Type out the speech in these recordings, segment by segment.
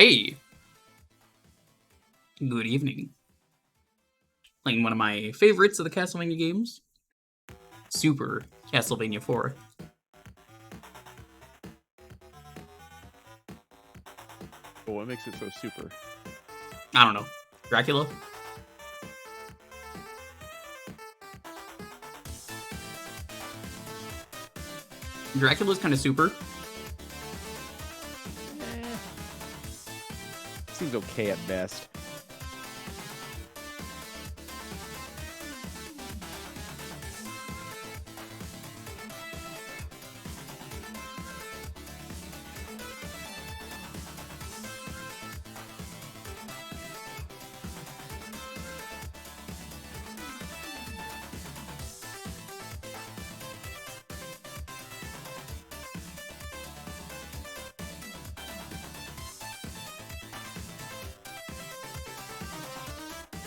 Hey, good evening. Playing one of my favorites of the Castlevania games, Super Castlevania 4. Well, what makes it so super? I don't know. Dracula? Dracula's kind of super. Seems okay at best.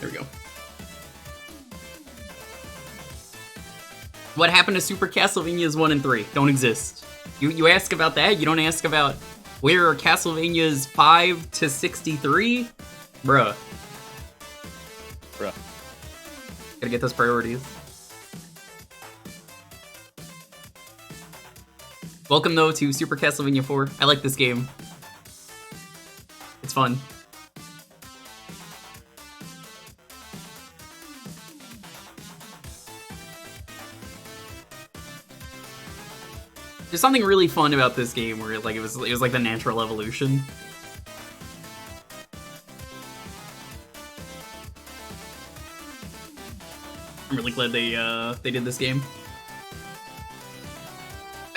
There we go. What happened to Super Castlevanias 1 and 3? Don't exist. You ask about that, you don't ask about where are Castlevanias 5 to 63? Bruh. Gotta get those priorities. Welcome, though, to Super Castlevania 4. I like this game. It's fun. There's something really fun about this game where it was like the natural evolution. I'm really glad they did this game.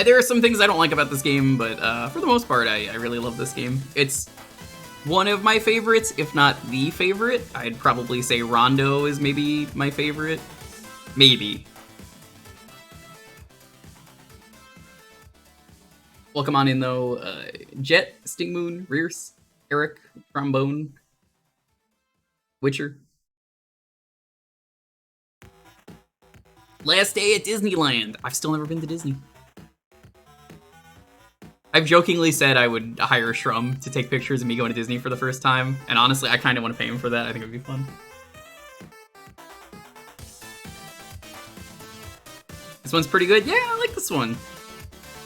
There are some things I don't like about this game, but for the most part, I really love this game. It's one of my favorites, if not the favorite. I'd probably say Rondo is maybe my favorite. Maybe. Welcome on in, though. Jet, Stingmoon, Rears, Eric, Trombone, Witcher. Last day at Disneyland. I've still never been to Disney. I've jokingly said I would hire Shrum to take pictures of me going to Disney for the first time, and honestly, I kind of want to pay him for that. I think it would be fun. This one's pretty good. Yeah, I like this one.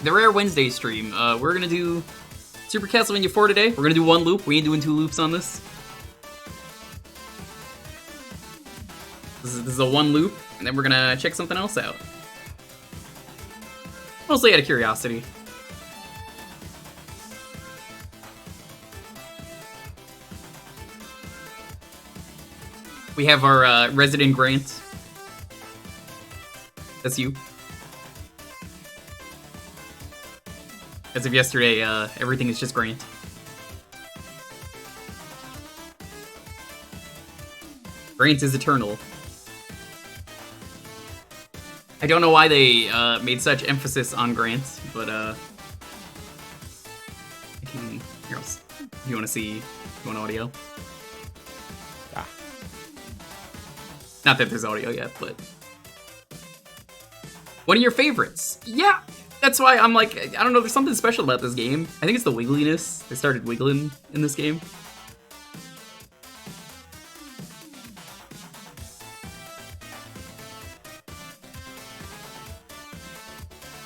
The Rare Wednesday stream. We're gonna do Super Castlevania 4 today. We're gonna do one loop. We ain't doing two loops on this. This is a one loop, and then we're gonna check something else out. Mostly out of curiosity. We have our resident Grant. That's you. As of yesterday, everything is just Grant. Grant is eternal. I don't know why they made such emphasis on Grant, but I can. Here else. If you want to see, you want audio? Not that there's audio yet, but one of your favorites. Yeah, that's why I'm like, I don't know, there's something special about this game. I think it's the wiggliness. They started wiggling in this game.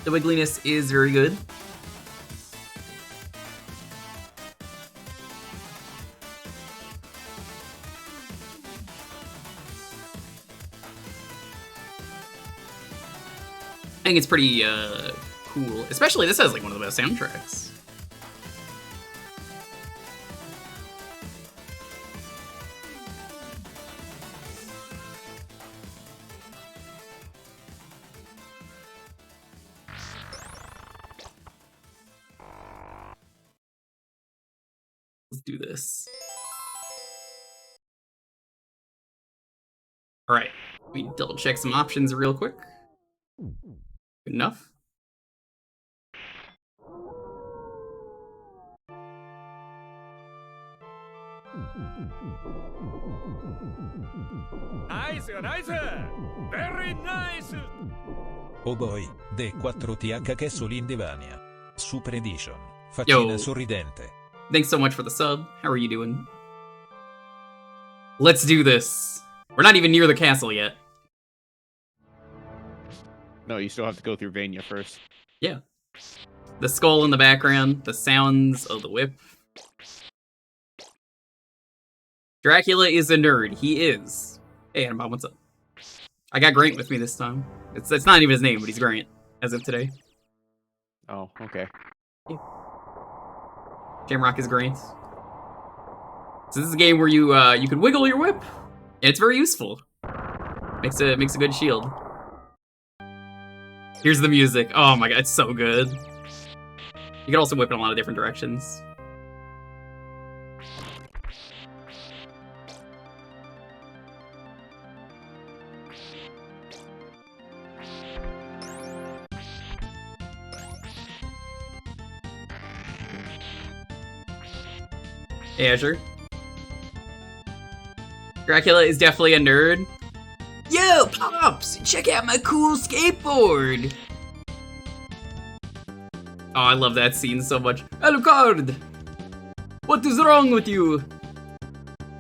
The wiggliness is very good. I think it's pretty cool. Especially this has like one of the best soundtracks. Let's do this. All right, we double check some options real quick. Good enough. Nice, nice! Very nice! Oh boy, de 4TH Castlevania. Super Edition. Faccina sorridente. Thanks so much for the sub. How are you doing? Let's do this. We're not even near the castle yet. No, you still have to go through Vania first. Yeah. The skull in the background, the sounds of the whip. Dracula is a nerd. He is. Hey, Annabelle, what's up? I got Grant with me this time. It's not even his name, but he's Grant, as of today. Oh, okay. Yeah. Jamrock is Grant. So this is a game where you can wiggle your whip, and it's very useful. Makes a good shield. Here's the music. Oh my god, it's so good. You can also whip in a lot of different directions. Hey, Azure. Dracula is definitely a nerd. Yo, Pops! Check out my cool skateboard! Oh, I love that scene so much. Alucard! What is wrong with you?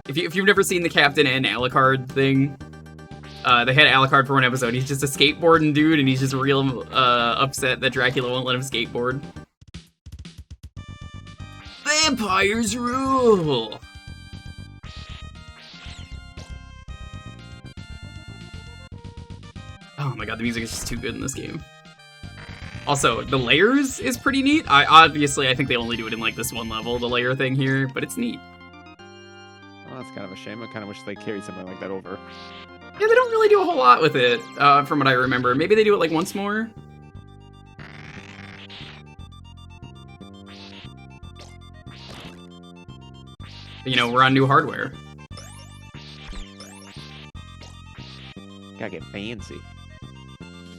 If you've never seen the Captain and Alucard thing, they had Alucard for one episode. He's just a skateboarding dude, and he's just real upset that Dracula won't let him skateboard. Vampires rule! Oh my god, the music is just too good in this game. Also, the layers is pretty neat. I think they only do it in like this one level, the layer thing here, but it's neat. Oh, that's kind of a shame. I kind of wish they carried something like that over. Yeah, they don't really do a whole lot with it, from what I remember. Maybe they do it like once more. You know, we're on new hardware. Gotta get fancy.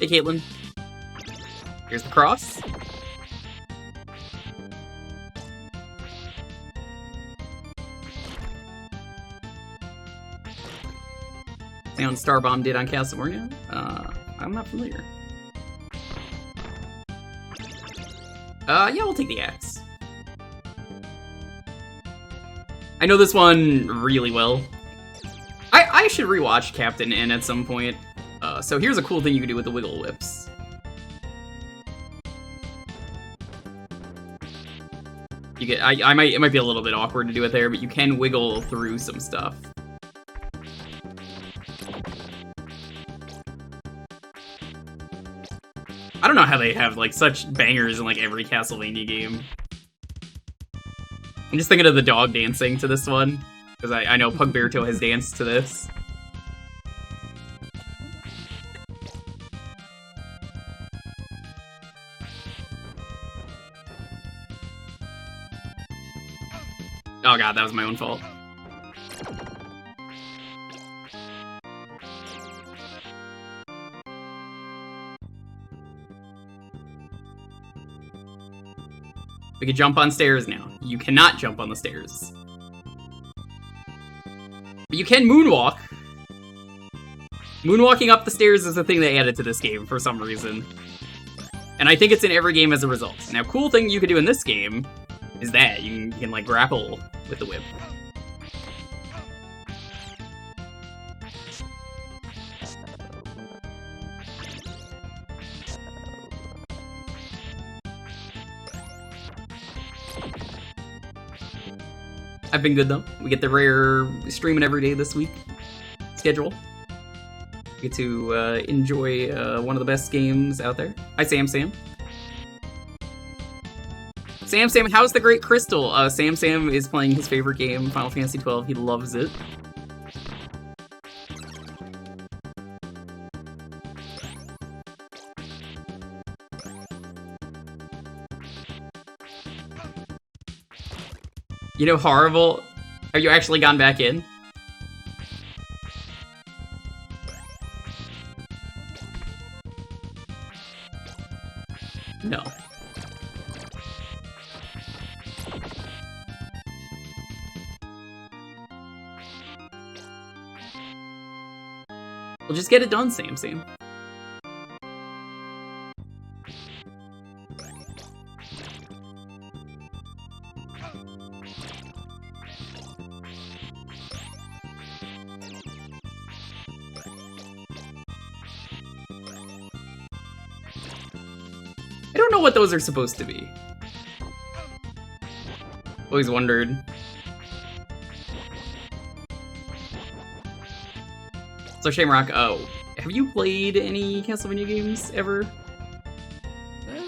Hey, Caitlin. Here's the cross. Sound Starbomb did on Castlemaynia? I'm not familiar. Yeah, we'll take the axe. I know this one really well. I should rewatch Captain N at some point. So here's a cool thing you can do with the wiggle whips. You get, it might be a little bit awkward to do it there, but you can wiggle through some stuff. I don't know how they have like such bangers in like every Castlevania game. I'm just thinking of the dog dancing to this one, because I know Pugbearto has danced to this. Oh god, that was my own fault. We can jump on stairs now. You cannot jump on the stairs. But you can moonwalk. Moonwalking up the stairs is the thing they added to this game for some reason. And I think it's in every game as a result. Now, cool thing you can do in this game is that you can like grapple with the whip. I've been good though. We get the rare streaming every day this week schedule. We get to enjoy one of the best games out there. Hi, Sam. Sam, how's the Great Crystal? Sam is playing his favorite game, Final Fantasy XII. He loves it. You know, horrible. Have you actually gone back in? No. We'll just get it done, Sam. don't know what those are supposed to be. Always wondered. So Shamrock, have you played any Castlevania games ever?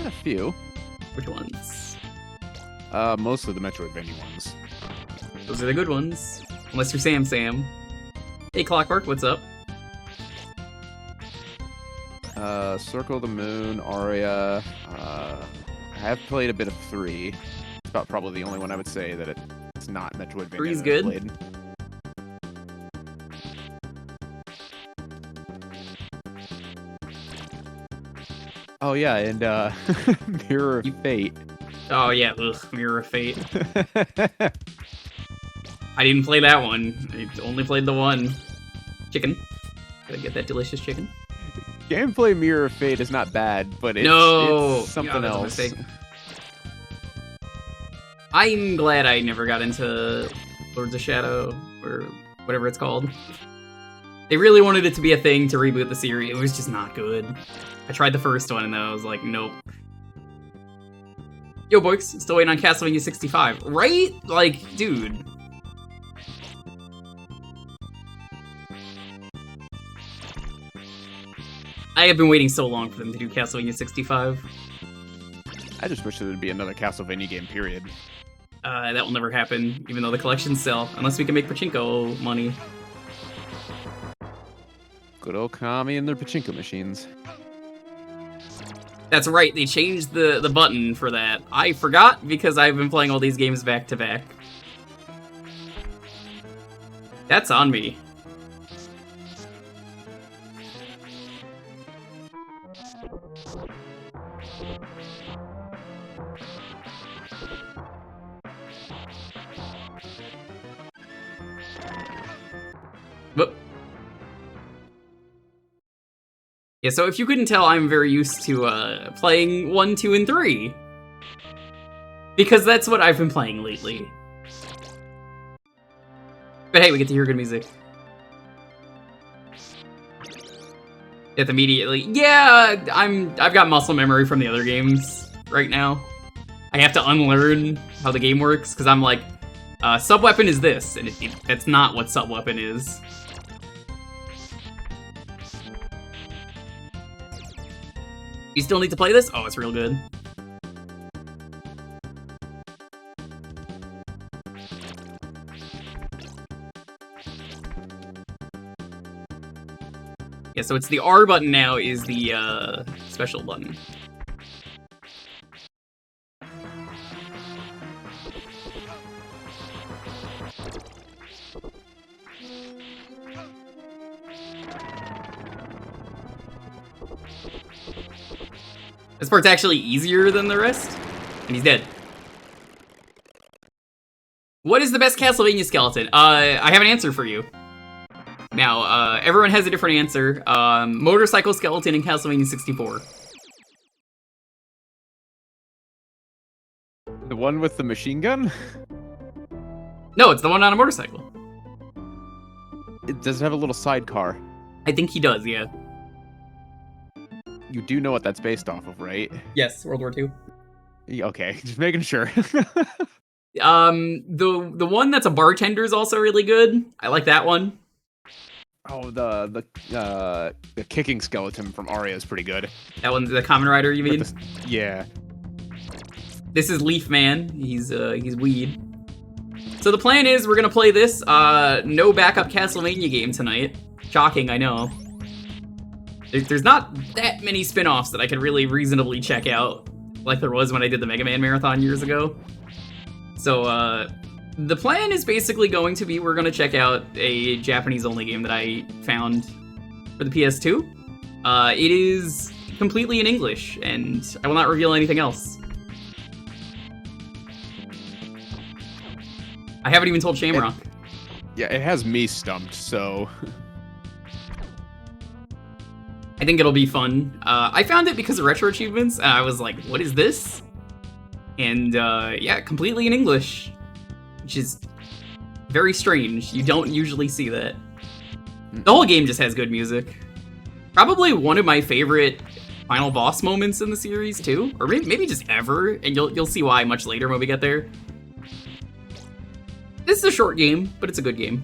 A few. Which ones? Mostly the Metroidvania ones. Those are the good ones. Unless you're Sam. Hey Clockwork, what's up? Circle of the Moon, Aria. I have played a bit of 3. It's about probably the only one I would say that it's not Metroidvania. 3's that good. I've played. Oh yeah, and Mirror of Fate. Oh yeah, Mirror of Fate. I didn't play that one. I only played the one. Chicken. Gotta get that delicious chicken. Gameplay Mirror of Fate is not bad, but it's something that's a else. mistake. I'm glad I never got into Lords of Shadow, or whatever it's called. They really wanted it to be a thing to reboot the series. It was just not good. I tried the first one and then I was like, nope. Yo, boys, still waiting on Castlevania 65. Right? Like, dude. I have been waiting so long for them to do Castlevania 65. I just wish there would be another Castlevania game, period. That will never happen, even though the collections sell. Unless we can make pachinko money. Good old Kami and their pachinko machines. That's right, they changed the button for that. I forgot because I've been playing all these games back to back. That's on me. Whoop. Yeah, so if you couldn't tell, I'm very used to playing 1, 2, and 3. Because that's what I've been playing lately. But hey, we get to hear good music. Death immediately. Yeah, I've got muscle memory from the other games right now. I have to unlearn how the game works, because I'm like, sub-weapon is this, and that's not what sub-weapon is. You still need to play this? Oh, it's real good. Yeah, so it's the R button now is the special button. This part's actually easier than the rest, and he's dead. What is the best Castlevania skeleton? I have an answer for you. Now, everyone has a different answer. Motorcycle skeleton in Castlevania 64. The one with the machine gun? No, it's the one on a motorcycle. It does have a little sidecar. I think he does, yeah. You do know what that's based off of, right? Yes, World War II. Okay, just making sure. The one that's a bartender is also really good. I like that one. Oh, the kicking skeleton from Aria is pretty good. That one's the Kamen Rider, you mean? Yeah. This is Leaf Man. He's weed. So the plan is we're gonna play this. No backup Castlevania game tonight. Shocking, I know. There's not that many spin-offs that I can really reasonably check out, like there was when I did the Mega Man Marathon years ago. So, the plan is basically going to be we're going to check out a Japanese-only game that I found for the PS2. It is completely in English, and I will not reveal anything else. I haven't even told Shamrock. Yeah, it has me stumped, so... I think it'll be fun. I found it because of retro achievements, and I was like, what is this? And yeah, completely in English, which is very strange. You don't usually see that. The whole game just has good music. Probably one of my favorite final boss moments in the series too, or maybe just ever, and you'll see why much later when we get there. This is a short game, but it's a good game.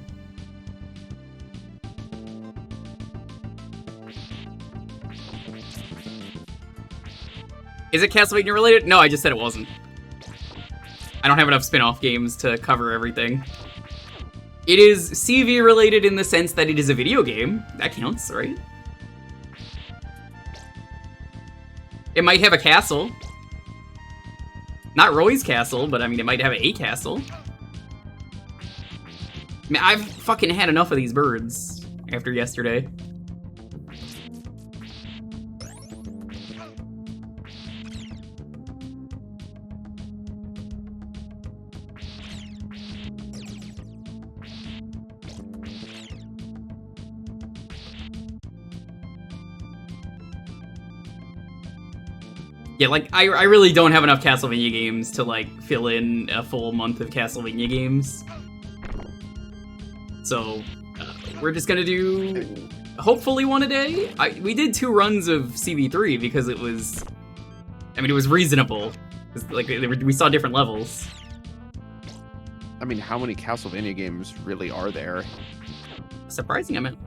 Is it Castlevania related? No, I just said it wasn't. I don't have enough spin-off games to cover everything. It is CV related in the sense that it is a video game. That counts, right? It might have a castle. Not Roy's castle, but I mean, it might have a castle. I mean, I've fucking had enough of these birds after yesterday. Yeah, like, I really don't have enough Castlevania games to, like, fill in a full month of Castlevania games. So, we're just gonna do, hopefully, one a day. We did 2 runs of CV3 because it was, I mean, it was reasonable. Like, we saw different levels. I mean, how many Castlevania games really are there? Surprising amount.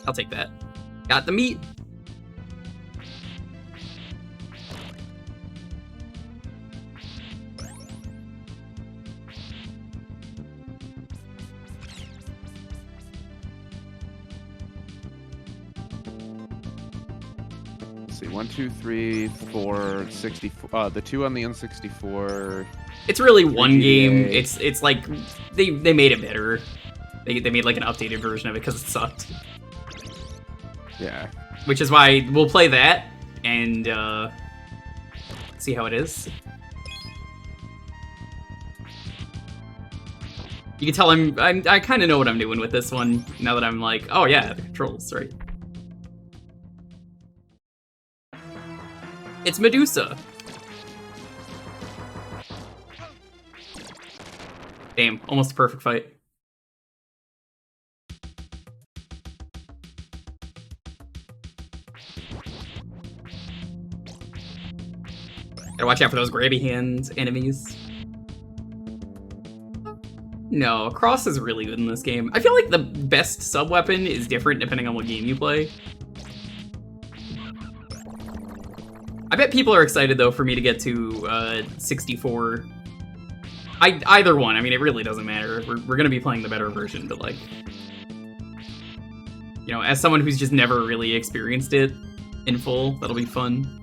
I'll take that. Got the meat. Let's see, 1, 2, 3, 4, 64. The 2 on the N64. It's really one 3DA. game. It's like they made it better. They made like an updated version of it because it sucked. Yeah. Which is why we'll play that and see how it is. You can tell I kind of know what I'm doing with this one now that I'm like, oh yeah, the controls, right? It's Medusa. Damn, almost a perfect fight. Gotta watch out for those grabby hands enemies. No, Cross is really good in this game. I feel like the best sub-weapon is different depending on what game you play. I bet people are excited, though, for me to get to 64. Either one, I mean, it really doesn't matter. We're gonna be playing the better version, but, like... You know, as someone who's just never really experienced it in full, that'll be fun.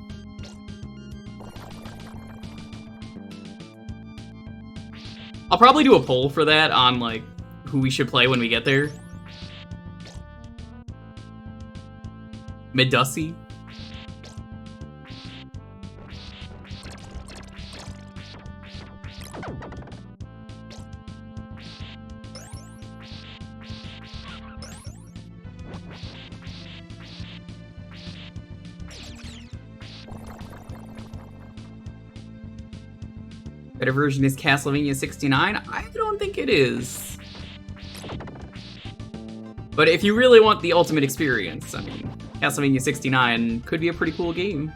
I'll probably do a poll for that on, like, who we should play when we get there. Medusa. Better version is Castlemaynia 69? I don't think it is. But if you really want the ultimate experience, I mean, Castlevania 69 could be a pretty cool game.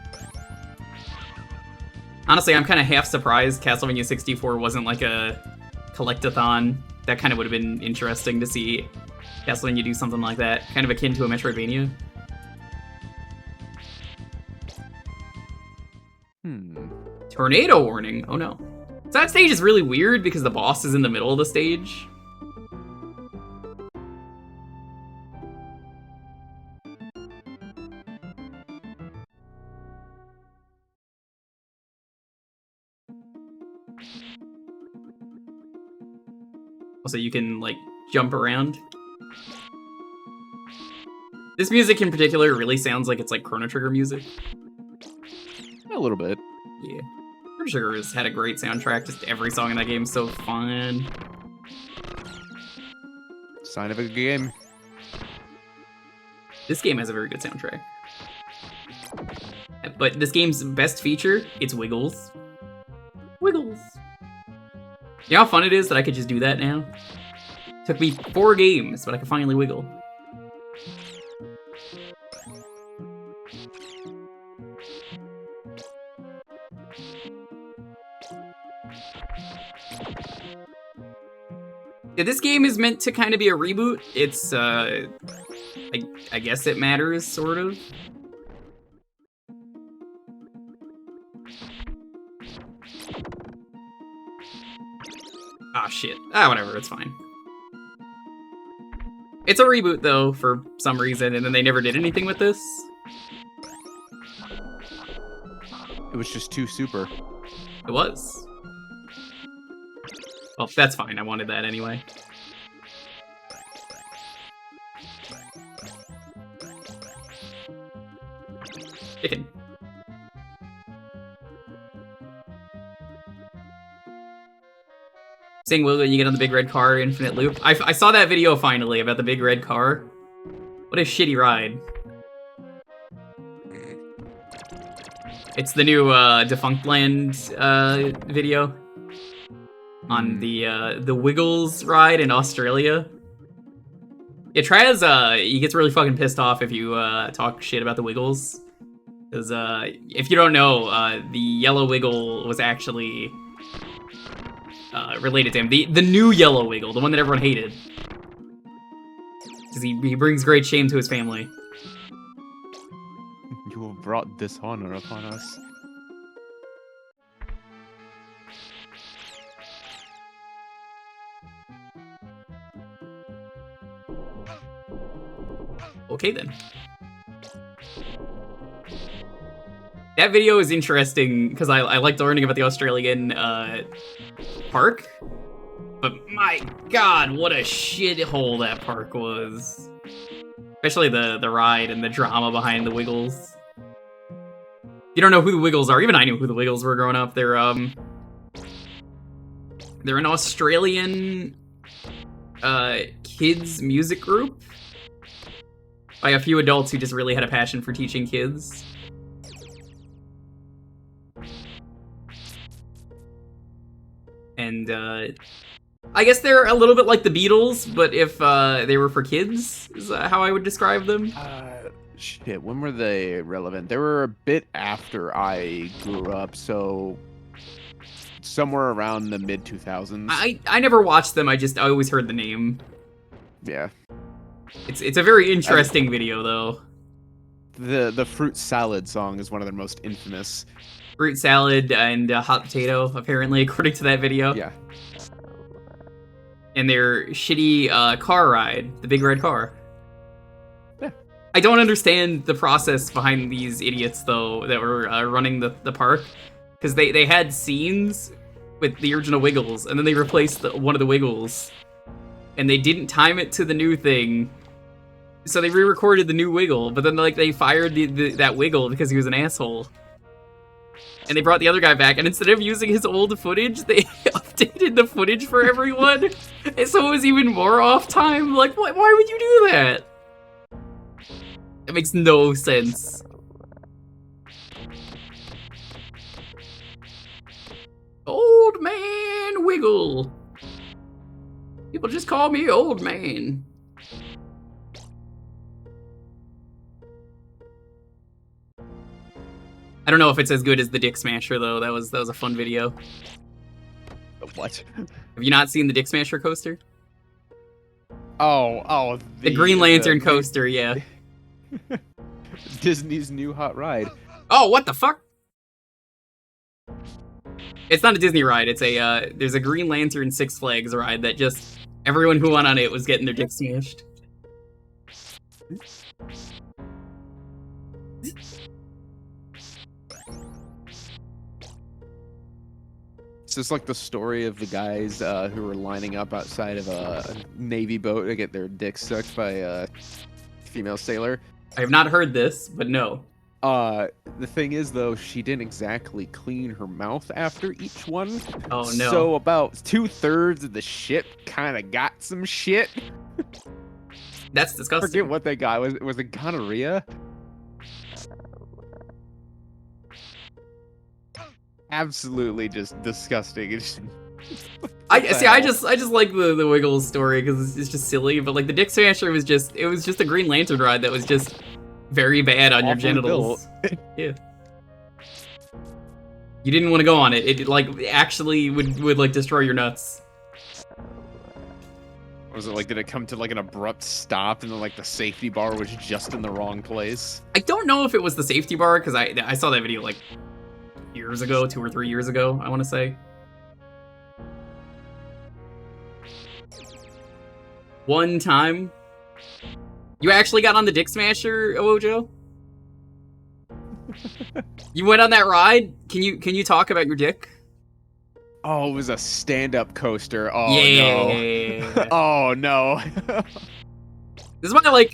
Honestly, I'm kind of half surprised Castlevania 64 wasn't like a collectathon. That kind of would have been interesting to see Castlevania do something like that, kind of akin to a Metroidvania. Tornado warning. Oh no. So that stage is really weird because the boss is in the middle of the stage. Also, you can, like, jump around. This music in particular really sounds like it's like Chrono Trigger music. A little bit. Yeah. Chrono Trigger has had a great soundtrack. Just every song in that game is so fun. Sign of a good game. This game has a very good soundtrack. But this game's best feature, it's Wiggles. Wiggles! You know how fun it is that I could just do that now? Took me 4 games, but I could finally wiggle. Yeah, this game is meant to kind of be a reboot. It's, I guess it matters, sort of. Ah, shit. Ah, whatever, it's fine. It's a reboot, though, for some reason, and then they never did anything with this. It was just too super. It was. Well, that's fine. I wanted that anyway. Chicken. Saying, will you get on the big red car infinite loop? I saw that video finally about the big red car. What a shitty ride. It's the new Defunct Land video on the Wiggles ride in Australia. Yeah, Traz, he gets really fucking pissed off if you talk shit about the Wiggles. Because if you don't know, the yellow Wiggle was actually related to him. The new yellow Wiggle, the one that everyone hated. Because he brings great shame to his family. You have brought dishonor upon us. Okay then. That video is interesting because I liked learning about the Australian park. But my god, what a shithole that park was. Especially the ride and the drama behind the Wiggles. If you don't know who the Wiggles are, even I knew who the Wiggles were growing up. They're an Australian kids music group by a few adults who just really had a passion for teaching kids. And I guess they're a little bit like the Beatles, but if they were for kids, is how I would describe them. Shit, when were they relevant? They were a bit after I grew up, so somewhere around the mid-2000s. I never watched them, I always heard the name. Yeah. It's a very interesting video, though. The fruit salad song is one of their most infamous. Fruit salad and hot potato, apparently, according to that video. Yeah. And their shitty car ride, the big red car. Yeah. I don't understand the process behind these idiots, though, that were running the park. Because they had scenes with the original Wiggles, and then they replaced one of the Wiggles. And they didn't time it to the new thing. So they re-recorded the new Wiggle, but then they fired that Wiggle because he was an asshole. And they brought the other guy back, and instead of using his old footage, they updated the footage for everyone. And so it was even more off time. Like, why would you do that? It makes no sense. Old Man Wiggle. People just call me Old Man. I don't know if it's as good as the Dick Smasher, though. That was a fun video. What? Have you not seen the Dick Smasher coaster? Oh, the Green Lantern coaster, yeah. Disney's new hot ride. Oh, what the fuck? It's not a Disney ride. It's there's a Green Lantern Six Flags ride that just everyone who went on it was getting their dick smashed. It's just like the story of the guys who were lining up outside of a Navy boat to get their dicks sucked by a female sailor. I have not heard this, but no. The thing is, though, she didn't exactly clean her mouth after each one. Oh, no. So about 2/3 of the ship kind of got some shit. That's I disgusting. forget what they got. Was it gonorrhea? Absolutely just disgusting. I see. I just like the Wiggles story because it's just silly. But like the Dick Smasher was just a Green Lantern ride that was just very bad on your Awfully genitals. Yeah. You didn't want to go on it. It like actually would like destroy your nuts. Was it like, did it come to like an abrupt stop and then like the safety bar was just in the wrong place? I don't know if it was the safety bar because I saw that video like years ago, 2 or 3 years ago, I want to say. One time, you actually got on the Dick Smasher, Ojo? You went on that ride? Can you talk about your dick? Oh, it was a stand-up coaster. Oh Yeah. no. Oh no. This is why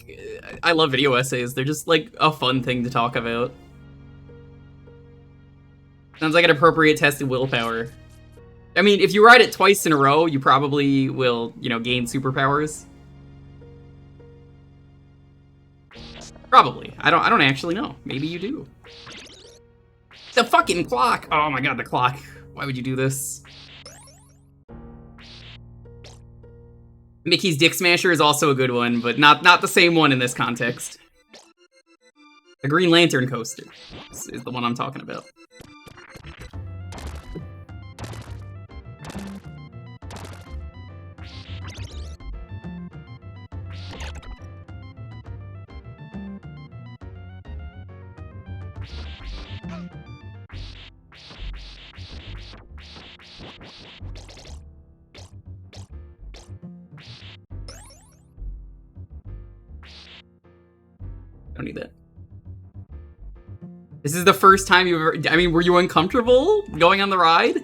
I love video essays. They're just like a fun thing to talk about. Sounds like an appropriate test of willpower. I mean, if you ride it twice in a row, you probably will, gain superpowers. Probably. I don't actually know. Maybe you do. The fucking clock! Oh my god, the clock. Why would you do this? Mickey's Dick Smasher is also a good one, but not the same one in this context. The Green Lantern coaster is the one I'm talking about. Don't need that. This is the first time you've ever... I mean, were you uncomfortable going on the ride?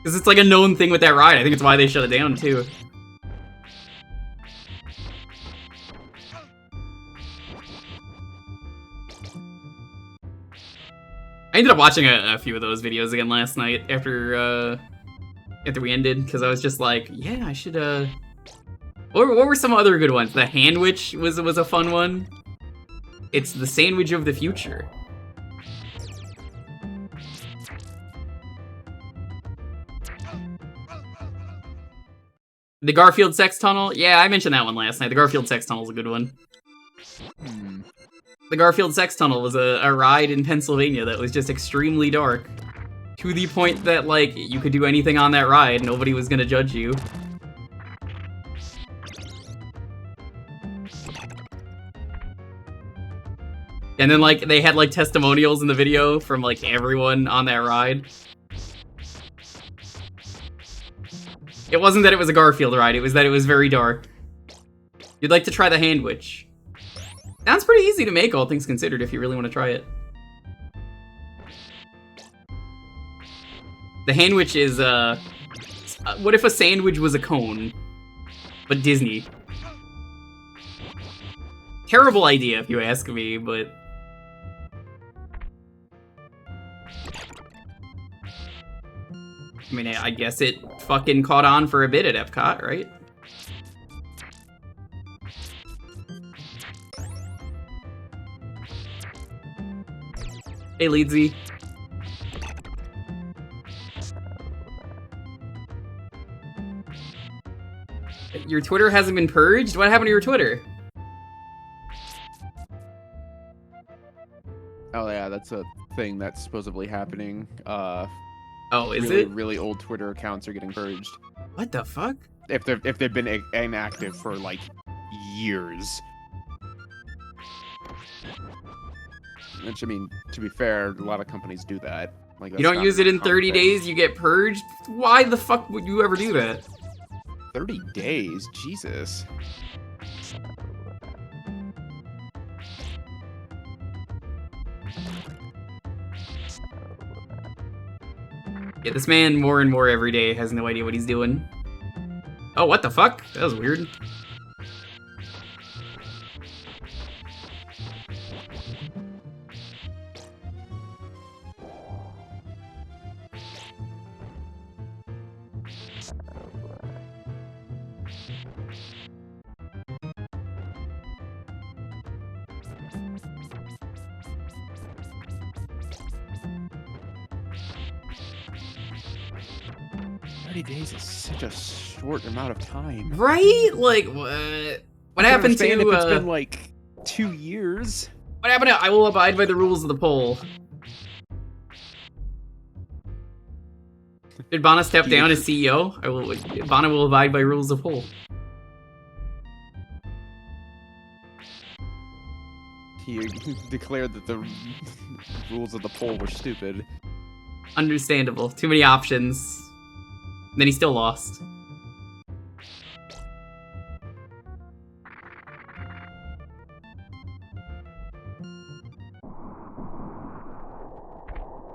Because it's like a known thing with that ride. I think it's why they shut it down, too. I ended up watching a few of those videos again last night after we ended, because I was just like, yeah, I should, What were some other good ones? The Handwich was a fun one. It's the sandwich of the future. The Garfield Sex Tunnel? Yeah, I mentioned that one last night. The Garfield Sex Tunnel is a good one. The Garfield Sex Tunnel was a ride in Pennsylvania that was just extremely dark. To the point that, like, you could do anything on that ride, nobody was gonna judge you. And then, like, they had, like, testimonials in the video from, like, everyone on that ride. It wasn't that it was a Garfield ride, it was that it was very dark. You'd like to try the Handwich. Sounds pretty easy to make, all things considered, if you really want to try it. The Handwich is, what if a sandwich was a cone? But Disney. Terrible idea, if you ask me, but... I mean, I guess it fucking caught on for a bit at Epcot, right? Hey, Leedsy. Your Twitter hasn't been purged? What happened to your Twitter? Oh yeah, that's a thing that's supposedly happening. Oh, is really, it? Really old Twitter accounts are getting purged. What the fuck? If they've been inactive for like years. Which, I mean, to be fair, a lot of companies do that. Like, You don't use it in 30 days, you get purged? Why the fuck would you ever do that? 30 days? Jesus. Yeah, this man more and more every day has no idea what he's doing. Oh, what the fuck? That was weird. 30 days is such a short amount of time. Right? Like, what happened to... if it's been, like, 2 years. What happened to I will abide by the rules of the poll? Did Bana step down as CEO? Bana will abide by rules of poll. He declared that the rules of the poll were stupid. Understandable. Too many options. Then he still lost.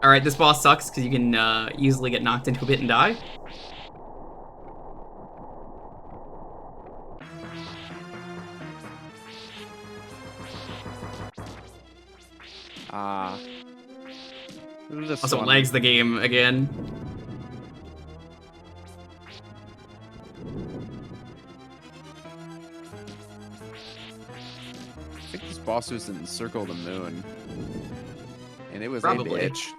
Alright, this boss sucks because you can easily get knocked into a pit and die. Also lags the game again. I think this boss was in Circle of the Moon. And it was Probably. a bitch.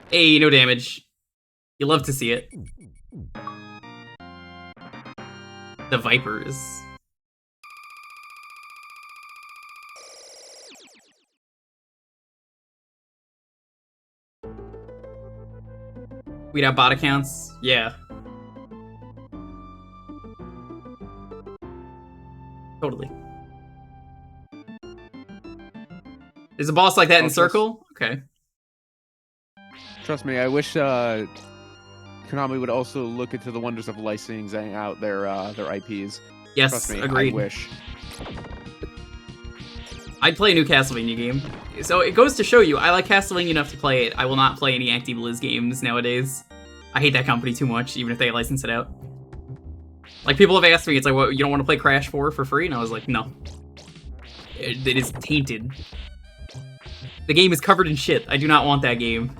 Hey, no damage. You love to see it. The Vipers. We'd have bot accounts? Yeah. Totally. There's a boss like that in Circle? Okay. Trust me, I wish Konami would also look into the wonders of licensing out their IPs. Yes, Trust me, agreed. I wish. I'd play a new Castlevania game. So it goes to show you, I like Castlevania enough to play it. I will not play any Acti-Blizz games nowadays. I hate that company too much, even if they license it out. Like, people have asked me, it's like, what, you don't want to play Crash 4 for free? And I was like, no. It is tainted. The game is covered in shit. I do not want that game.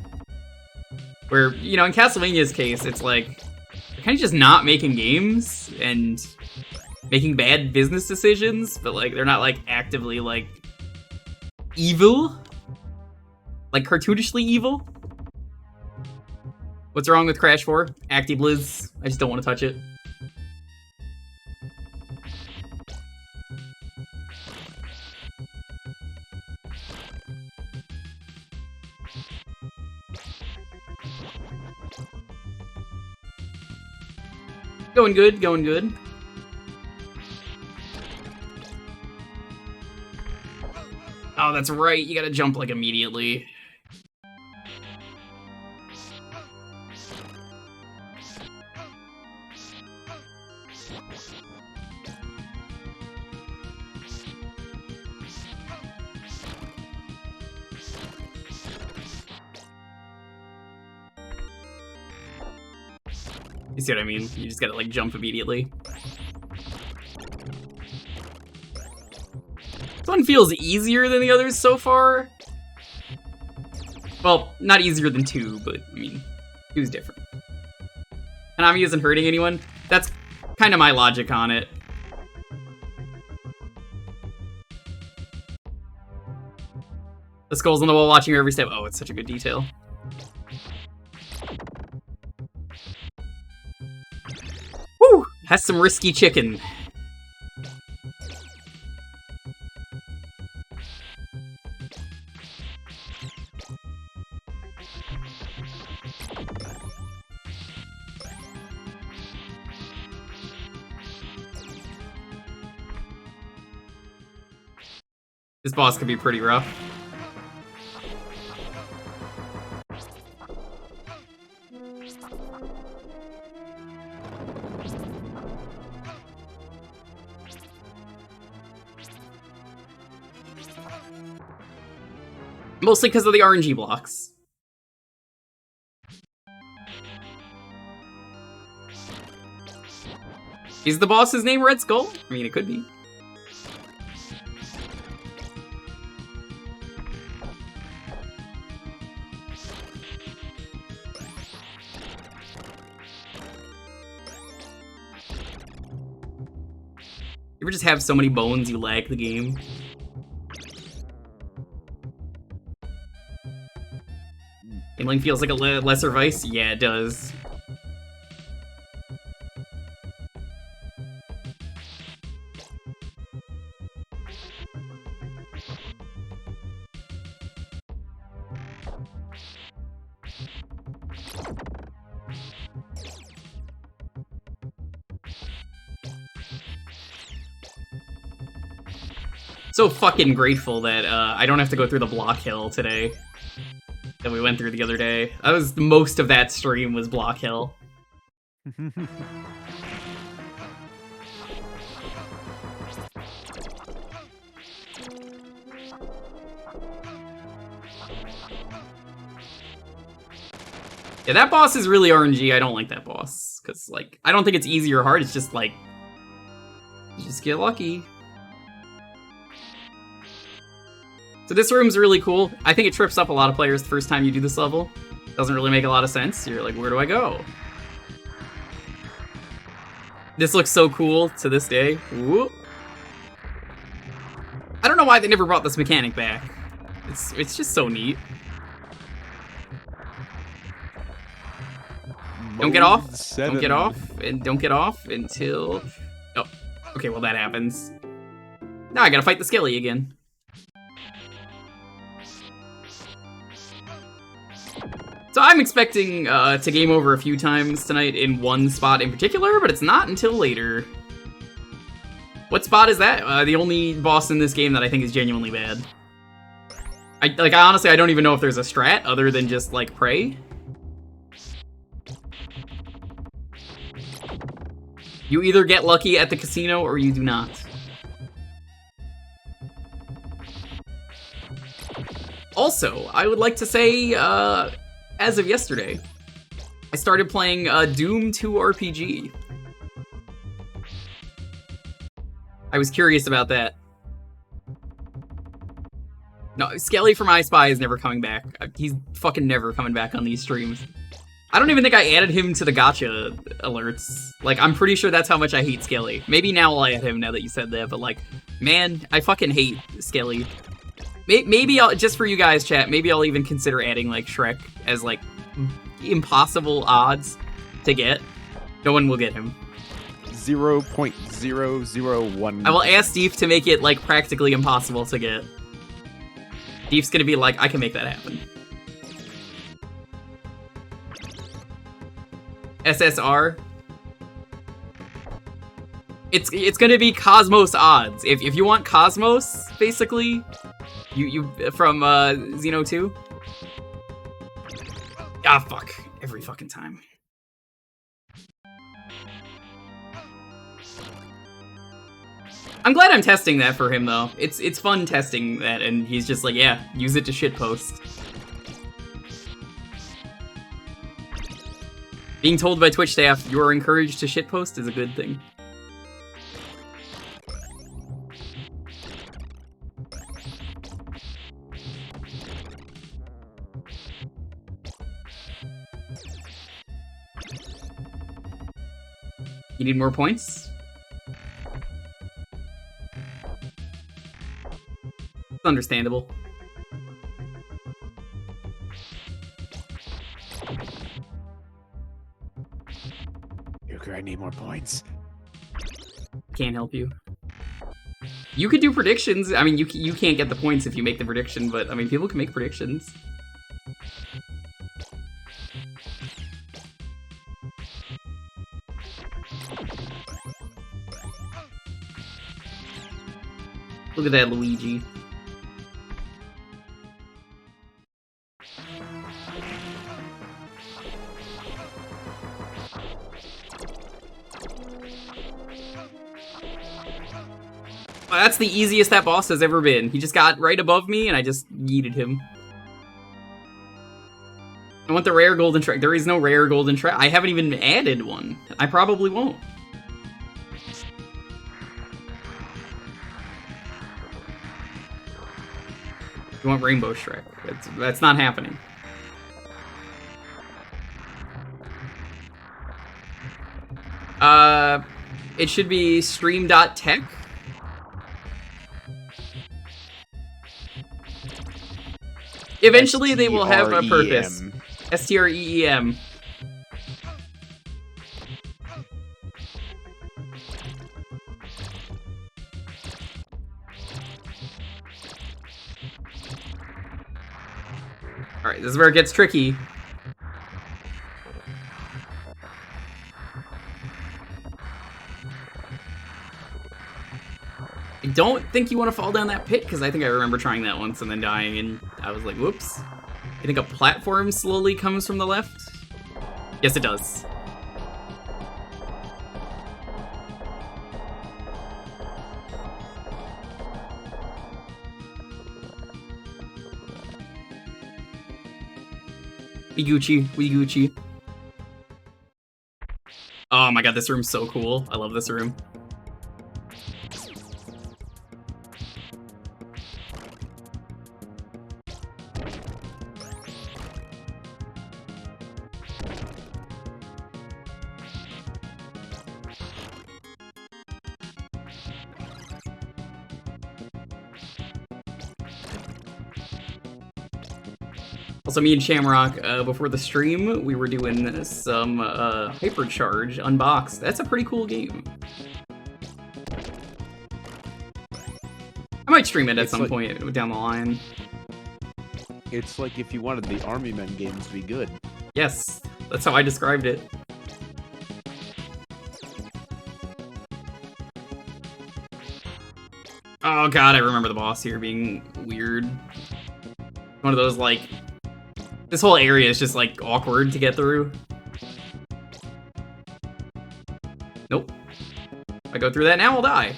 Where, you know, in Castlemania's case, it's like, they're kind of just not making games, and making bad business decisions, but, like, they're not, like, actively, like, evil? Like, cartoonishly evil? What's wrong with Crash 4? Acti-Blizz. I just don't want to touch it. Going good, going good. Oh, that's right, you gotta jump, like, immediately. You see what I mean? You just gotta, like, jump immediately. This one feels easier than the others so far. Well, not easier than 2, but, I mean, 2's different. Konami isn't hurting anyone? That's kind of my logic on it. The skull's on the wall watching her every step. Oh, it's such a good detail. Woo! Has some risky chicken. This boss could be pretty rough. Mostly because of the RNG blocks. Is the boss's name Red Skull? I mean, it could be. You ever just have so many bones you lag the game? Gambling feels like a lesser vice? Yeah, it does. So fucking grateful that I don't have to go through the block hill today that we went through the other day. That was most of that stream was block hill. Yeah, that boss is really RNG. I don't like that boss because, like, I don't think it's easy or hard. It's just like, you just get lucky. So this room's really cool. I think it trips up a lot of players the first time you do this level. Doesn't really make a lot of sense. You're like, where do I go? This looks so cool to this day. Whoop. I don't know why they never brought this mechanic back. It's just so neat. Don't get off. Don't get off. And don't get off until... Oh, okay, well that happens. Now I gotta fight the Skelly again. So I'm expecting to game over a few times tonight in one spot in particular, but it's not until later. What spot is that? The only boss in this game that I think is genuinely bad. I honestly, I don't even know if there's a strat other than just, like, pray. You either get lucky at the casino or you do not. Also, I would like to say, as of yesterday, I started playing Doom 2 RPG. I was curious about that. No, Skelly from I Spy is never coming back. He's fucking never coming back on these streams. I don't even think I added him to the gotcha alerts. Like, I'm pretty sure that's how much I hate Skelly. Maybe now I'll add him now that you said that, but like, man, I fucking hate Skelly. Maybe I'll, just for you guys, chat, maybe I'll even consider adding, like, Shrek as, like, impossible odds to get. No one will get him. 0.001. I will ask Steve to make it, like, practically impossible to get. Steve's gonna be like, I can make that happen. SSR. It's gonna be Cosmos odds. If you want Cosmos, basically... You from Xeno 2? Ah, fuck. Every fucking time. I'm glad I'm testing that for him, though. It's fun testing that, and he's just like, yeah, use it to shitpost. Being told by Twitch staff you are encouraged to shitpost is a good thing. You need more points? It's understandable. Jewker, I need more points. Can't help you. You could do predictions. I mean, you can't get the points if you make the prediction, but I mean, people can make predictions. Look at that, Luigi. Well, that's the easiest that boss has ever been. He just got right above me, and I just yeeted him. I want the rare golden track. There is no rare golden track. I haven't even added one. I probably won't. You want Rainbow Shrek. That's not happening. It should be stream.tech. Eventually they will have a purpose. STREEM. Alright, this is where it gets tricky. I don't think you want to fall down that pit, because I think I remember trying that once and then dying, and I was like, whoops. You think a platform slowly comes from the left? Yes, it does. We Gucci, we Gucci. Oh my god, this room's so cool. I love this room. Also, me and Shamrock, before the stream, we were doing some Hypercharge Unboxed. That's a pretty cool game. I might stream it at some point down the line. It's like if you wanted the Army Men games to be good. Yes, that's how I described it. Oh god, I remember the boss here being weird. One of those, like... This whole area is just, like, awkward to get through. Nope. If I go through that now, I'll die.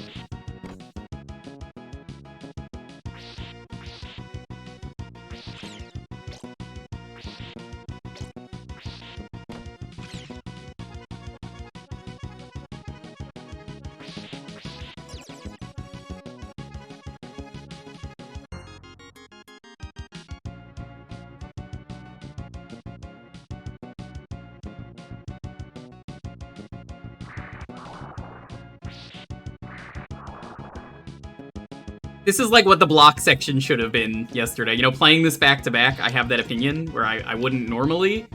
This is like what the block section should have been yesterday. You know, playing this back to back, I have that opinion where I wouldn't normally.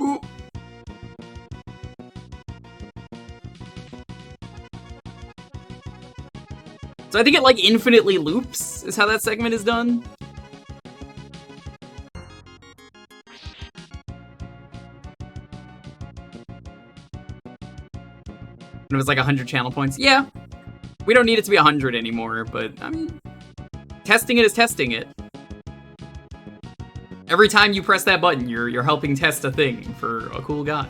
Ooh. So I think it like infinitely loops is how that segment is done. And it was like 100 channel points. Yeah. We don't need it to be 100 anymore, but, I mean, testing it is testing it. Every time you press that button, you're helping test a thing for a cool guy.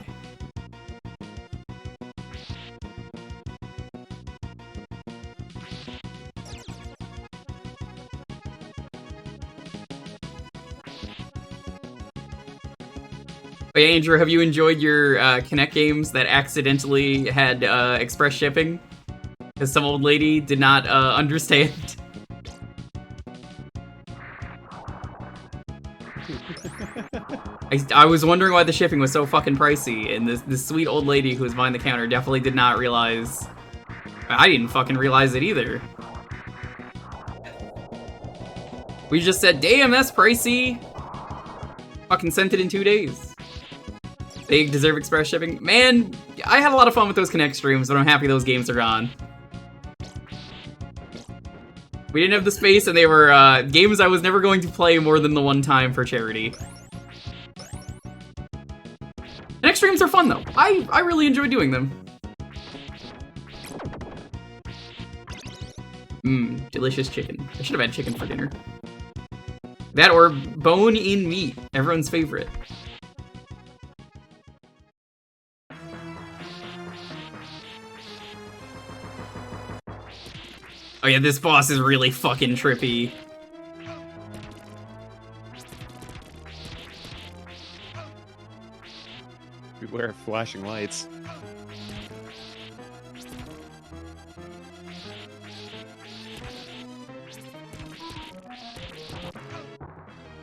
But yeah, Andrew, have you enjoyed your Kinect games that accidentally had express shipping? Because some old lady did not understand. I was wondering why the shipping was so fucking pricey, and this sweet old lady who was behind the counter definitely did not realize. I didn't fucking realize it either. We just said, damn, that's pricey. Fucking sent it in 2 days. They deserve express shipping. Man, I had a lot of fun with those Kinect streams, but I'm happy those games are gone. We didn't have the space, and they were games I was never going to play more than the one time for charity. Kinect streams are fun, though. I really enjoy doing them. Mmm, delicious chicken. I should have had chicken for dinner. That or bone-in meat, everyone's favorite. Oh yeah, this boss is really fucking trippy. Beware of flashing lights.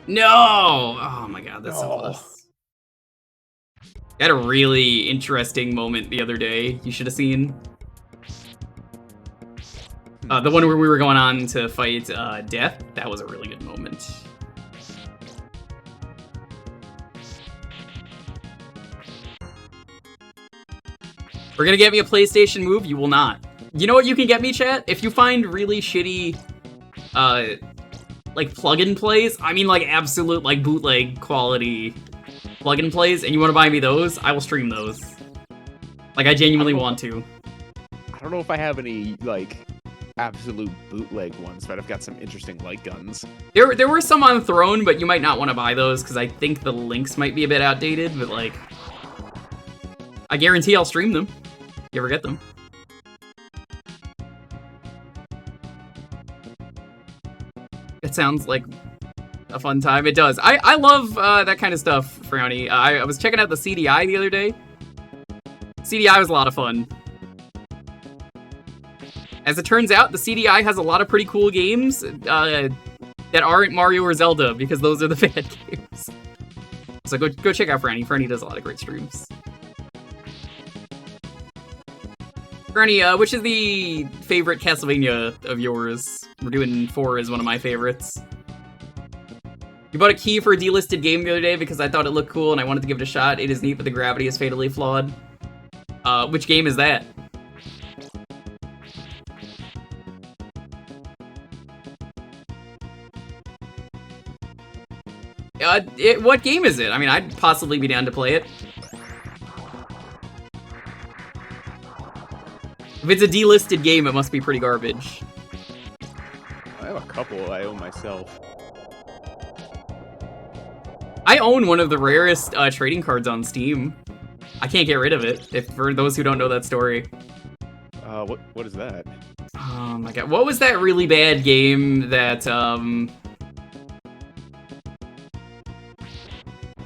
No! Oh my god, that's so close. I had a really interesting moment the other day you should have seen. The one where we were going on to fight Death, that was a really good moment. We're gonna get me a PlayStation Move? You will not. You know what you can get me, chat? If you find really shitty, like, plug-in plays, I mean, like, absolute, like, bootleg quality plug-in plays, and you want to buy me those, I will stream those. Like, I genuinely want to. I don't know if I have any, like, absolute bootleg ones, but I've got some interesting light guns. There were some on Throne, but you might not want to buy those, because I think the links might be a bit outdated, but, like, I guarantee I'll stream them. If you ever get them. It sounds like a fun time. It does. I love that kind of stuff, Frowny. I was checking out the CDI the other day. CDI was a lot of fun. As it turns out, the CDI has a lot of pretty cool games that aren't Mario or Zelda, because those are the bad games. So go check out Frowny. Frowny does a lot of great streams. Frowny, which is the favorite Castlevania of yours? We're doing 4 as one of my favorites. You bought a key for a delisted game the other day because I thought it looked cool and I wanted to give it a shot. It is neat, but the gravity is fatally flawed. Which game is that? What game is it? I mean, I'd possibly be down to play it. If it's a delisted game, it must be pretty garbage. I have a couple I own myself. I own one of the rarest trading cards on Steam. I can't get rid of it, for those who don't know that story. What is that? Oh my god, what was that really bad game that,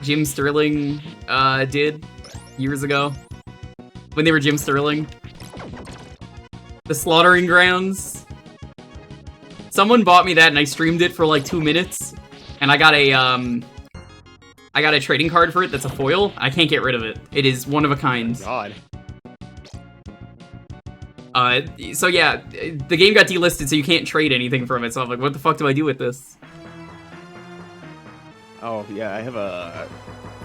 Jim Sterling, did years ago? When they were Jim Sterling? The Slaughtering Grounds? Someone bought me that and I streamed it for like 2 minutes, and I got a trading card for it that's a foil. I can't get rid of it. It is one of a kind. God. So yeah, the game got delisted, so you can't trade anything from it. So I'm like, what the fuck do I do with this? Oh yeah, I have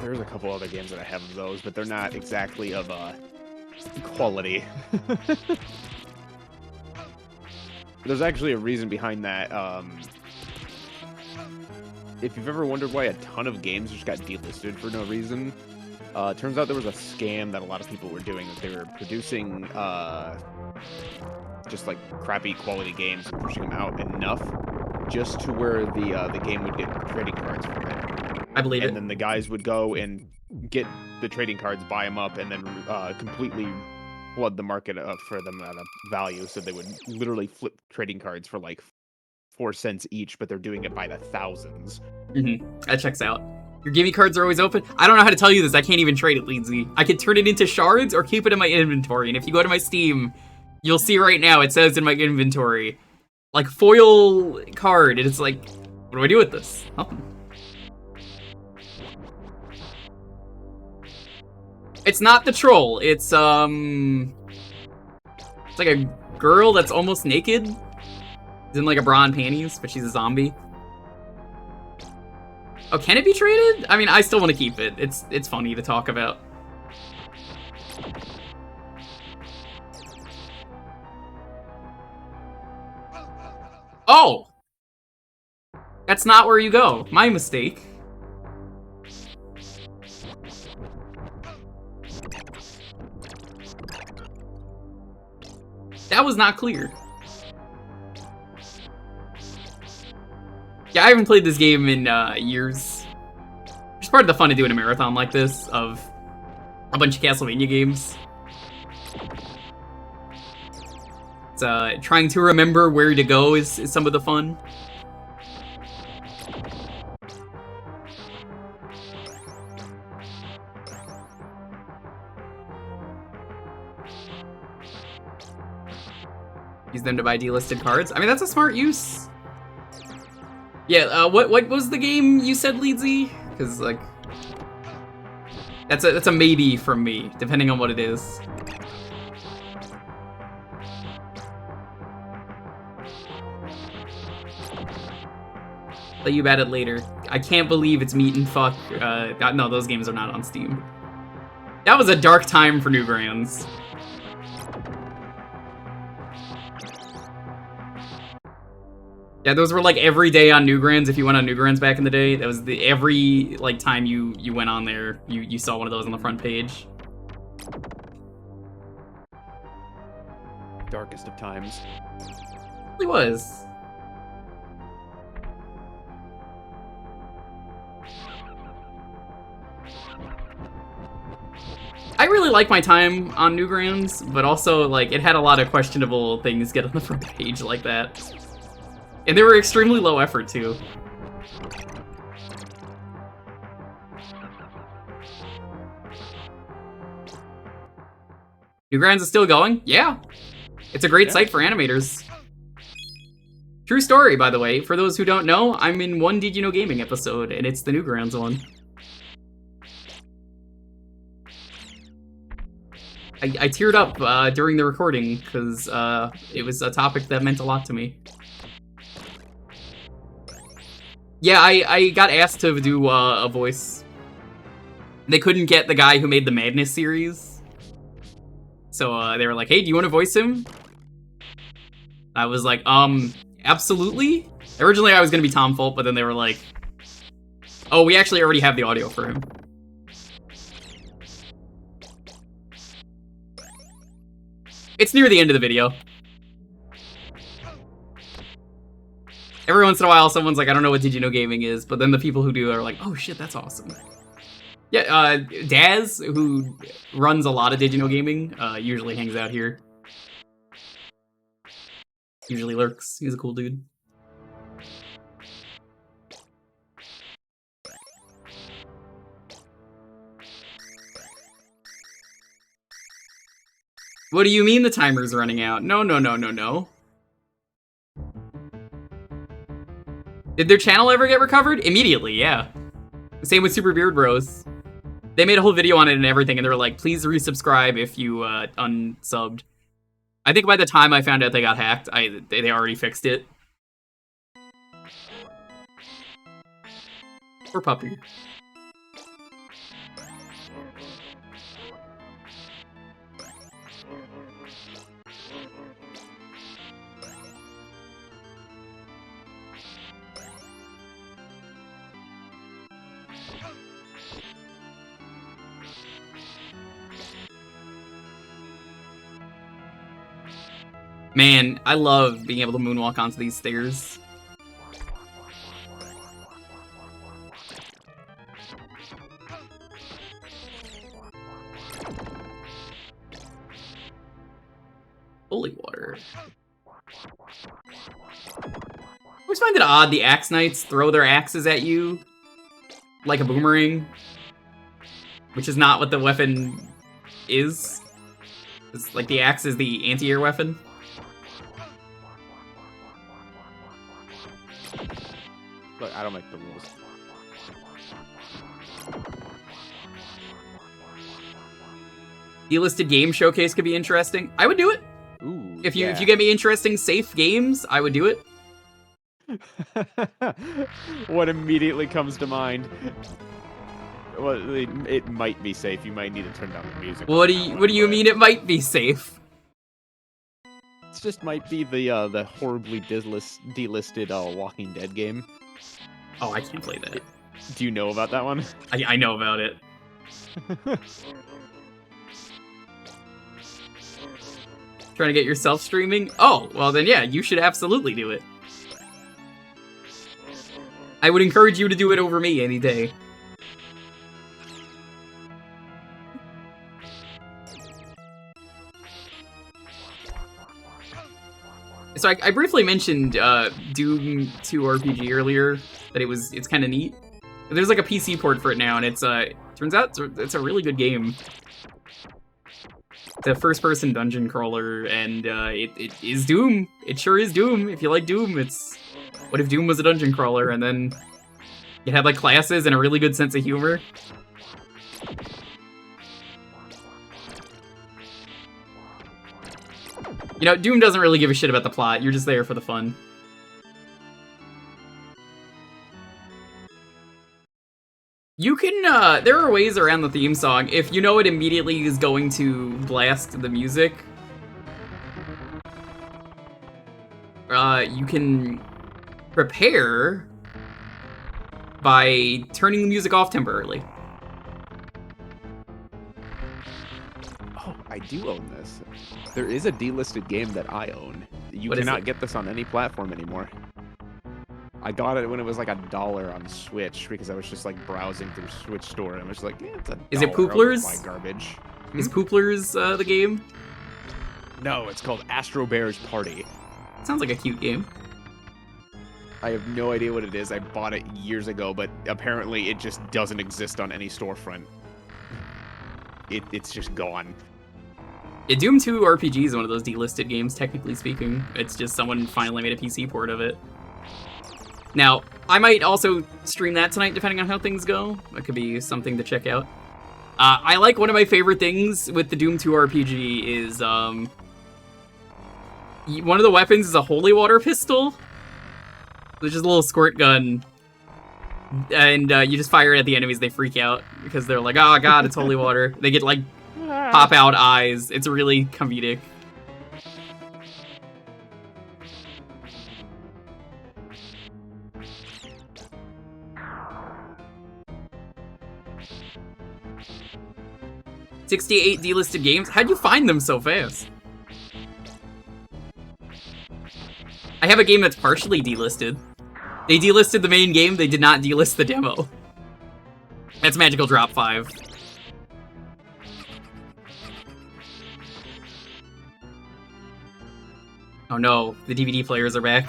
there's a couple other games that I have of those, but they're not exactly of quality. There's actually a reason behind that. If you've ever wondered why a ton of games just got delisted for no reason, turns out there was a scam that a lot of people were doing. That they were producing just like crappy quality games and pushing them out enough just to where the game would get trading cards from it. I believe it. And then the guys would go and get the trading cards, buy them up, and then completely flood the market up for them at a value. So they would literally flip trading cards for like 4 cents each, but they're doing it by the thousands. That checks out. Your gimme cards are always open. I don't know how to tell you this. I can't even trade it, Leedsy. I can turn it into shards or keep it in my inventory. And if you go to my Steam, you'll see right now it says in my inventory, like, foil card. And it's like, what do I do with this? Nothing. It's not the troll. It's like a girl that's almost naked. She's in like a bra and panties, but she's a zombie. Oh, can it be traded? I mean, I still want to keep it. It's funny to talk about. Oh! That's not where you go. My mistake. That was not clear. Yeah, I haven't played this game in years. It's part of the fun of doing a marathon like this, of a bunch of Castlevania games. It's, trying to remember where to go is some of the fun. Use them to buy delisted cards. I mean, that's a smart use. Yeah, what was the game you said, Leedsy? Because, like, that's a maybe from me, depending on what it is. Let you about it later. I can't believe it's Meat and Fuck. No, those games are not on Steam. That was a dark time for Newgrounds. Yeah, those were like every day on Newgrounds. If you went on Newgrounds back in the day, that was the every like time you went on there, you saw one of those on the front page. Darkest of times. It really was. I really like my time on Newgrounds, but also like it had a lot of questionable things get on the front page like that. And they were extremely low effort, too. Newgrounds is still going? Yeah. It's a great site for animators. True story, by the way. For those who don't know, I'm in one Did You Know Gaming episode, and it's the Newgrounds one. I teared up during the recording, because it was a topic that meant a lot to me. Yeah, I got asked to do a voice. They couldn't get the guy who made the Madness series. So they were like, hey, do you want to voice him? I was like, absolutely? Originally I was going to be Tom Fulp, but then they were like, oh, we actually already have the audio for him. It's near the end of the video. Every once in a while, someone's like, I don't know what Did You Know Gaming is, but then the people who do are like, oh shit, that's awesome. Yeah, Daz, who runs a lot of Did You Know Gaming, usually hangs out here. Usually lurks. He's a cool dude. What do you mean the timer's running out? No, no, no, no, no. Did their channel ever get recovered? Immediately, yeah. Same with Super Beard Bros. They made a whole video on it and everything, and they were like, please resubscribe if you unsubbed. I think by the time I found out they got hacked, they already fixed it. Poor puppy. Man, I love being able to moonwalk onto these stairs. Holy water. I always find it odd the axe knights throw their axes at you like a boomerang, which is not what the weapon is. It's like the axe is the anti-air weapon. Look, I don't make the rules. Delisted game showcase could be interesting. I would do it. Ooh, if you get me interesting, safe games, I would do it. What immediately comes to mind? Well, it might be safe. You might need to turn down the music. What do you mean it might be safe? It just might be the horribly delisted Walking Dead game. Oh, I can't play that. Do you know about that one? I know about it. Trying to get yourself streaming? Oh, well then yeah, you should absolutely do it. I would encourage you to do it over me any day. So I briefly mentioned Doom 2 RPG earlier, that it's kind of neat. There's like a PC port for it now, and turns out it's a really good game. It's a first-person dungeon crawler, and it is Doom. It sure is Doom. If you like Doom, it's what if Doom was a dungeon crawler, and then you had like classes and a really good sense of humor. You know, Doom doesn't really give a shit about the plot. You're just there for the fun. You can, there are ways around the theme song. If you know it immediately is going to blast the music, you can prepare by turning the music off temporarily. Oh, I do own this. There is a delisted game that I own. You What is cannot it? get this on any platform anymore. I got it when it was like $1 on Switch because I was just like browsing through Switch store and I was like, yeah, it's $1. Is it I'll Pooplers? just buy garbage. Is Pooplers, the game? No, it's called Astro Bears Party. Sounds like a cute game. I have no idea what it is. I bought it years ago, but apparently it just doesn't exist on any storefront. It's just gone. Yeah, Doom 2 RPG is one of those delisted games, technically speaking. It's just someone finally made a PC port of it. Now, I might also stream that tonight, depending on how things go. That could be something to check out. I like one of my favorite things with the Doom 2 RPG is, one of the weapons is a holy water pistol, which is a little squirt gun. And you just fire it at the enemies, they freak out, because they're like, oh god, it's holy water. They get, like, pop-out eyes. It's really comedic. $68 delisted games? How'd you find them so fast? I have a game that's partially delisted. They delisted the main game, they did not delist the demo. That's Magical Drop 5. Oh no, the DVD players are back.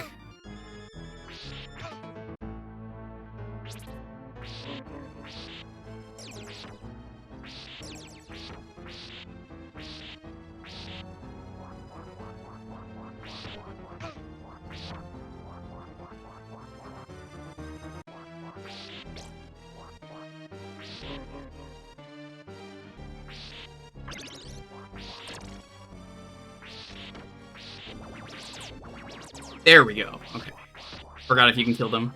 There we go. Okay. Forgot if you can kill them.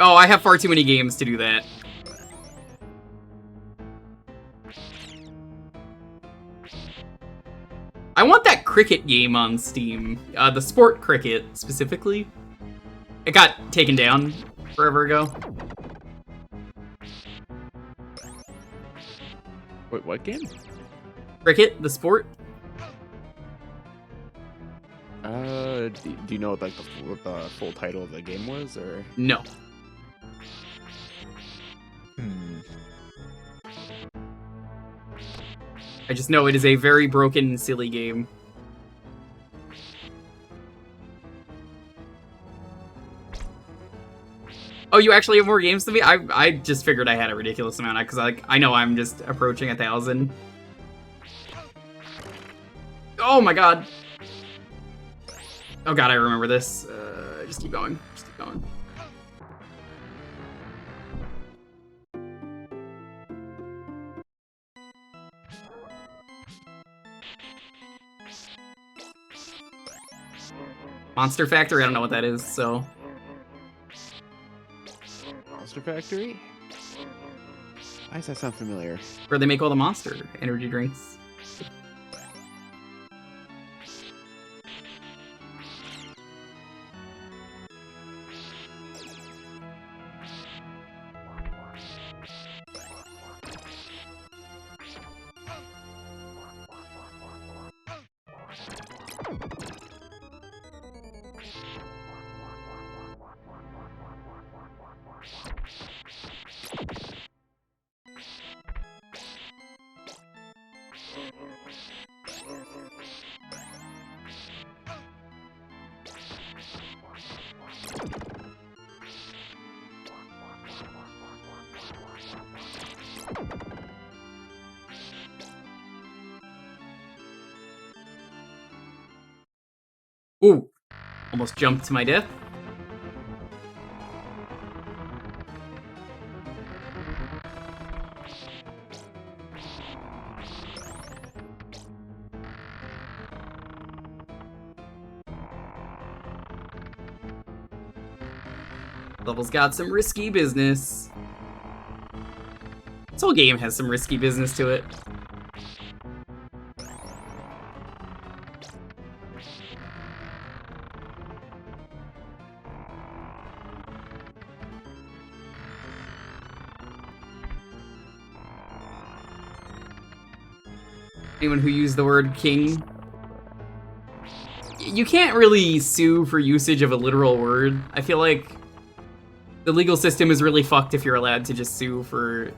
Oh, I have far too many games to do that. I want that cricket game on Steam. The sport cricket, specifically. It got taken down forever ago. Wait, what game? Cricket, the sport? Do you know like what the full title of the game was, or? No. I just know it is a very broken, silly game. Oh, you actually have more games than me? I just figured I had a ridiculous amount, because I know I'm just approaching 1,000. Oh my god. Oh god, I remember this. Just keep going. Just keep going. Monster Factory? I don't know what that is, so... Monster Factory? Why does that sound familiar? Where they make all the Monster energy drinks. Ooh, almost jumped to my death. Level's got some risky business. This whole game has some risky business to it. Anyone who used the word king. You can't really sue for usage of a literal word. I feel like the legal system is really fucked if you're allowed to just sue for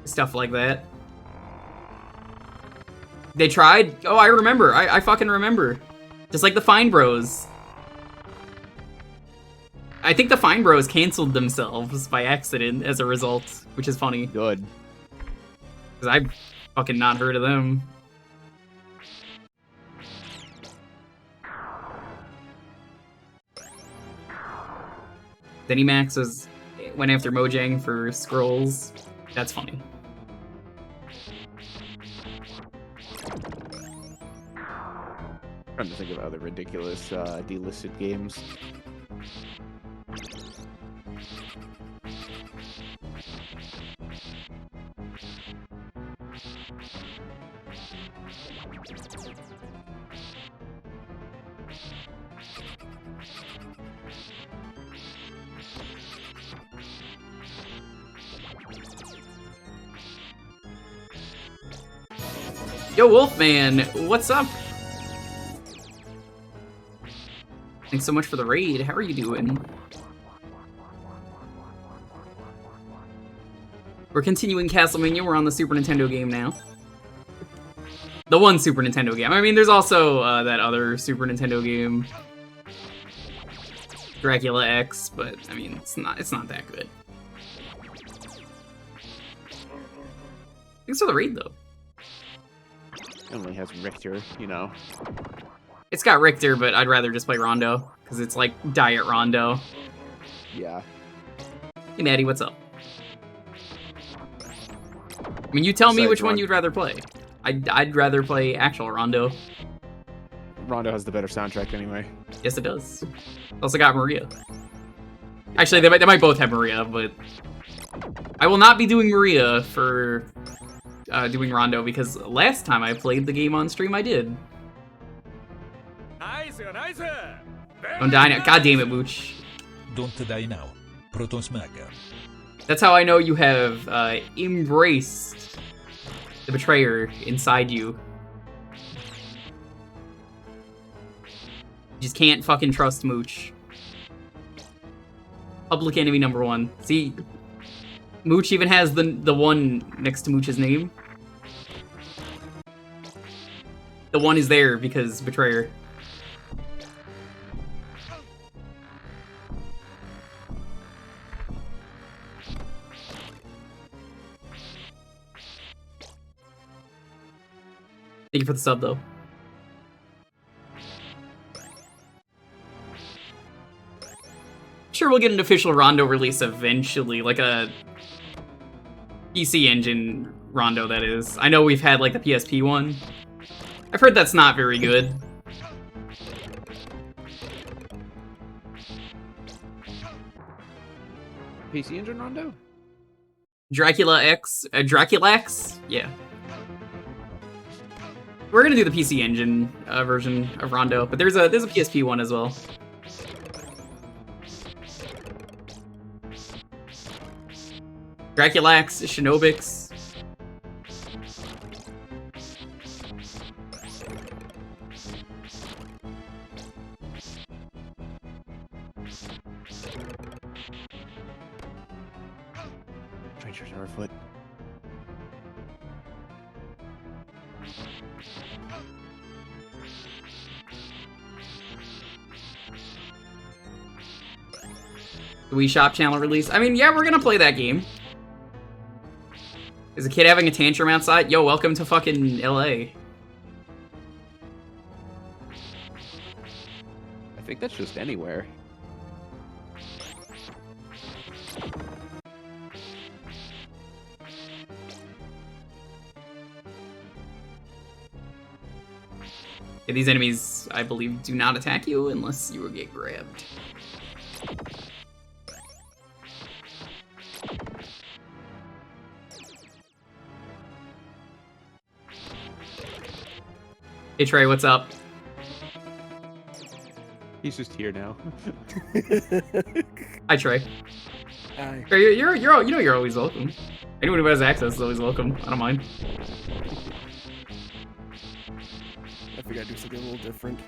stuff like that. They tried. Oh, I remember. I fucking remember. Just like the Fine Bros. I think the Fine Bros canceled themselves by accident as a result, which is funny. Good. Because I've fucking not heard of them. Zenimax went after Mojang for scrolls. That's funny. Trying to think of other ridiculous delisted games. Yo, Wolfman, what's up? Thanks so much for the raid. How are you doing? We're continuing Castlemaynia. We're on the Super Nintendo game now. The one Super Nintendo game. I mean, there's also that other Super Nintendo game, Dracula X, but I mean, it's not that good. Thanks for the raid, though. It only has Richter, you know. It's got Richter, but I'd rather just play Rondo, because it's like Diet Rondo. Yeah. Hey, Maddie, what's up? I mean, you tell me which one you'd rather play. I'd rather play actual Rondo. Rondo has the better soundtrack anyway. Yes, it does. Also got Maria. Actually, they might both have Maria, but I will not be doing Maria for doing Rondo, because last time I played the game on stream, I did. Nice, nice. Don't die now. God damn it, Mooch. Don't die now. Proton Smacker. That's how I know you have embraced the betrayer inside you. You just can't fucking trust Mooch. Public enemy number one. See, Mooch even has the one next to Mooch's name. The one is there because betrayer. Thank you for the sub, though. Sure, we'll get an official Rondo release eventually, like a PC Engine Rondo, that is. I know we've had, like, the PSP one. I've heard that's not very good. PC Engine Rondo? Dracula X? Dracula X? Yeah. We're gonna do the PC Engine version of Rondo, but there's a PSP one as well. Draculax, Shinobix. Trencher Towerfoot. The Wii Shop channel release. I mean, yeah, we're gonna play that game. Is a kid having a tantrum outside? Yo, welcome to fucking LA. I think that's just anywhere. Yeah, these enemies, I believe, do not attack you unless you get grabbed. Hey Trey, what's up? He's just here now. Hi Trey. Hi. Trey, you're always welcome. Anyone who has access is always welcome. I don't mind. I figured I'd do something a little different.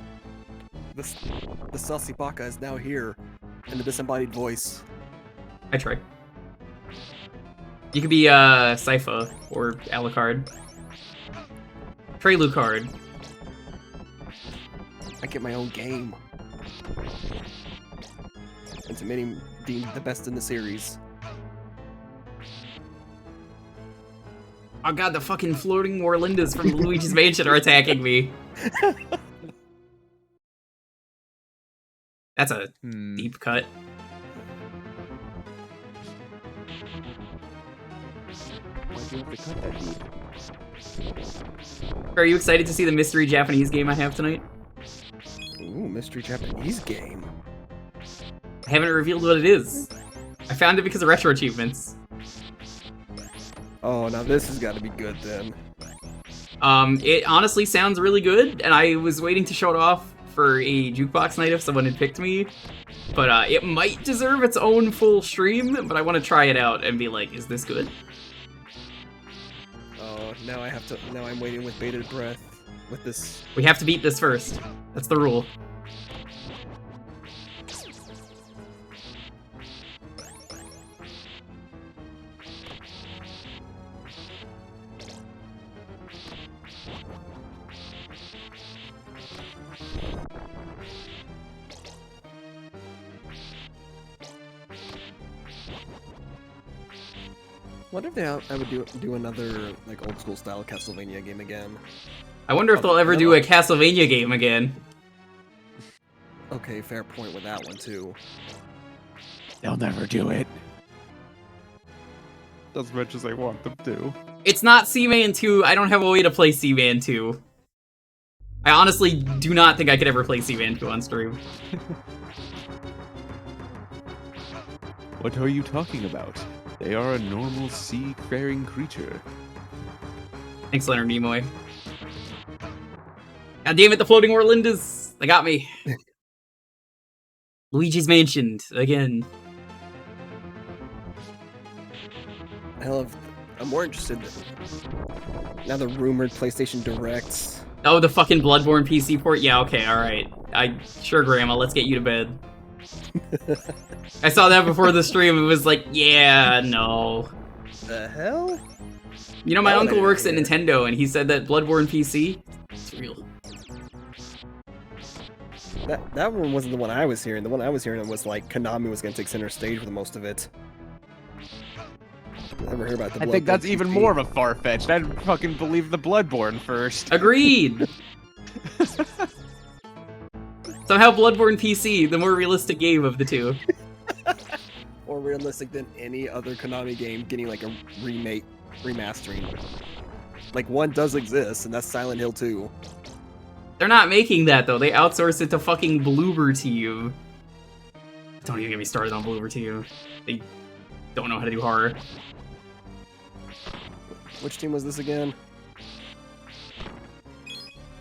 The Saucy Baka is now here in the disembodied voice. Hi Trey. You could be Sypha or Alucard. Trey Lucard. I get my own game. And to many deemed the best in the series. Oh god, the fucking floating Warlindas from Luigi's Mansion are attacking me. That's a deep cut. Why'd you have to cut that deep? Are you excited to see the mystery Japanese game I have tonight? Ooh, mystery Japanese game. I haven't revealed what it is. I found it because of retro achievements. Oh, now this has got to be good then. It honestly sounds really good, and I was waiting to show it off for a jukebox night if someone had picked me. But it might deserve its own full stream, but I want to try it out and be like, is this good? Oh, now I have to. Now I'm waiting with bated breath with this. We have to beat this first. That's the rule. Wonder if they ever do another like old school style Castlevania game again. I wonder if they'll ever do a Castlevania game again. Okay, fair point with that one too. They'll never do it. As much as I want them to. It's not Seaman 2. I don't have a way to play Seaman 2. I honestly do not think I could ever play Seaman 2 on stream. What are you talking about? They are a normal sea-faring creature. Thanks, Leonard Nimoy. God damn it, the floating Orlindas! They got me. Luigi's Mansion, again. I'm more interested now the rumored PlayStation Directs. Oh, the fucking Bloodborne PC port? Yeah, okay, alright. Sure, Grandma, let's get you to bed. I saw that before the stream, it was like, yeah, no. The hell? You know, my uncle works at Nintendo, and he said that Bloodborne PC, it's real. That one wasn't the one I was hearing. The one I was hearing was like Konami was going to take center stage for the most of it. Never heard about the I think that's Bloodborne even PC. more of a far-fetched. I'd fucking believe the Bloodborne first. Agreed! Somehow Bloodborne PC, the more realistic game of the two. More realistic than any other Konami game getting like a remastering. Like one does exist, and that's Silent Hill 2. They're not making that, though. They outsourced it to fucking Bloober Team. Don't even get me started on Bloober Team. They don't know how to do horror. Which team was this again?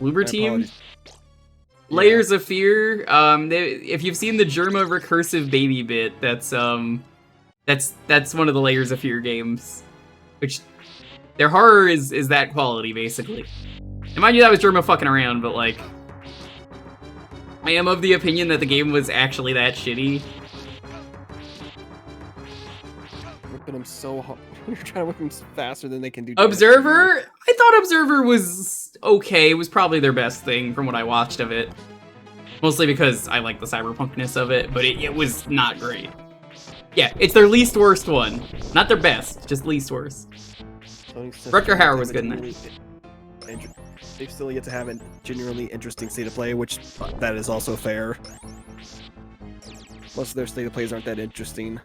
Bloober My Team? apologies. Layers of Fear. If you've seen the Germa recursive baby bit, that's one of the Layers of Fear games. Which their horror is that quality, basically. And mind you, that was Germa fucking around, but like, I am of the opinion that the game was actually that shitty. Whipping them so hard. You're trying to whip them faster than they can do. Observer? I thought Observer was okay. It was probably their best thing from what I watched of it. Mostly because I like the cyberpunkness of it, but it was not great. Yeah, it's their least worst one. Not their best, just least worst. Rutger Hauer was good in that. They've still yet to have a genuinely interesting state of play, which that is also fair. Most of their state of plays aren't that interesting.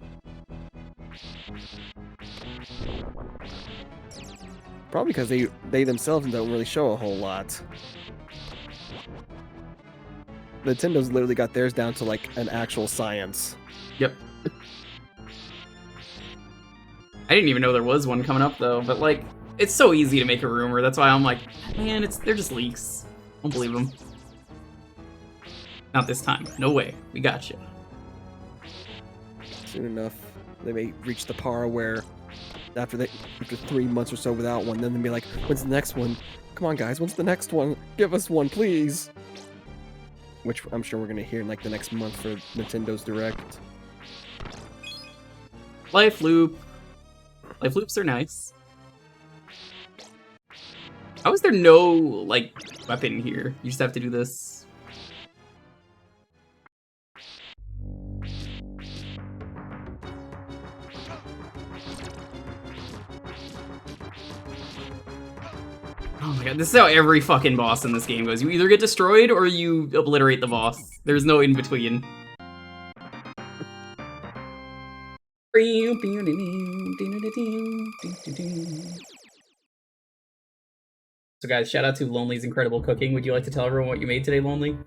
Probably because they themselves don't really show a whole lot. Nintendo's literally got theirs down to like an actual science. Yep. I didn't even know there was one coming up though, but like, it's so easy to make a rumor. That's why I'm like, man, they're just leaks. Don't believe him. Not this time. No way. We got you. Soon enough, they may reach the par where after 3 months or so without one, then they'll be like, when's the next one? Come on, guys, when's the next one? Give us one, please. Which I'm sure we're gonna hear in like the next month for Nintendo's Direct. Life loop. Life loops are nice. How is there no, like, weapon here? You just have to do this. Oh my god, this is how every fucking boss in this game goes. You either get destroyed or you obliterate the boss. There's no in between. So guys, shout out to Lonely's incredible cooking. Would you like to tell everyone what you made today, Lonely?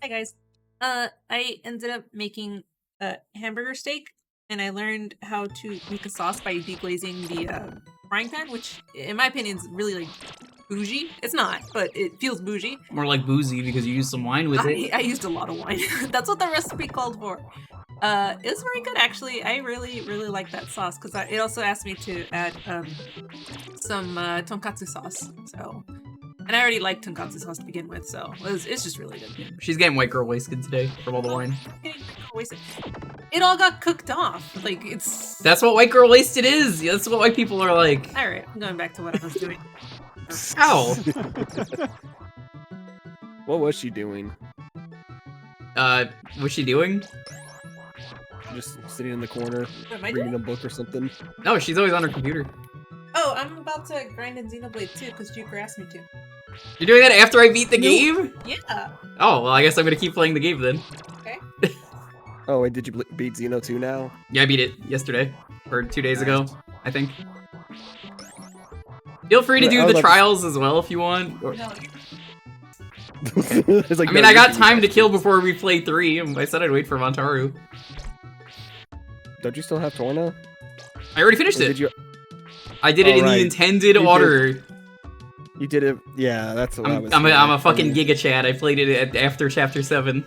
Hi guys. I ended up making a hamburger steak, and I learned how to make a sauce by deglazing the frying pan, which, in my opinion, is really like bougie. It's not, but it feels bougie. More like boozy because you used some wine with it. I used a lot of wine. That's what the recipe called for. It was very good, actually. I really like that sauce because it also asked me to add some tonkatsu sauce. So. And I already liked tonkatsu sauce to begin with, so it's just really good. Yeah, she's getting white girl wasted today from all the wine. It all got cooked off. Like, it's... That's what white girl wasted is! That's what white people are like. Alright, I'm going back to what I was doing. Ow! What was she doing? What's she doing? Just sitting in the corner, What am I reading doing? a book or something? No, she's always on her computer. Oh, I'm about to grind in Xenoblade 2 because Jewker asked me to. You're doing that after I beat the game? Yeah. Oh, well, I guess I'm gonna keep playing the game then. Okay. Oh, wait, did you beat Xeno 2 now? Yeah, I beat it yesterday. Or 2 days ago, I think. Feel free to Wait, do I was the about to- trials as well if you want. Or- No, It's like, I mean, no, I you got beat time it. to kill before we play 3. I said I'd wait for Montaru. Don't you still have Torna? I already finished Or it. did you? I did it in the Alright. intended You did. order. You did it. Yeah, that's what I was. I'm a fucking I mean, Giga Chad. I played it after Chapter 7.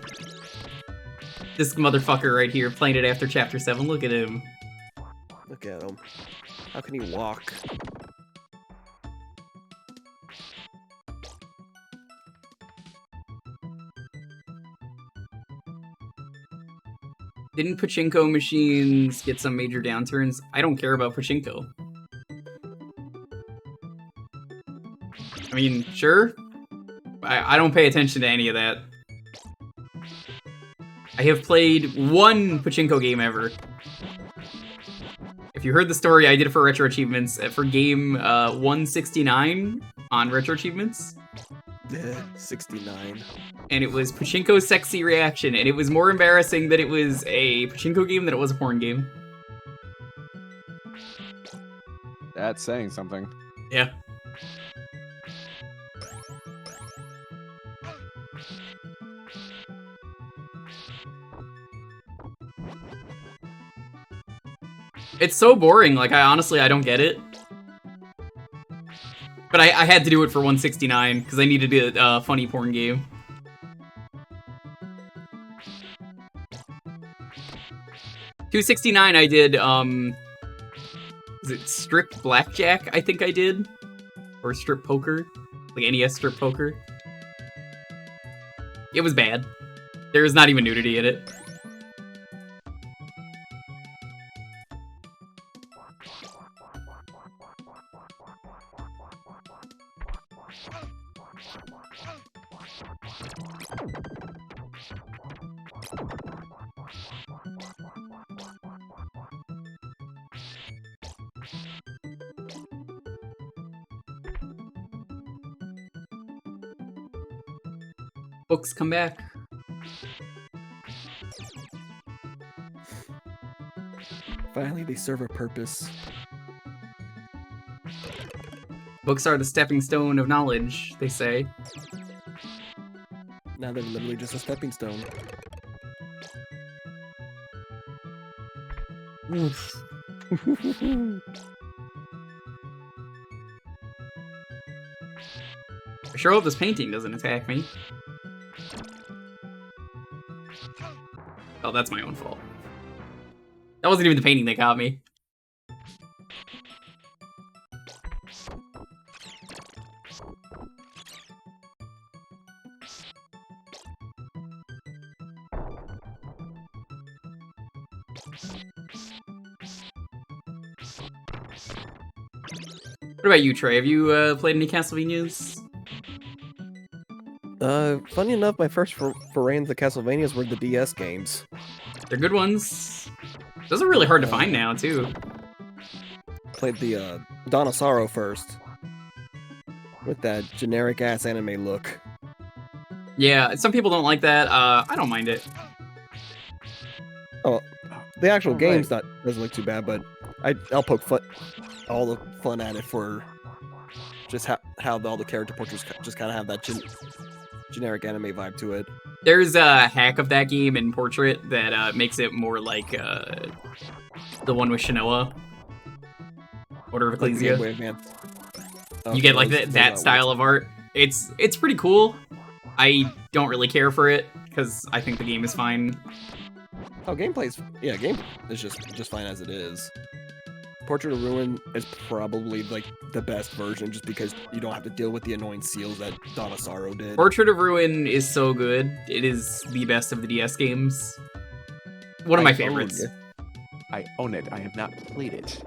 This motherfucker right here playing it after Chapter 7. Look at him. Look at him. How can he walk? Didn't pachinko machines get some major downturns? I don't care about pachinko. I mean, sure. I don't pay attention to any of that. I have played one pachinko game ever. If you heard the story, I did it for Retro Achievements, for game 169 on Retro Achievements. 69. And it was Pachinko Sexy Reaction, and it was more embarrassing that it was a pachinko game than it was a porn game. That's saying something. Yeah. It's so boring, like, I honestly don't get it. But I had to do it for 169, because I needed a funny porn game. $269 I did, is it Strip Blackjack, I think I did? Or Strip Poker? Like NES Strip Poker? It was bad. There was not even nudity in it. Books come back. Finally, they serve a purpose. Books are the stepping stone of knowledge, they say. Now they're literally just a stepping stone. I sure hope this painting doesn't attack me. Oh, that's my own fault. That wasn't even the painting that got me. What about you, Trey? Have you played any Castlevanias? Funny enough, my first foray into the Castlevanias were the DS games. They're good ones. Those are really hard to find now, too. Played the Dawn of Sorrow first. With that generic-ass anime look. Yeah, some people don't like that. I don't mind it. Oh, the actual game's doesn't look too bad, but I'll poke all the fun at it for just how all the character portraits just kind of have that generic anime vibe to it. There's a hack of that game in Portrait that makes it more like the one with Shinoa. Order of Ecclesia. Like you get like that style of art. It's pretty cool. I don't really care for it because I think the game is fine. Oh, game is just fine as it is. Portrait of Ruin is probably like the best version just because you don't have to deal with the annoying seals that Dawn of Sorrow did. Portrait of Ruin is so good. It is the best of the DS games. One of my favorites. I own it. I have not played it.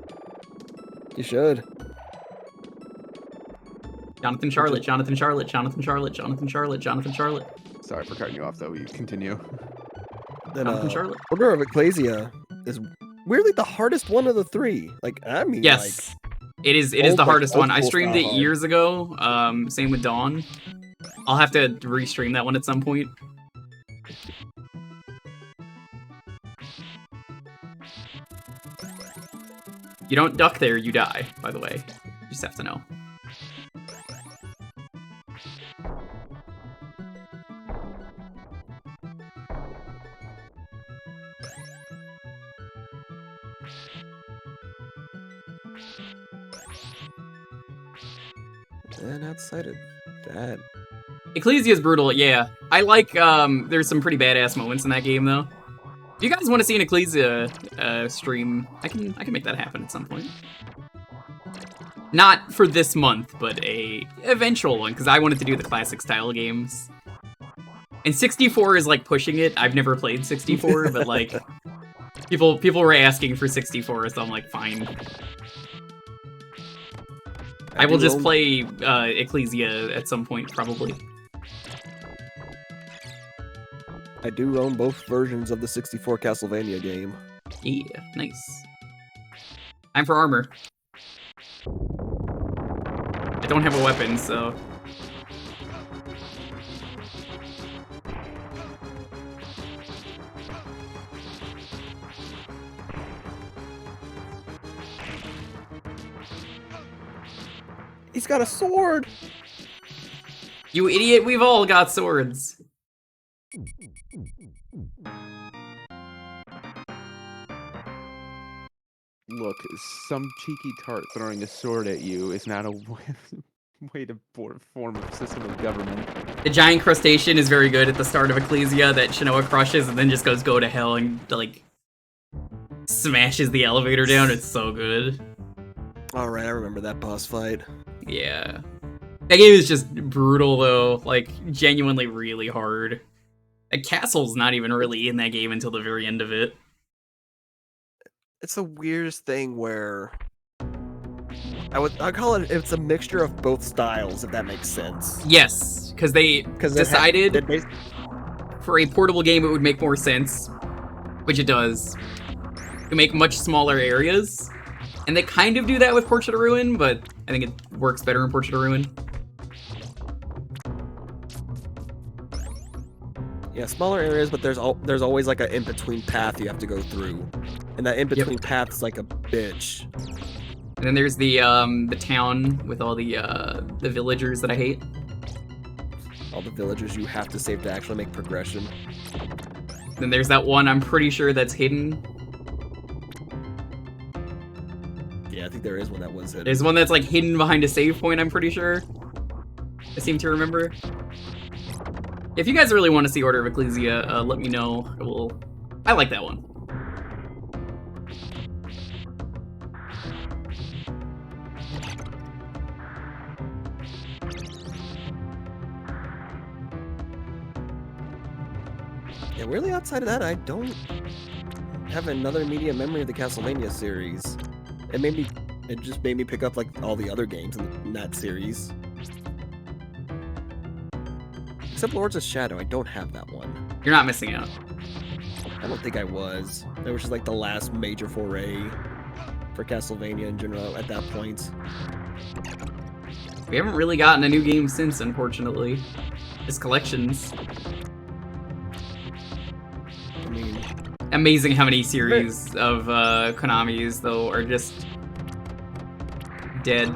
You should. Jonathan Charlotte, Jonathan Charlotte, Jonathan Charlotte, Jonathan Charlotte, Jonathan Charlotte. Sorry for cutting you off, though. You continue. Then, Jonathan Charlotte. Order of Ecclesia is weirdly the hardest one of the three. Like, I mean, yes, like, it is the hardest one. I school streamed style it hard. years ago. Same with Dawn. I'll have to restream that one at some point. You don't duck there, you die, by the way. You just have to know. And outside of that, Ecclesia is brutal, yeah. I like, there's some pretty badass moments in that game, though. If you guys want to see an Ecclesia stream, I can make that happen at some point. Not for this month, but a eventual one, because I wanted to do the classic style games. And 64 is like pushing it. I've never played 64, but like people were asking for 64, so I'm like, fine. I will just play Ecclesia at some point, probably. I do own both versions of the 64 Castlevania game. Yeah, nice. Time for armor. I don't have a weapon, so... He's got a sword! You idiot, we've all got swords. Look, some cheeky tart throwing a sword at you is not a way to form a system of government. The giant crustacean is very good at the start of Ecclesia that Shinoa crushes and then just goes go to hell and, like, smashes the elevator down. It's so good. Alright, I remember that boss fight. Yeah. That game is just brutal, though. Like, genuinely really hard. The castle's not even really in that game until the very end of it. It's the weirdest thing where I call it's a mixture of both styles, if that makes sense. Yes, because they decided it for a portable game it would make more sense, which it does, to make much smaller areas. And they kind of do that with Portrait of Ruin, but I think it works better in Portrait of Ruin. Yeah, smaller areas, but there's always like an in-between path you have to go through. And that in-between path is like a bitch. And then there's the town with all the villagers that I hate. All the villagers you have to save to actually make progression. Then there's that one I'm pretty sure that's hidden. I think there is one that was hidden. There's one that's like hidden behind a save point, I'm pretty sure. I seem to remember. If you guys really want to see Order of Ecclesia, let me know. I like that one. Yeah, really outside of that, I don't have another immediate memory of the Castlemania series. It just made me pick up like all the other games in that series. Except Lords of Shadow, I don't have that one. You're not missing out. I don't think I was. That was just like the last major foray for Castlevania in general at that point. We haven't really gotten a new game since, unfortunately. Just collections. I mean, amazing how many series of Konami's, though, are just dead.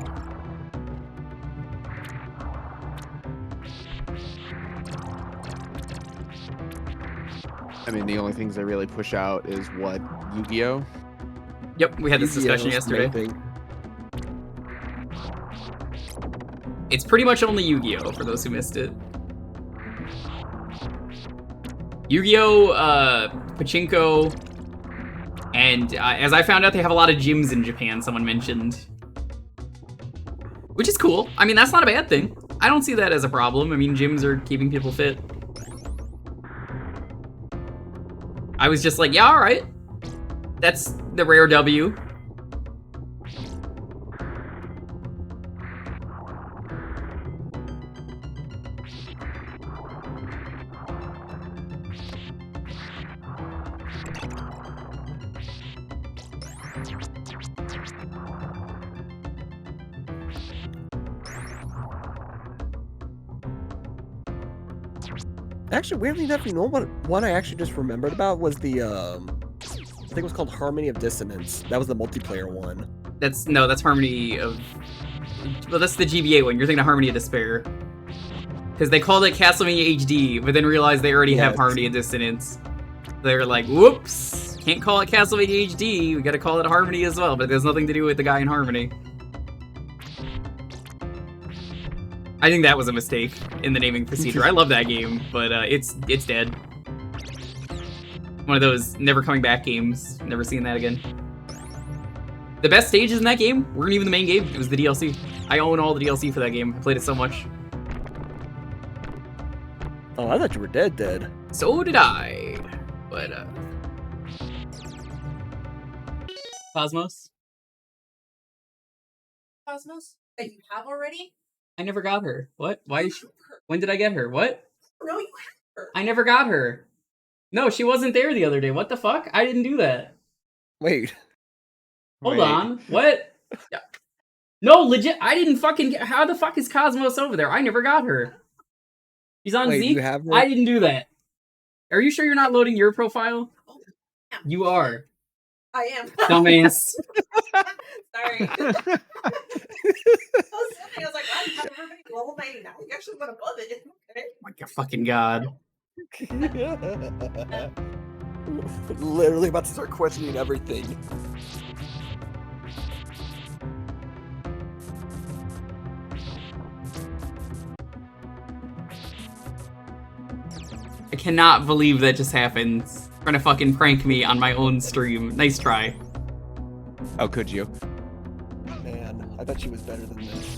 I mean, the only things they really push out is what? Yu-Gi-Oh? Yep, we had this discussion yesterday. It's pretty much only Yu-Gi-Oh! For those who missed it. Yu-Gi-Oh!, Pachinko, and as I found out, they have a lot of gyms in Japan, someone mentioned. Which is cool. I mean, that's not a bad thing. I don't see that as a problem. I mean, gyms are keeping people fit. I was just like, yeah, alright. That's the rare W. actually, weirdly enough, you know what I actually just remembered about was the I think it was called Harmony of Dissonance. That was the multiplayer one. That's Harmony of... Well, that's the GBA one. You're thinking of Harmony of Despair. Because they called it Castlemania HD, but then realized they already have Harmony of Dissonance. They're like, whoops! Can't call it Castlevania HD, we gotta call it Harmony as well, but there's nothing to do with the guy in Harmony. I think that was a mistake in the naming procedure. I love that game, but it's dead. One of those never coming back games. Never seeing that again. The best stages in that game weren't even the main game. It was the DLC. I own all the DLC for that game. I played it so much. Oh, I thought you were dead. So did I. But, Cosmos? Cosmos? That you have already? I never got her. What? Why? When did I get her? What? No, you have her. I never got her. No, she wasn't there the other day. What the fuck? I didn't do that. Wait. Hold on. What? No, legit. I didn't fucking get... How the fuck is Cosmos over there? I never got her. She's on Zeke? You have her? I didn't do that. Are you sure you're not loading your profile? Oh, yeah. You are. I am. Dumbass. Sorry. I was like, I have everybody level 90 now. You actually went above it. Okay. Oh my fucking god. Literally about to start questioning everything. I cannot believe that just happened. Trying to fucking prank me on my own stream. Nice try. How could you? Man, I thought she was better than this.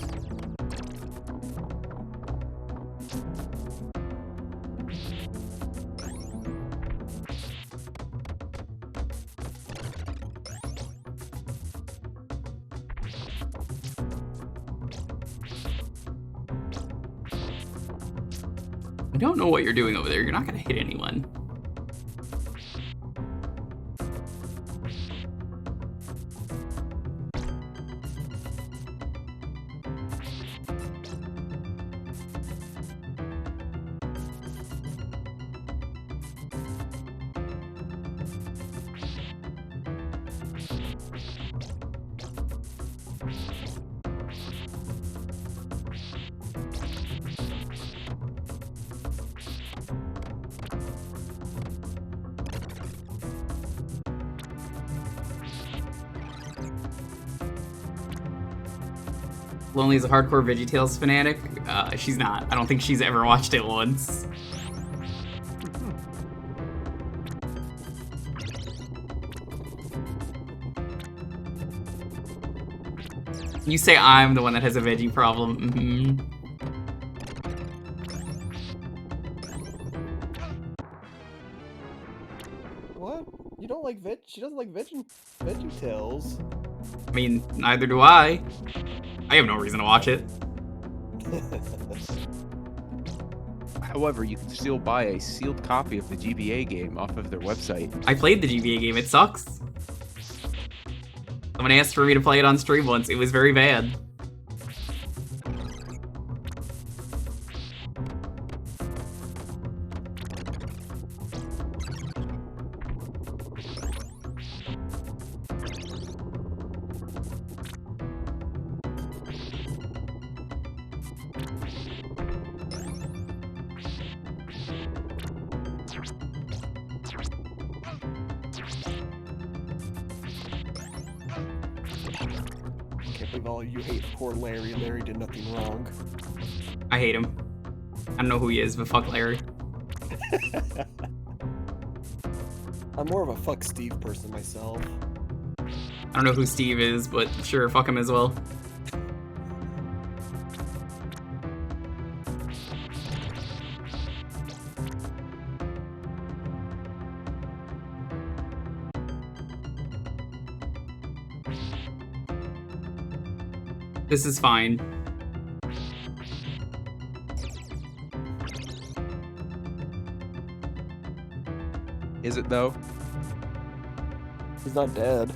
I don't know what you're doing over there. You're not gonna hit anyone. Lonely's a hardcore VeggieTales fanatic. She's not. I don't think she's ever watched it once. You say I'm the one that has a veggie problem. Mm-hmm. What? You don't like veg? She doesn't like VeggieTales. I mean, neither do I. I have no reason to watch it. However, you can still buy a sealed copy of the GBA game off of their website. I played the GBA game. It sucks. Someone asked for me to play it on stream once. It was very bad. Can't believe all you hate poor Larry. Larry did nothing wrong. I hate him. I don't know who he is, but fuck Larry. I'm more of a fuck Steve person myself. I don't know who Steve is, but sure, fuck him as well. This is fine. Is it though? He's not dead.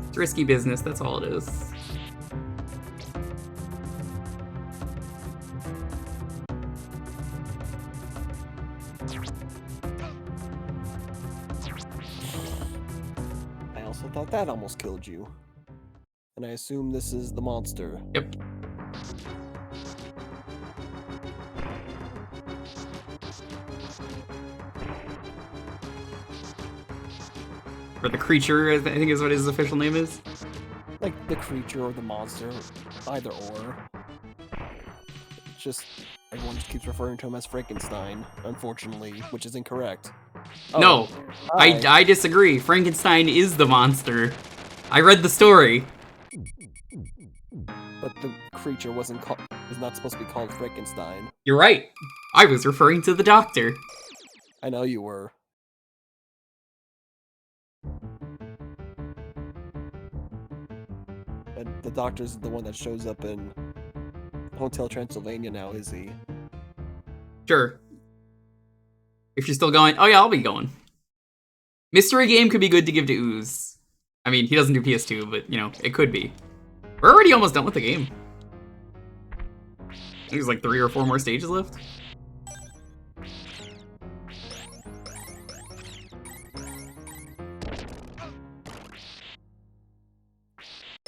It's risky business, that's all it is. I also thought that almost killed you. And I assume this is the monster. Yep. Or the creature, I think is what his official name is. Like the creature or the monster, either or. It's just everyone just keeps referring to him as Frankenstein, unfortunately, which is incorrect. Oh, No, hi. I disagree. Frankenstein is the monster. I read the story. But the creature was not supposed to be called Frankenstein. You're right. I was referring to the doctor. I know you were. And the doctor's the one that shows up in Hotel Transylvania now, is he? Sure. If you're still going, oh yeah, I'll be going. Mystery game could be good to give to Ooze. I mean, he doesn't do PS2, but, you know, it could be. We're already almost done with the game. I think there's like 3 or 4 more stages left.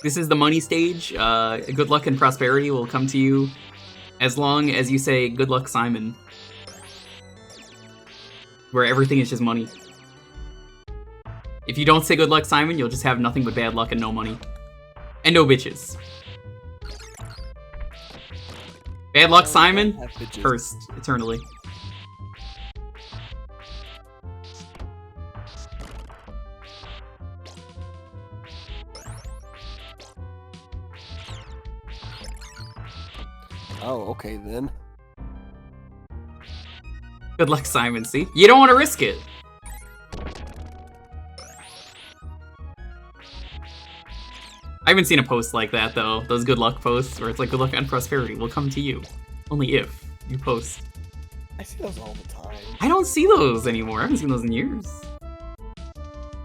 This is the money stage. Good luck and prosperity will come to you as long as you say, good luck, Simon. Where everything is just money. If you don't say good luck, Simon, you'll just have nothing but bad luck and no money. And no bitches. Bad luck, Simon. Cursed eternally. Oh, okay then. Good luck, Simon, see? You don't want to risk it. I haven't seen a post like that, though. Those good luck posts where it's like, good luck and prosperity will come to you. Only if you post. I see those all the time. I don't see those anymore. I haven't seen those in years.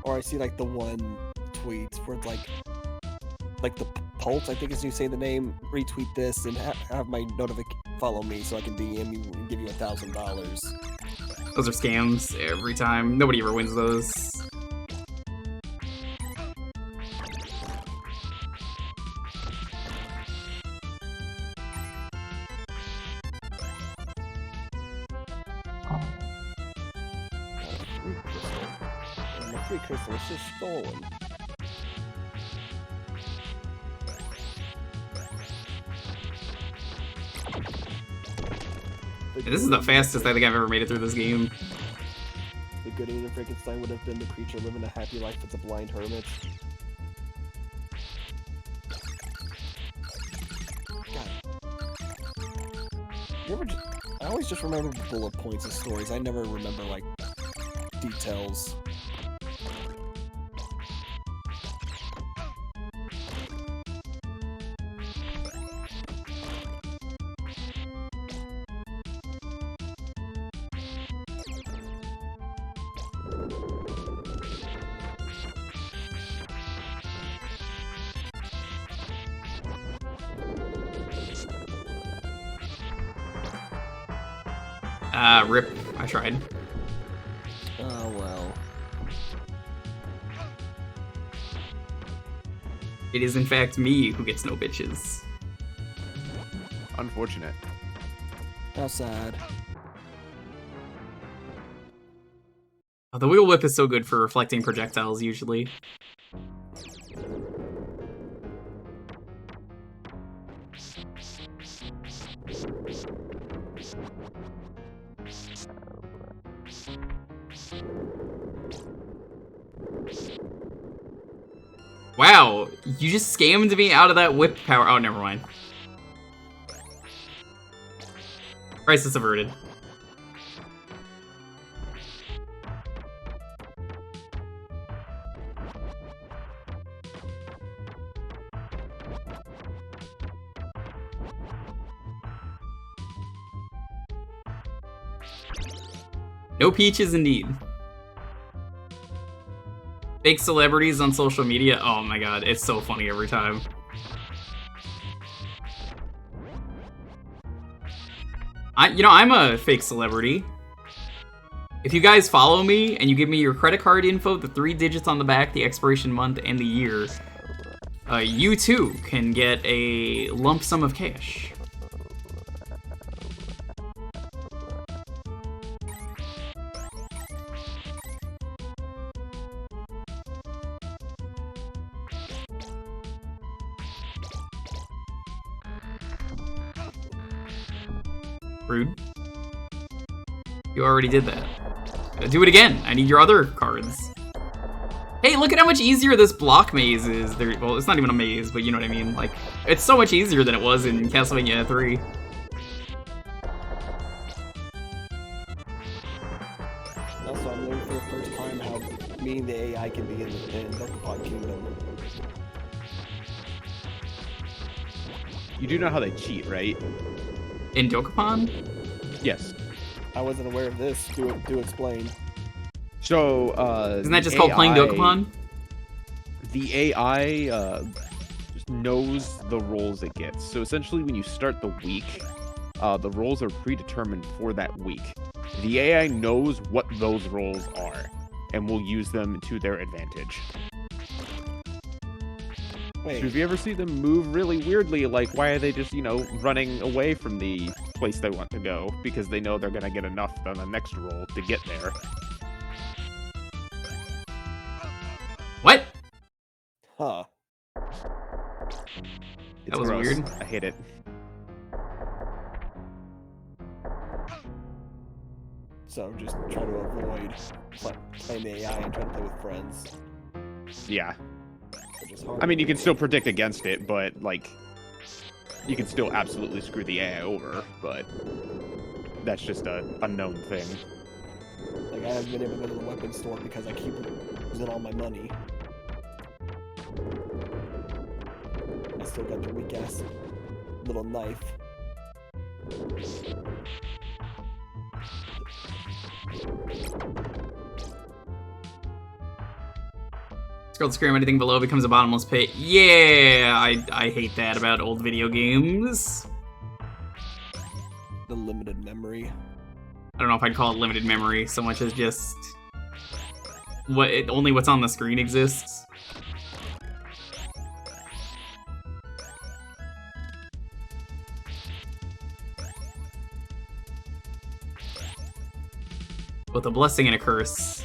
Or I see like the one tweet where it's like the Pulse, I think is you say the name, retweet this and have my notification, follow me so I can DM you and give you $1,000. Those are scams every time. Nobody ever wins those. My free crystal was just stolen. This is the fastest I think I've ever made it through this game. The good Ian Frankenstein would have been the creature living a happy life with a blind hermit. God. I always just remember bullet points of stories. I never remember, like, details. Rip. I tried. Oh, well. It is in fact me who gets no bitches. Unfortunate. How sad. Oh, the wheel whip is so good for reflecting projectiles, usually. Wow, you just scammed me out of that whip power. Oh, never mind. Crisis averted. No peaches indeed. Fake celebrities on social media. Oh my god, it's so funny every time. I'm a fake celebrity. If you guys follow me and you give me your credit card info, the 3 digits on the back, the expiration month, and the year, you too can get a lump sum of cash. Rude. You already did that. Do it again. I need your other cards. Hey, look at how much easier this block maze is. Well, it's not even a maze, but you know what I mean. Like, it's so much easier than it was in Castlevania 3. Also, I'm learning for the first time how mean the AI can be in Dokapon Kingdom. You do know how they cheat, right? In Dokapon? Yes. I wasn't aware of this. Do explain. So, Isn't that just called playing Dokapon? The AI just knows the roles it gets. So essentially, when you start the week, the roles are predetermined for that week. The AI knows what those roles are, and will use them to their advantage. Wait. So if you ever see them move really weirdly, like, why are they just, running away from the place they want to go? Because they know they're going to get enough on the next roll to get there. What? Huh. It's That was gross. weird. I hate it. So just try to avoid playing the AI and try to play with friends. Yeah. Which is hard. I mean, you can still predict against it, but, like, you can still absolutely screw the AI over, but that's just a unknown thing. Like, I haven't been able to go to the weapons store because I keep losing all my money. I still got the weak-ass little knife. Scroll scream, anything below becomes a bottomless pit. Yeah, I hate that about old video games. The limited memory. I don't know if I'd call it limited memory so much as just only what's on the screen exists. Both a blessing and a curse.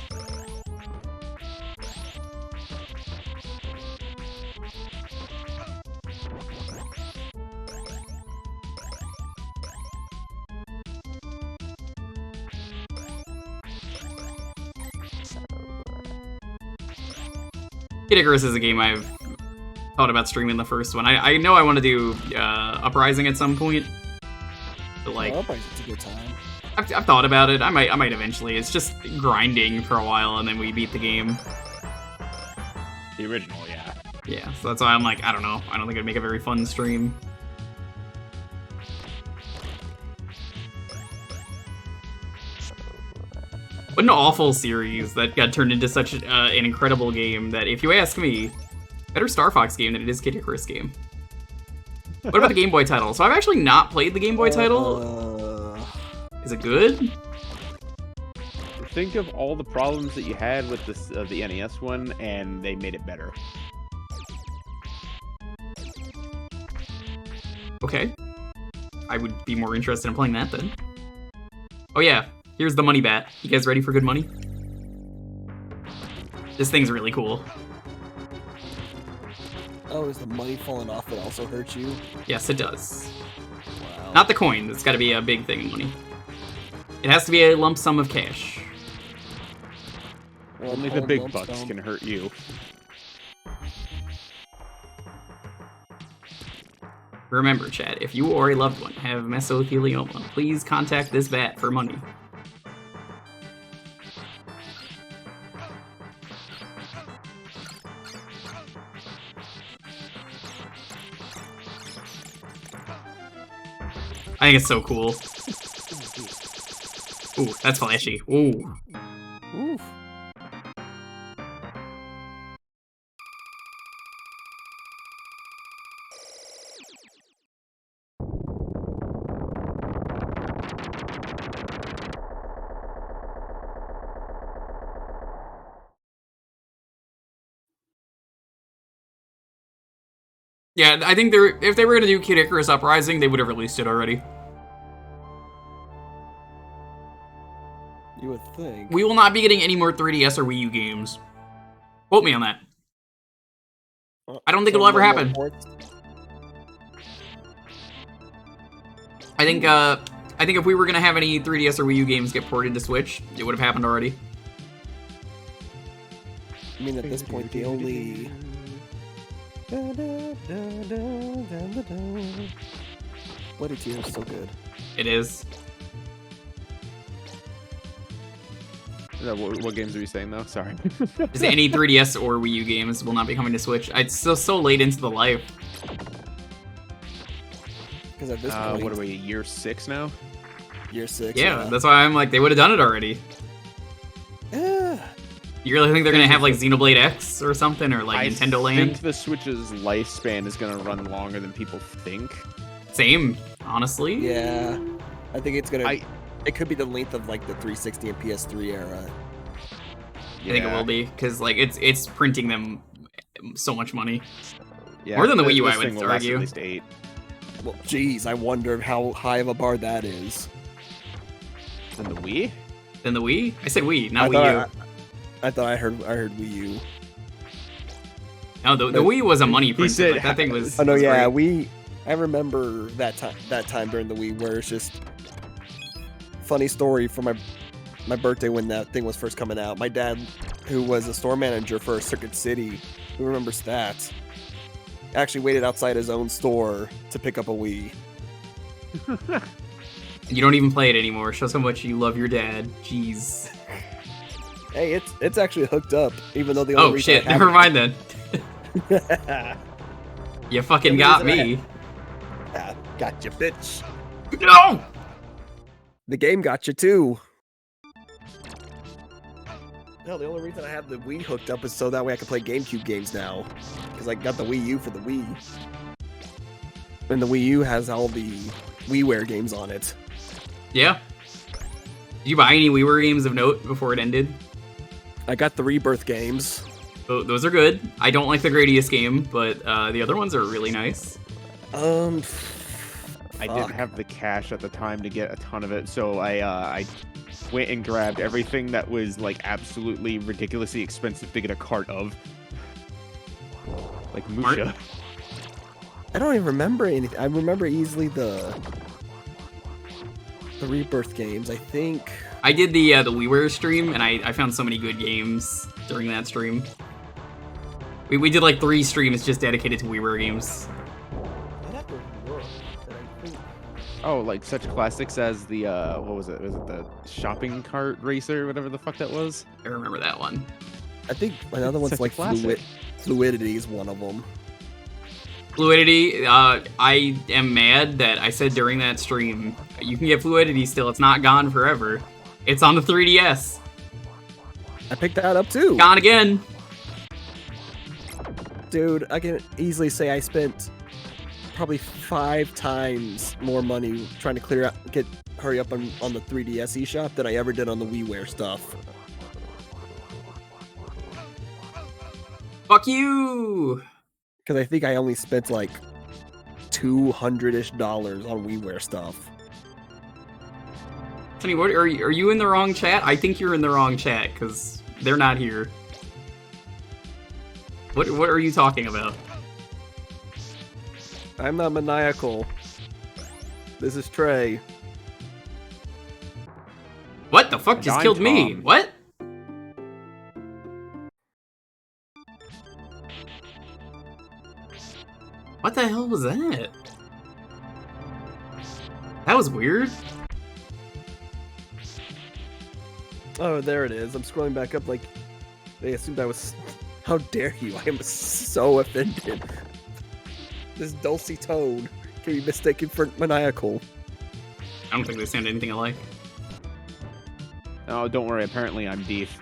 Kid Icarus is a game I've thought about streaming the first one. I know I want to do Uprising at some point. But like, Oh, it's a good time. I've thought about it. I might eventually. It's just grinding for a while and then we beat the game. The original, yeah. Yeah, so that's why I'm like, I don't know. I don't think it'd make a very fun stream. What an awful series that got turned into such an incredible game that, if you ask me, better Star Fox game than it is Kid Icarus game. What about the Game Boy title? So I've actually not played the Game Boy title. Is it good? Think of all the problems that you had with this the NES one, and they made it better. Okay. I would be more interested in playing that then. Oh yeah, here's the money bat. You guys ready for good money? This thing's really cool. Oh, is the money falling off that also hurt you? Yes, it does. Wow. Not the coin. It's got to be a big thing of money. It has to be a lump sum of cash. Well, Only the big bucks can hurt you. Remember, chat, if you or a loved one have mesothelioma, please contact this bat for money. I think it's so cool. Ooh, that's flashy. Ooh. Oof. Yeah, I think if they were gonna do Kid Icarus Uprising, they would have released it already. You would think. We will not be getting any more 3DS or Wii U games. Quote me on that. I don't think it'll ever happen. I think if we were gonna have any 3DS or Wii U games get ported to Switch, it would have happened already. I mean, at this point, the only... Bloody Tears is so good. It is. What games are we saying though? Sorry. Is any 3DS or Wii U games will not be coming to Switch. It's still so late into the life. Because at this point, what are we, year 6 now? year 6. Yeah, that's why I'm like, they would have done it already. Yeah. You really think they're gonna have like Xenoblade X or something, or like I Nintendo think Land? the Switch's lifespan is gonna run longer than people think. Same, honestly. Yeah. I think it's gonna... I- It could be the length of like the 360 and PS3 era. I think it will be, because like it's printing them so much money. Yeah, More than the Wii U, this I would thing will last argue. At least 8. Well, geez, I wonder how high of a bar that is. And the Wii? Then the Wii? I said Wii, not I Wii U. thought I thought I heard Wii U. No, the Wii was a money printer. said- Like, that thing was. Oh no, was yeah, great. I remember that time during the Wii where it's just funny story for my birthday when that thing was first coming out. My dad, who was a store manager for Circuit City, who remembers that, actually waited outside his own store to pick up a Wii. You don't even play it anymore. Shows how much you love your dad. Jeez. Hey, it's actually hooked up, even though the Oh only reason shit! I have Never mind then. it- You fucking The got reason I me. Ah, gotcha, bitch. No. The game got you too. No, the only reason I have the Wii hooked up is so that way I can play GameCube games now. Because I got the Wii U for the Wii. And the Wii U has all the WiiWare games on it. Yeah. Did you buy any WiiWare games of note before it ended? I got the Rebirth games. Those are good. I don't like the Gradius game, but the other ones are really nice. I didn't have the cash at the time to get a ton of it, so I went and grabbed everything that was like absolutely ridiculously expensive to get a cart of. Like Musha. I don't even remember anything. I remember easily the Rebirth games, I think. I did the WiiWare stream, and I found so many good games during that stream. We did like 3 streams just dedicated to WiiWare games. I'd have to look, but I think Oh, like such classics as the what was it? Was it the shopping cart racer, whatever the fuck that was? I remember that one. another one's Such a like classic. Fluidity is one of them. Fluidity, I am mad that I said during that stream, you can get Fluidity still, it's not gone forever. It's on the 3DS. I picked that up too. Gone again. Dude, I can easily say I spent probably 5 times more money trying to hurry up on the 3DS eShop than I ever did on the WiiWare stuff. Fuck you! Because I think I only spent like $200-ish on WiiWare stuff. Sonny, what are you in the wrong chat? I think you're in the wrong chat, because they're not here. What are you talking about? I'm not maniacal. This is Trey. What the fuck just I'm killed me? Tom. What? What the hell was that? That was weird. Oh, there it is. I'm scrolling back up like they assumed I was... How dare you? I am so offended. This dulcet tone can be mistaken for maniacal. I don't think they sound anything alike. Oh, don't worry. Apparently, I'm deaf.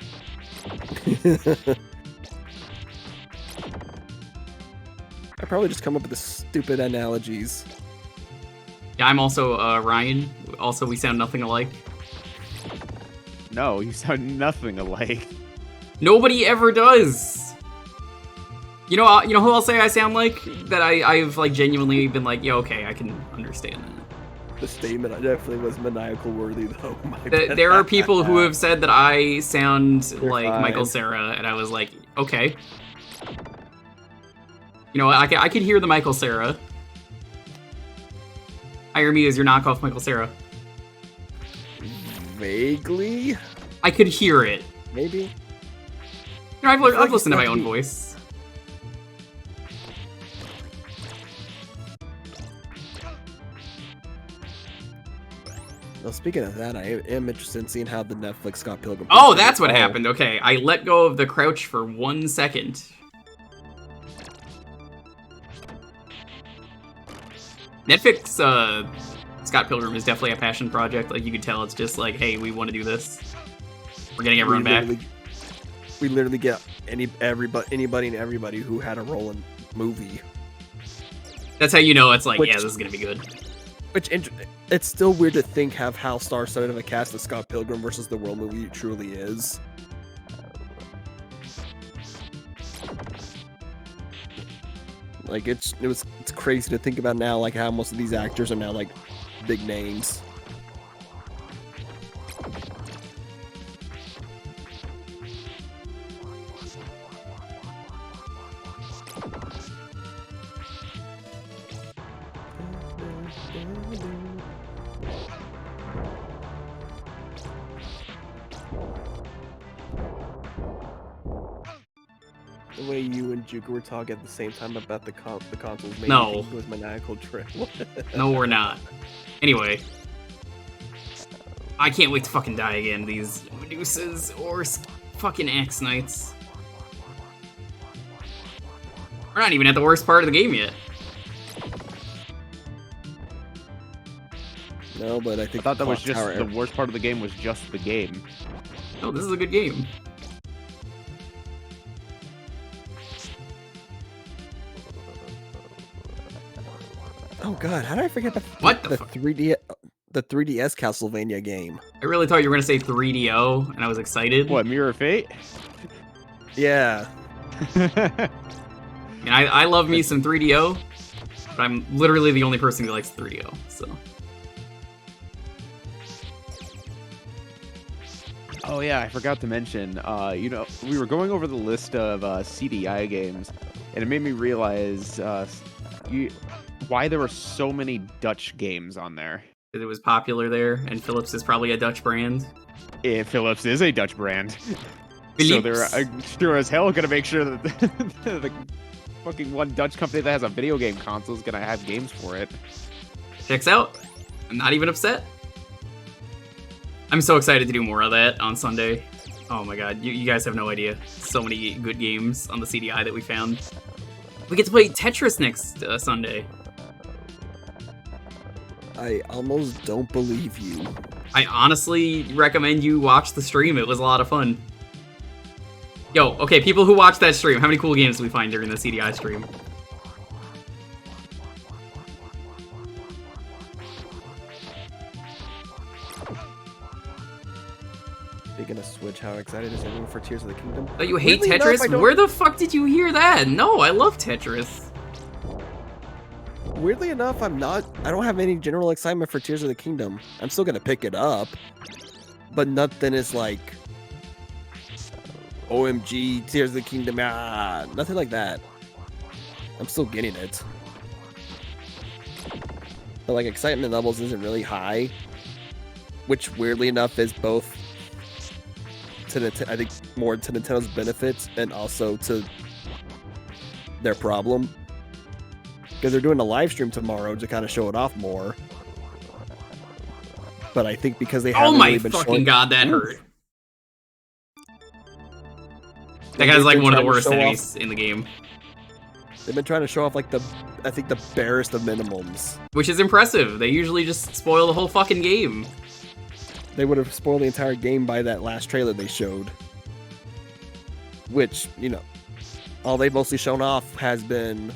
I probably just come up with the stupid analogies. Yeah, I'm also Ryan. Also, we sound nothing alike. No, you sound nothing alike. Nobody ever does. You know who I'll say I sound like? That I've like genuinely been like, yeah, okay, I can understand that. The statement definitely was maniacal worthy, though. There are people who have said that I sound You're like fine. Michael Cera, and I was like, okay. You know, I could hear the Michael Cera. Hire me as your knockoff Michael Cera. Vaguely? I could hear it. Maybe? You know, I've like listened to my it's own not voice. Well, speaking of that, I am interested in seeing how the Netflix Scott Pilgrim... Oh, thing that's what goes. happened. Okay, I let go of the crouch for 1 second. Netflix, Scott Pilgrim is definitely a passion project. Like, you could tell it's just like, hey, we want to do this. We're getting everyone back. We literally get anybody and everybody who had a role in the movie. That's how you know it's like, Which- yeah, this is gonna be good. It's still weird to think have how star-studded of a cast of Scott Pilgrim versus the World movie truly is. Like it's crazy to think about now, like how most of these actors are now like big names. The way you and Jewker were talking at the same time about the consoles made No. me think it was maniacal trick. No, we're not. Anyway. I can't wait to fucking die again, these Medusas or fucking Axe Knights. We're not even at the worst part of the game yet. No, but I I think thought that was Clock just Tower the worst part of the game was just the game. No, this is a good game. Oh god, how did I forget What the the fuck? 3DS Castlevania game? I really thought you were gonna say 3DO, and I was excited. What, Mirror of Fate? Yeah. And I love me some 3DO, but I'm literally the only person who likes 3DO, so. Oh yeah, I forgot to mention, you know, we were going over the list of CDI games, and it made me realize why there were so many Dutch games on there. It was popular there, and Philips is probably a Dutch brand. Philips is a Dutch brand. So they're Philips. sure as hell gonna make sure that the fucking one Dutch company that has a video game console is gonna have games for it. Checks out. I'm not even upset. I'm so excited to do more of that on Sunday. Oh my god, you guys have no idea. So many good games on the CDI that we found. We get to play Tetris next Sunday. I almost don't believe you. I honestly recommend you watch the stream. It was a lot of fun. Yo, okay, people who watch that stream, how many cool games did we find during the CDI stream? Speaking of Switch, how excited is everyone for Tears of the Kingdom? Oh, you hate Weirdly enough, I Tetris? don't- Where the fuck did you hear that? No, I love Tetris. Weirdly enough, I don't have any general excitement for Tears of the Kingdom. I'm still gonna pick it up, but nothing is like, OMG, Tears of the Kingdom, nothing like that. I'm still getting it. But like, excitement levels isn't really high, which weirdly enough is both to I think more to Nintendo's benefits and also to their problem. Because they're doing a live stream tomorrow to kind of show it off more. But I think because they haven't Oh my really been fucking showing... god, that Oof. hurt. That They've guy's like been one of the trying to worst show enemies in the game. They've been trying to show off like I think the barest of minimums. Which is impressive. They usually just spoil the whole fucking game. They would have spoiled the entire game by that last trailer they showed. Which, you know, all they've mostly shown off has been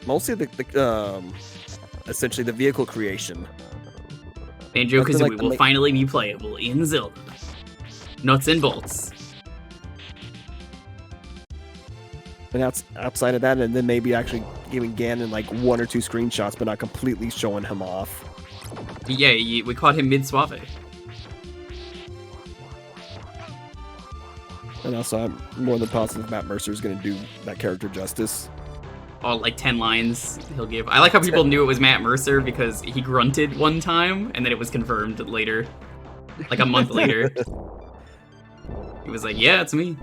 mostly the essentially the vehicle creation. Banjo-Kazooie like the will finally be playable in Zelda. Nuts and bolts. And outside of that, and then maybe actually giving Ganon like 1 or 2 screenshots, but not completely showing him off. Yeah, we caught him mid-suave. And also, I'm more than positive Matt Mercer is going to do that character justice. All like 10 lines he'll give. I like how people knew it was Matt Mercer because he grunted one time and then it was confirmed later. Like a month later. He was like, yeah, it's me.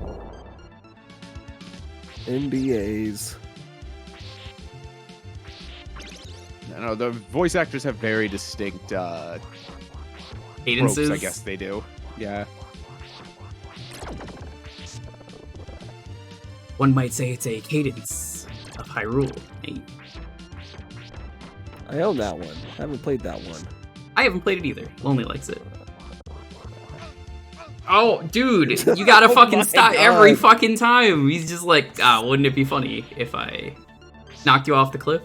NBAs. No, the voice actors have very distinct Cadences. tropes, I guess they do. Yeah. One might say it's a cadence of Hyrule. Hey. I own that one. I haven't played that one. I haven't played it either. Lonely likes it. Oh, dude, you gotta Oh fucking my stop God. every fucking time. He's just like, wouldn't it be funny if I knocked you off the cliff?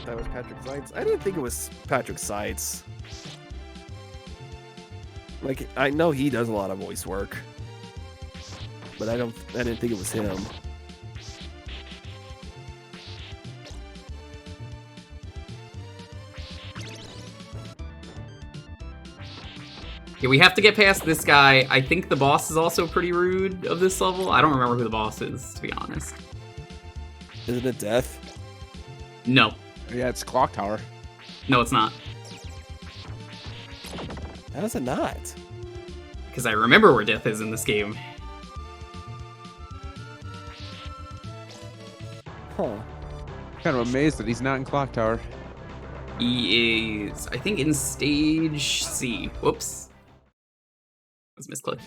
That was Patrick Seitz. I didn't think it was Patrick Seitz. Like, I know he does a lot of voice work, but I didn't think it was him. Yeah, we have to get past this guy. I think the boss is also pretty rude of this level. I don't remember who the boss is, to be honest. Isn't it Death? No. Yeah, it's Clock Tower. No, it's not. How is it not? Because I remember where Death is in this game. Huh. Kind of amazed that he's not in Clock Tower. He is, I think, in stage C. Whoops. Let's misclick.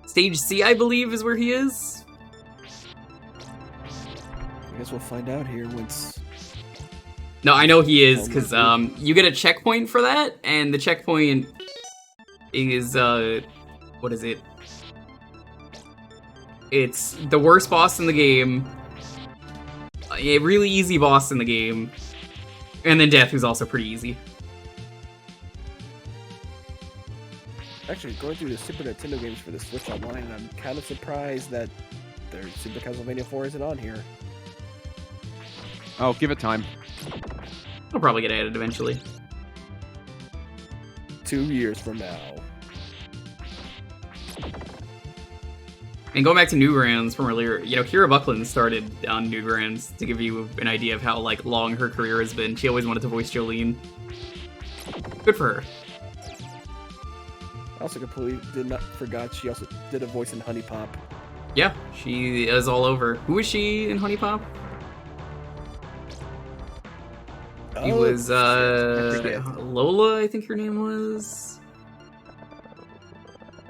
Stage C, I believe, is where he is. I guess we'll find out here once. No, I know he is, because you get a checkpoint for that, and the checkpoint is, what is it? It's the worst boss in the game, a really easy boss in the game, and then Death, who's also pretty easy. Actually, going through the Super Nintendo games for the Switch Online, and I'm kind of surprised that their Super Castlevania 4 isn't on here. Oh, give it time. I'll probably get added eventually. 2 years from now. And going back to Newgrounds from earlier, you know, Kira Buckland started on Newgrounds to give you an idea of how, like, long her career has been. She always wanted to voice Jolene. Good for her. Also completely forgot she also did a voice in Honey Pop. Yeah, she is all over. Who is she in Honey Pop? She was forget. Lola, I think her name was.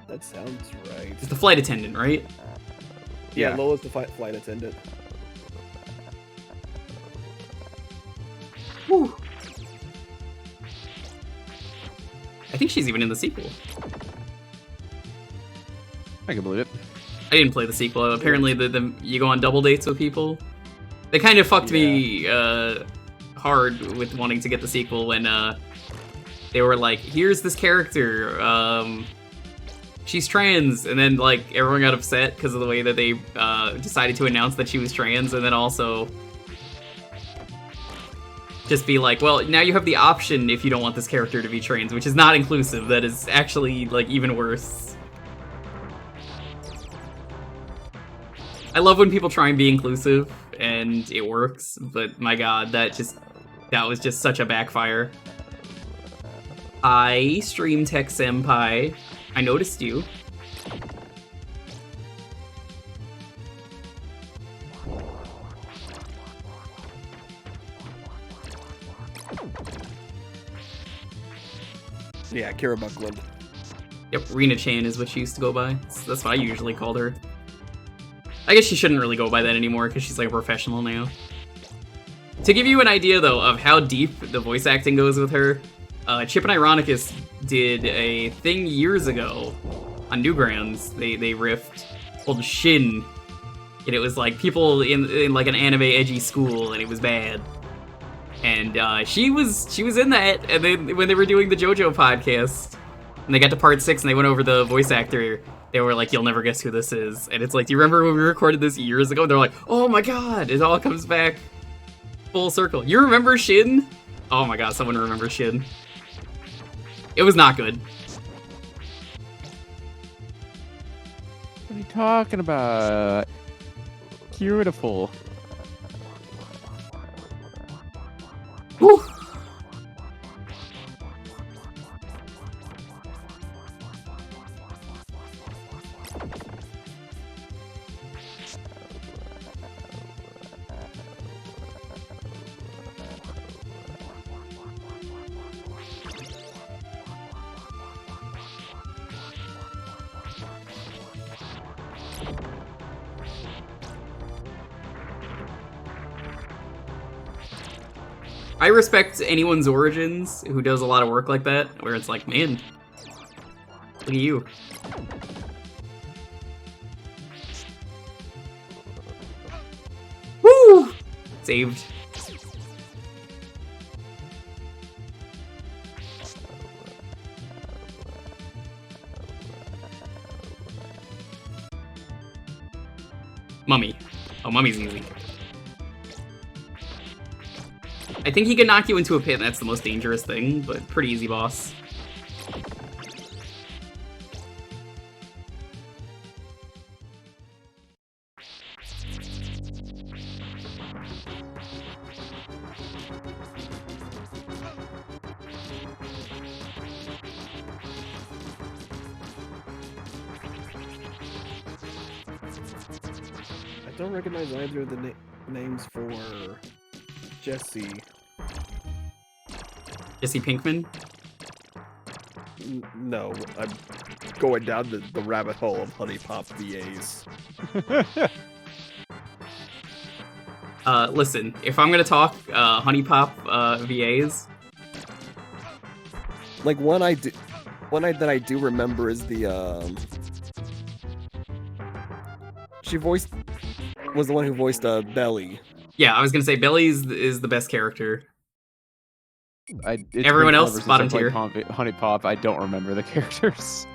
That sounds right. It's the flight attendant, right? Yeah, Lola's the flight attendant. Whew. I think she's even in the sequel. I can believe it. I didn't play the sequel. Apparently, you go on double dates with people. They kind of fucked me hard with wanting to get the sequel when they were like, "Here's this character. She's trans," and then like everyone got upset because of the way that they decided to announce that she was trans, and then also just be like, well, now you have the option if you don't want this character to be trans, which is not inclusive. That is actually like even worse. I love when people try and be inclusive and it works, but my god, that was just such a backfire. Hi, Stream Tech Senpai. I noticed you. Yeah, Kira Buckland. Yep, Rena Chan is what she used to go by. That's what I usually called her. I guess she shouldn't really go by that anymore because she's like a professional now. To give you an idea, though, of how deep the voice acting goes with her, Chip and Ironicus did a thing years ago on Newgrounds. They riffed called Shin, and it was like people in like an anime edgy school, and it was bad. And she was in that, and then when they were doing the JoJo podcast, and they got to part 6 and they went over the voice actor, they were like, "You'll never guess who this is." And it's like, do you remember when we recorded this years ago? They're like, "Oh my god, it all comes back full circle." You remember Shin? Oh my god, someone remembers Shin. It was not good. What are you talking about? Beautiful. Whew. I respect anyone's origins who does a lot of work like that, where it's like, man, look at you. Woo! Saved. Mummy. Oh, Mummy's easy. I think he can knock you into a pit, and that's the most dangerous thing, but pretty easy boss. I don't recognize either of the names for Jesse. Jesse Pinkman? No, I'm going down the rabbit hole of Honey Pop VAs. Listen, if I'm gonna talk Honey Pop VAs, like one that I do remember is the she was the one who voiced Belly. yeah, I was gonna say Belly is the best character. It's Everyone been else, forever since bottom I played tier. Honey Pop. I don't remember the characters.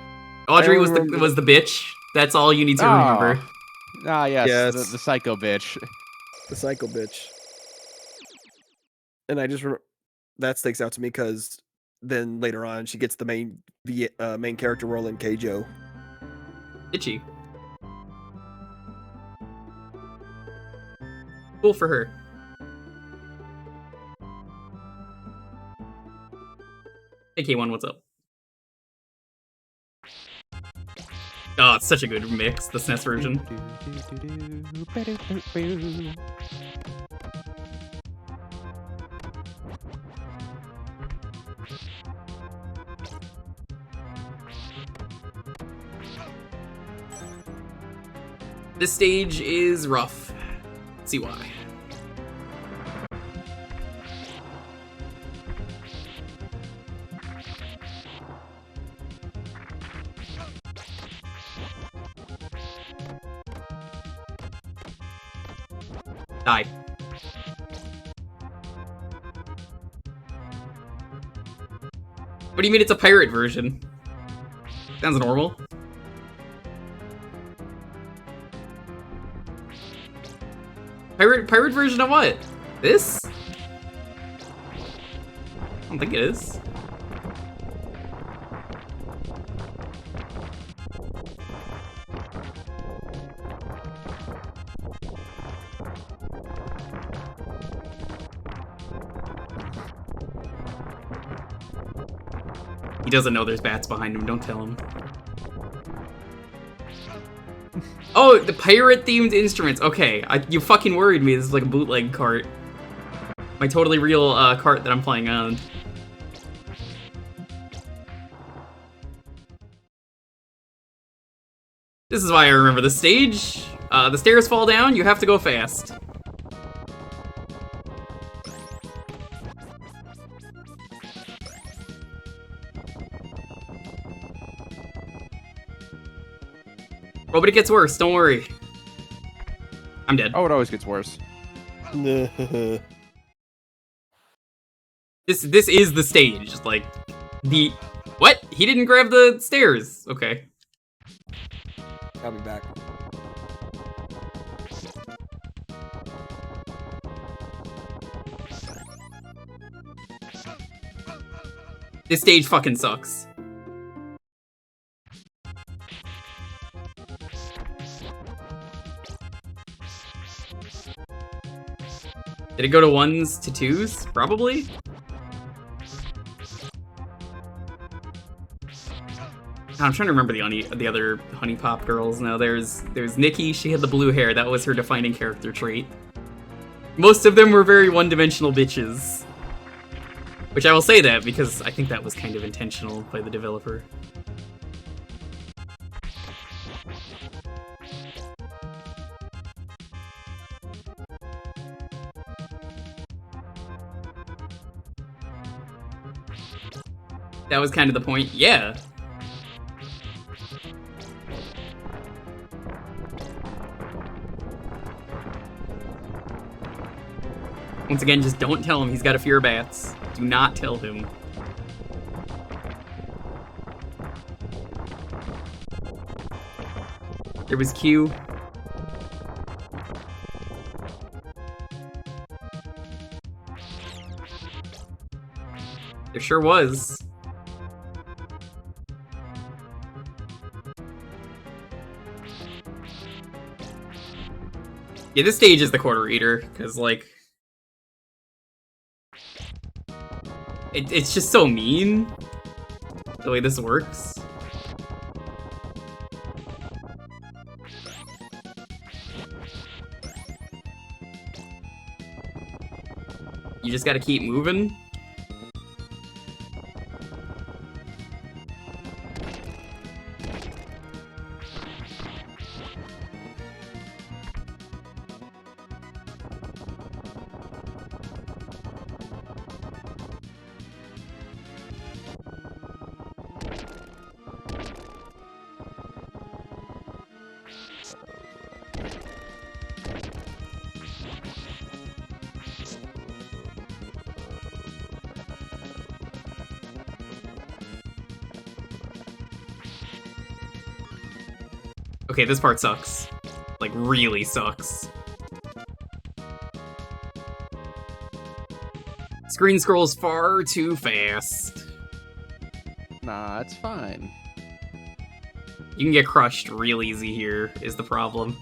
Audrey I was remember the bitch. That's all you need to remember. Ah, yes, Yes. The psycho bitch. The psycho bitch. And I just that sticks out to me because then later on she gets the main character role in Keijo. Itchy. Cool for her. Hey K1, what's up? Oh, it's such a good mix, the SNES version. This stage is rough. Let's see why. Die. What do you mean it's a pirate version? Sounds normal. Pirate version of what? This? I don't think it is. He doesn't know there's bats behind him, don't tell him. Oh, the pirate-themed instruments. Okay, you fucking worried me. This is like a bootleg cart. My totally real cart that I'm playing on. This is why I remember the stage. The stairs fall down, you have to go fast. Oh, but it gets worse, don't worry. I'm dead. Oh, it always gets worse. This is the stage, like, the... What? He didn't grab the stairs. Okay. I'll be back. This stage fucking sucks. Did it go to 1s to 2s? Probably? I'm trying to remember the other Honey Pop girls now. There's Nikki, she had the blue hair, that was her defining character trait. Most of them were very one-dimensional bitches. Which I will say that because I think that was kind of intentional by the developer. That was kind of the point, yeah. Once again, just don't tell him he's got a fear of bats. Do not tell him. There was Q. There sure was. Yeah, this stage is the quarter eater, because, like... It's just so mean, the way this works. You just gotta keep moving. Okay, this part sucks. Like, really sucks. Screen scrolls far too fast. Nah, it's fine. You can get crushed real easy here, is the problem.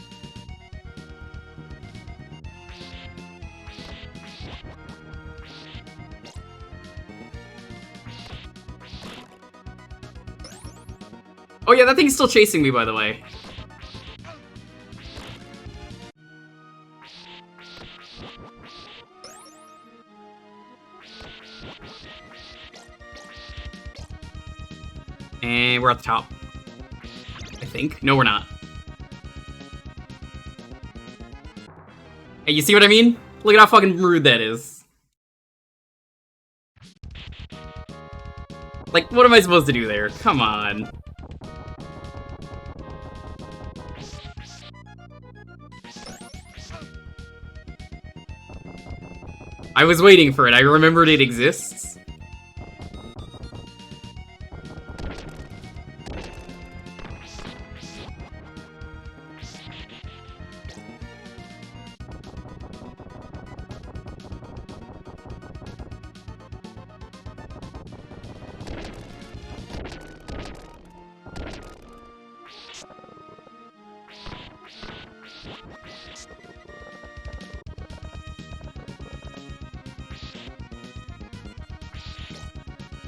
Oh yeah, that thing's still chasing me, by the way. And we're at the top. I think. No, we're not. Hey, you see what I mean? Look at how fucking rude that is. Like, what am I supposed to do there? Come on. I was waiting for it. I remembered it exists.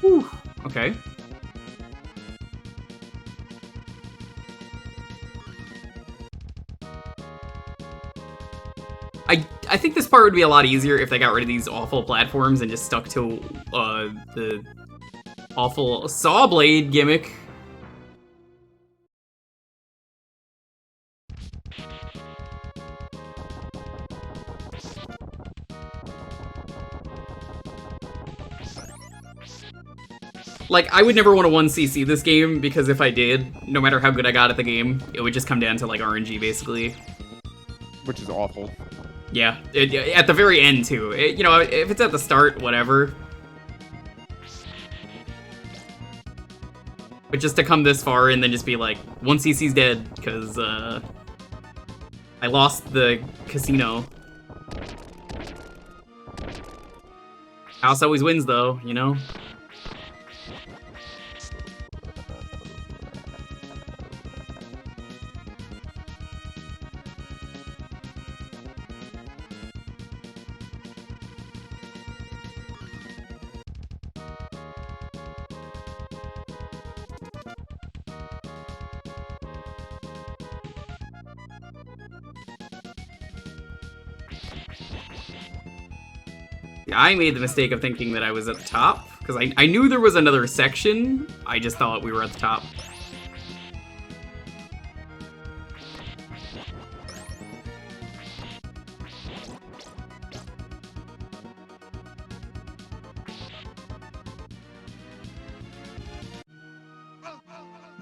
Whew. Okay. I think this part would be a lot easier if they got rid of these awful platforms and just stuck to the awful saw blade gimmick. Like, I would never want to 1cc this game, because if I did, no matter how good I got at the game, it would just come down to, like, RNG, basically. Which is awful. Yeah, at the very end, too. You know, if it's at the start, whatever. But just to come this far and then just be like, 1cc's dead, because, I lost the casino. House always wins, though, you know? I made the mistake of thinking that I was at the top, because I knew there was another section, I just thought we were at the top.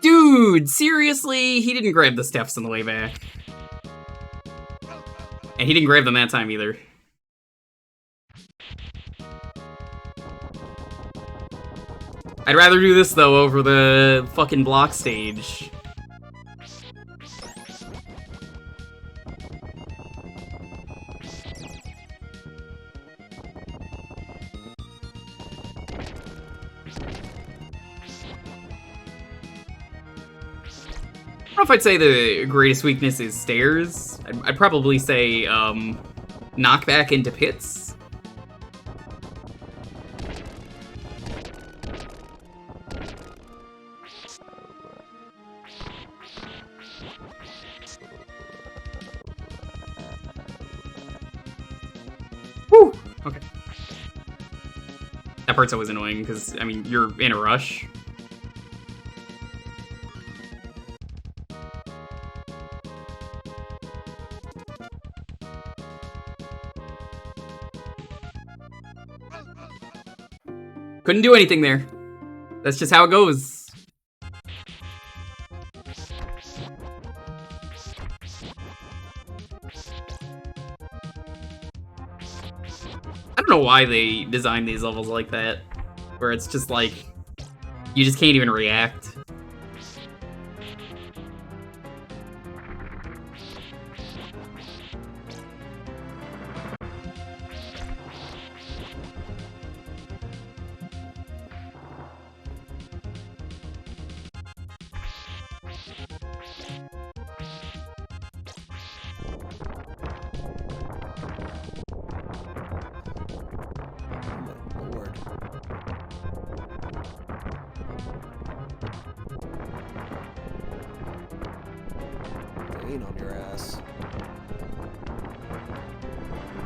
Dude, seriously? He didn't grab the steps on the way back. And he didn't grab them that time either. I'd rather do this, though, over the fucking block stage. I don't know if I'd say the greatest weakness is stairs. I'd probably say, knockback into pits. Whew! Okay. That part's always annoying, because, I mean, you're in a rush. Couldn't do anything there. That's just how it goes. I don't know why they designed these levels like that, where it's just like, you just can't even react. Pain on your ass.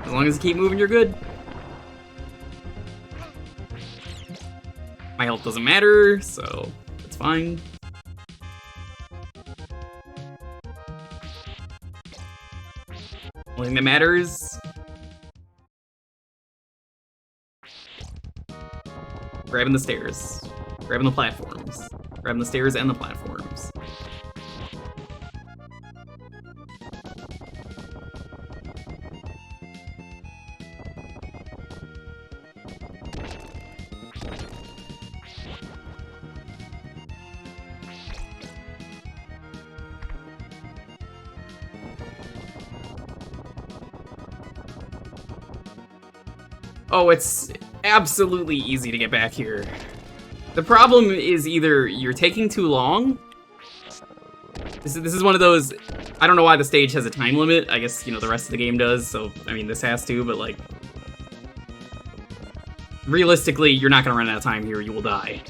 As long as you keep moving, you're good. My health doesn't matter, so it's fine. Only thing that matters... grabbing the stairs. Grabbing the platforms. Grabbing the stairs and the platforms. Oh, it's absolutely easy to get back here. The problem is either you're taking too long. This is one of those, I don't know why the stage has a time limit. I guess, you know, the rest of the game does, so, I mean, this has to, but, like... realistically, you're not gonna run out of time here, you will die.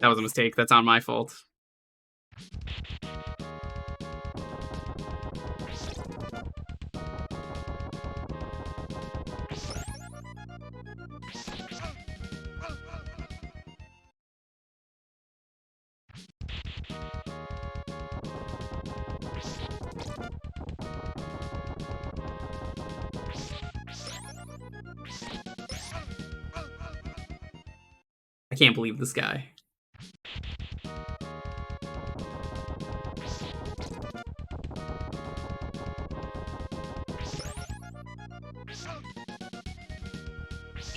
That was a mistake. That's on my fault. I can't believe this guy.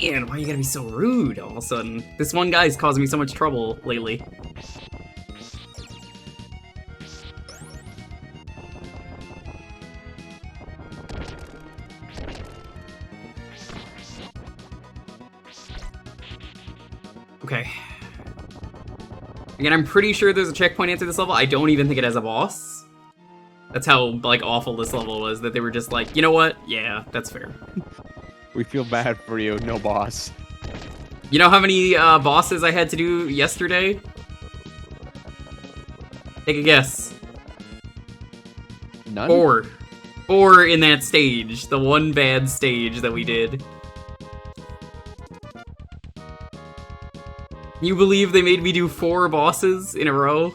Man, why you gotta be so rude all of a sudden? This one guy's causing me so much trouble lately. Okay. Again, I'm pretty sure there's a checkpoint answer this level. I don't even think it has a boss. That's how, like, awful this level was, that they were just like, you know what? Yeah, that's fair. We feel bad for you, no boss. You know how many bosses I had to do yesterday? Take a guess. None? 4. 4 in that stage. The one bad stage that we did. You believe they made me do 4 bosses in a row?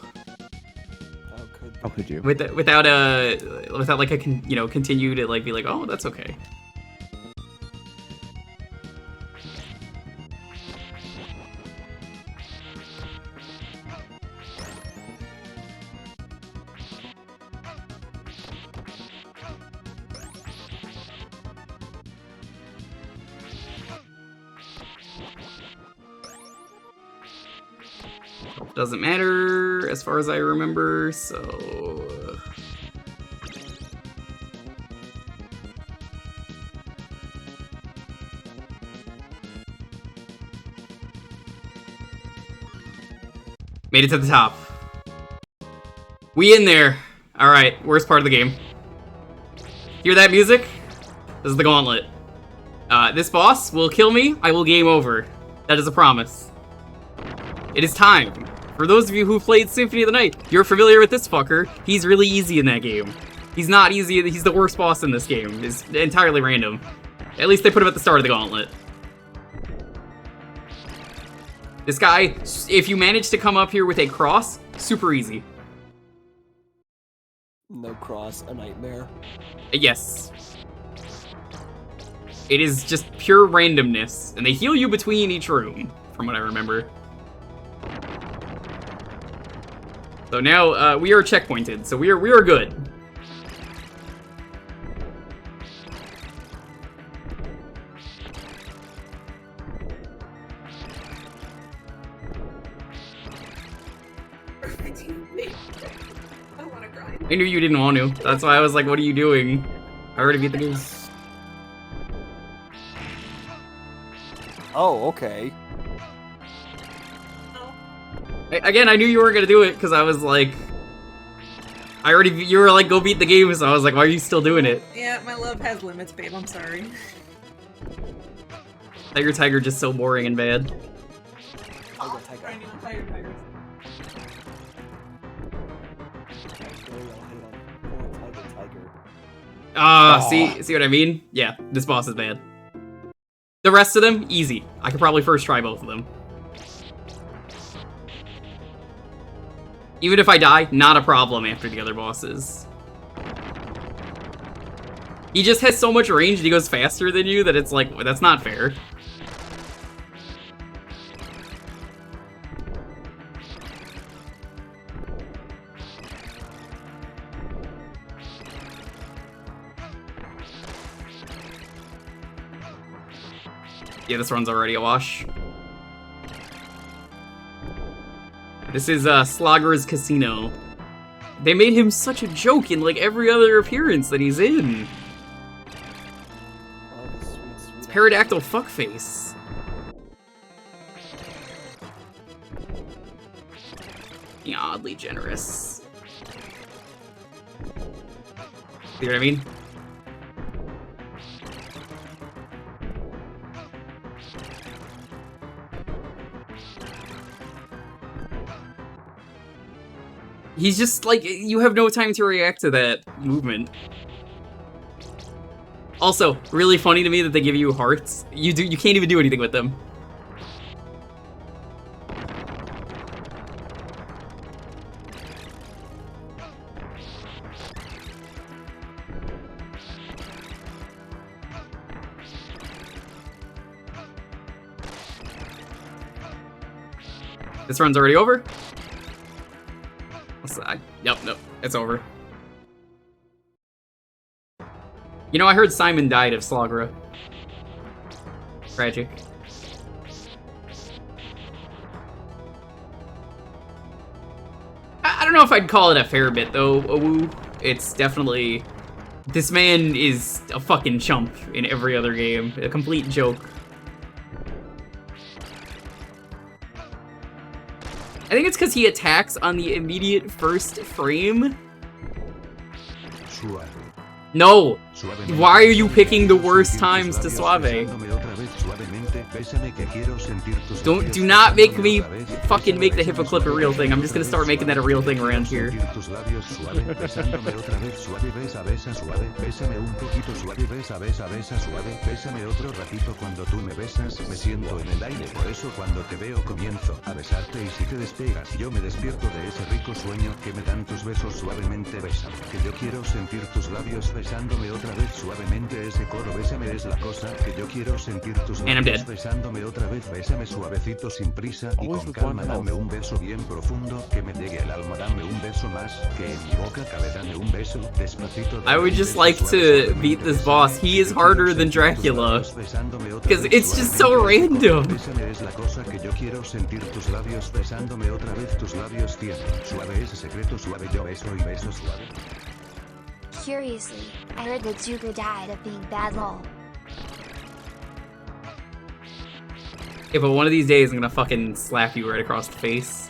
How could you? Without like a continue to like be like, oh, that's okay. Doesn't matter as far as I remember, so... Made it to the top. We in there. Alright, worst part of the game. Hear that music? This is the gauntlet. This boss will kill me, I will game over. That is a promise. It is time. For those of you who played Symphony of the Night, you're familiar with this fucker. He's really easy in that game. He's not easy, he's the worst boss in this game. It's entirely random. At least they put him at the start of the gauntlet. This guy, if you manage to come up here with a cross, super easy. No cross, a nightmare. Yes. It is just pure randomness, and they heal you between each room, from what I remember. So now, we are checkpointed, so we are good. I don't want to grind. I knew you didn't want to. That's why I was like, what are you doing? I already beat the game. Oh, okay. Again, I knew you weren't gonna do it, because I was like... You were like, go beat the game, so I was like, why are you still doing it? Yeah, my love has limits, babe. I'm sorry. Tiger just so boring and bad. See what I mean? Yeah, this boss is bad. The rest of them, easy. I could probably first try both of them. Even if I die, not a problem after the other bosses. He just has so much range and he goes faster than you that it's like, that's not fair. Yeah, this run's already a wash. This is Slogger's Casino. They made him such a joke in like every other appearance that he's in. It's Pterodactyl fuckface. Being oddly generous. See what I mean? He's just like, you have no time to react to that movement. Also, really funny to me that they give you hearts. You can't even do anything with them. This run's already over. Yep, no, it's over. You know, I heard Simon died of Slagra. Tragic. I don't know if I'd call it a fair bit, though, Owu. It's definitely... This man is a fucking chump in every other game. A complete joke. I think it's because he attacks on the immediate first frame. No! Why are you picking the worst times to Suave? Do not make me fucking make the hippo clip a real thing. I'm just gonna start making that a real thing around here. Besándome otra vez suavemente ese coro, bésame es la cosa que yo quiero sentir tus labios besándome otra vez, bésame suavecito sin prisa y con calma, dame un beso bien profundo que me llegue al alma, dame un beso más que en mi boca cabe, dame un beso despacito. I would just like to beat this boss. He is harder than Dracula because it's just so random. Bésame es la cosa que yo quiero sentir tus labios besándome otra vez, tus labios tienen suave ese secreto, suave yo beso y beso suave. Curiously, I heard that Jewker died of being bad lol. Yeah, but one of these days I'm gonna fucking slap you right across the face.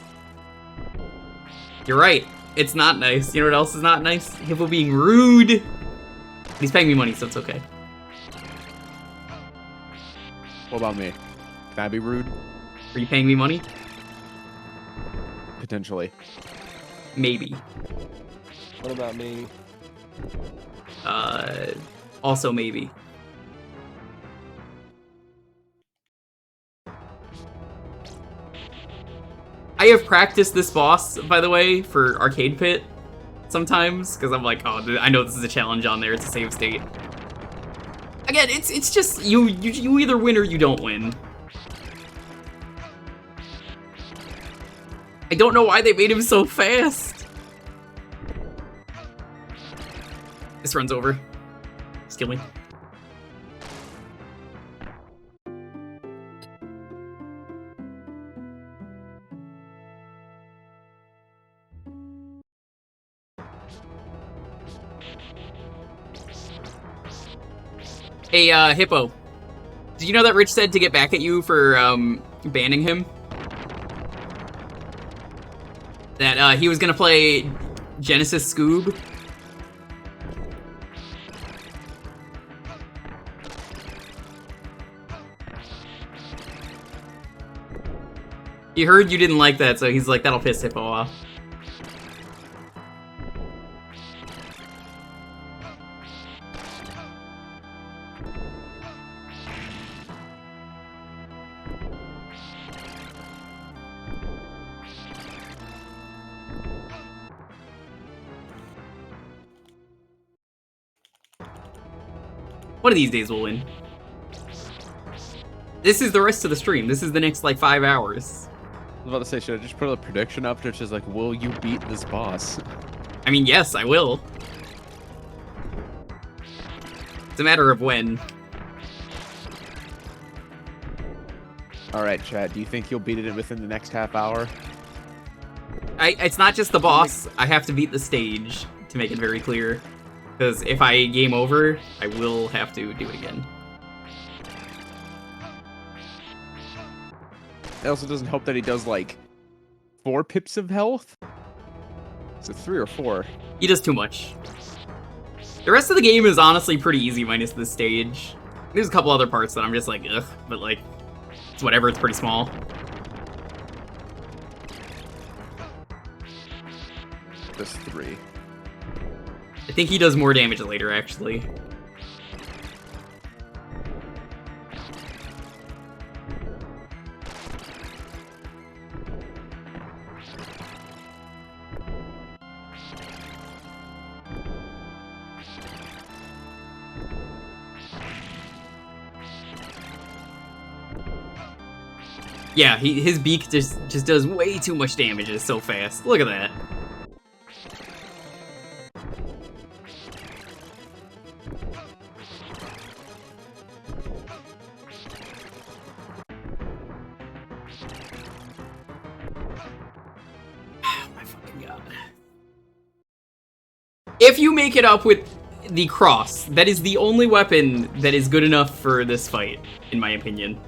You're right. It's not nice. You know what else is not nice? Hippo being rude. But he's paying me money, so it's okay. What about me? Can I be rude? Are you paying me money? Potentially. Maybe. What about me? Also maybe. I have practiced this boss, by the way, for Arcade Pit sometimes, because I'm like, oh, I know this is a challenge on there, it's a save state. Again, it's just, you either win or you don't win. I don't know why they made him so fast. This run's over. Just kill me. Hey, Hippo. Did you know that Rich said to get back at you for, banning him? That, he was gonna play Genesis Scoob. He heard you didn't like that, so he's like, that'll piss Hippo off. One of these days we'll win. This is the rest of the stream. This is the next, like, 5 hours. I was about to say, should I just put a prediction up there? It's just like, will you beat this boss? I mean, yes, I will. It's a matter of when. Alright, Chad, do you think you'll beat it within the next half hour? It's not just the boss. I have to beat the stage to make it very clear. Because if I game over, I will have to do it again. It also doesn't help that he does, like, 4 pips of health? Is it 3 or 4? He does too much. The rest of the game is honestly pretty easy minus this stage. There's a couple other parts that I'm just like, ugh, but like, it's whatever, it's pretty small. Just 3. I think he does more damage later, actually. Yeah, his beak just does way too much damage. It's so fast. Look at that. Oh my fucking god. If you make it up with the cross, that is the only weapon that is good enough for this fight, in my opinion.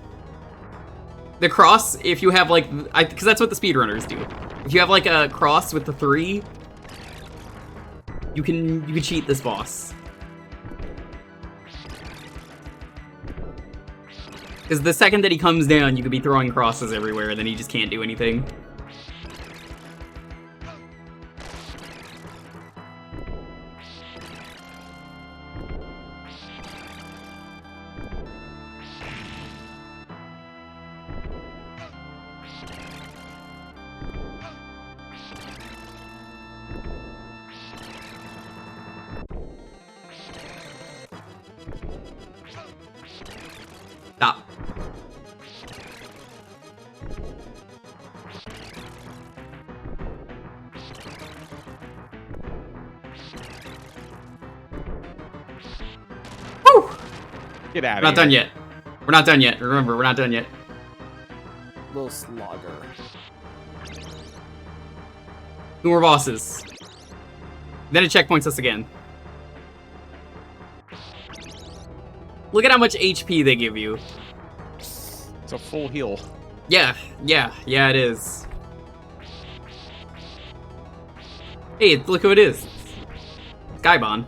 The cross, if you have like, because that's what the speedrunners do. If you have like a cross with the 3, you can cheat this boss. Because the second that he comes down, you could be throwing crosses everywhere, and then he just can't do anything. Stop. Woo! Get out of here. We're not done yet. We're not done yet. Remember, we're not done yet. Little slogger. 2 more bosses. Then it checkpoints us again. Look at how much HP they give you. It's a full heal. Yeah, it is. Hey, look who it is. Skybon.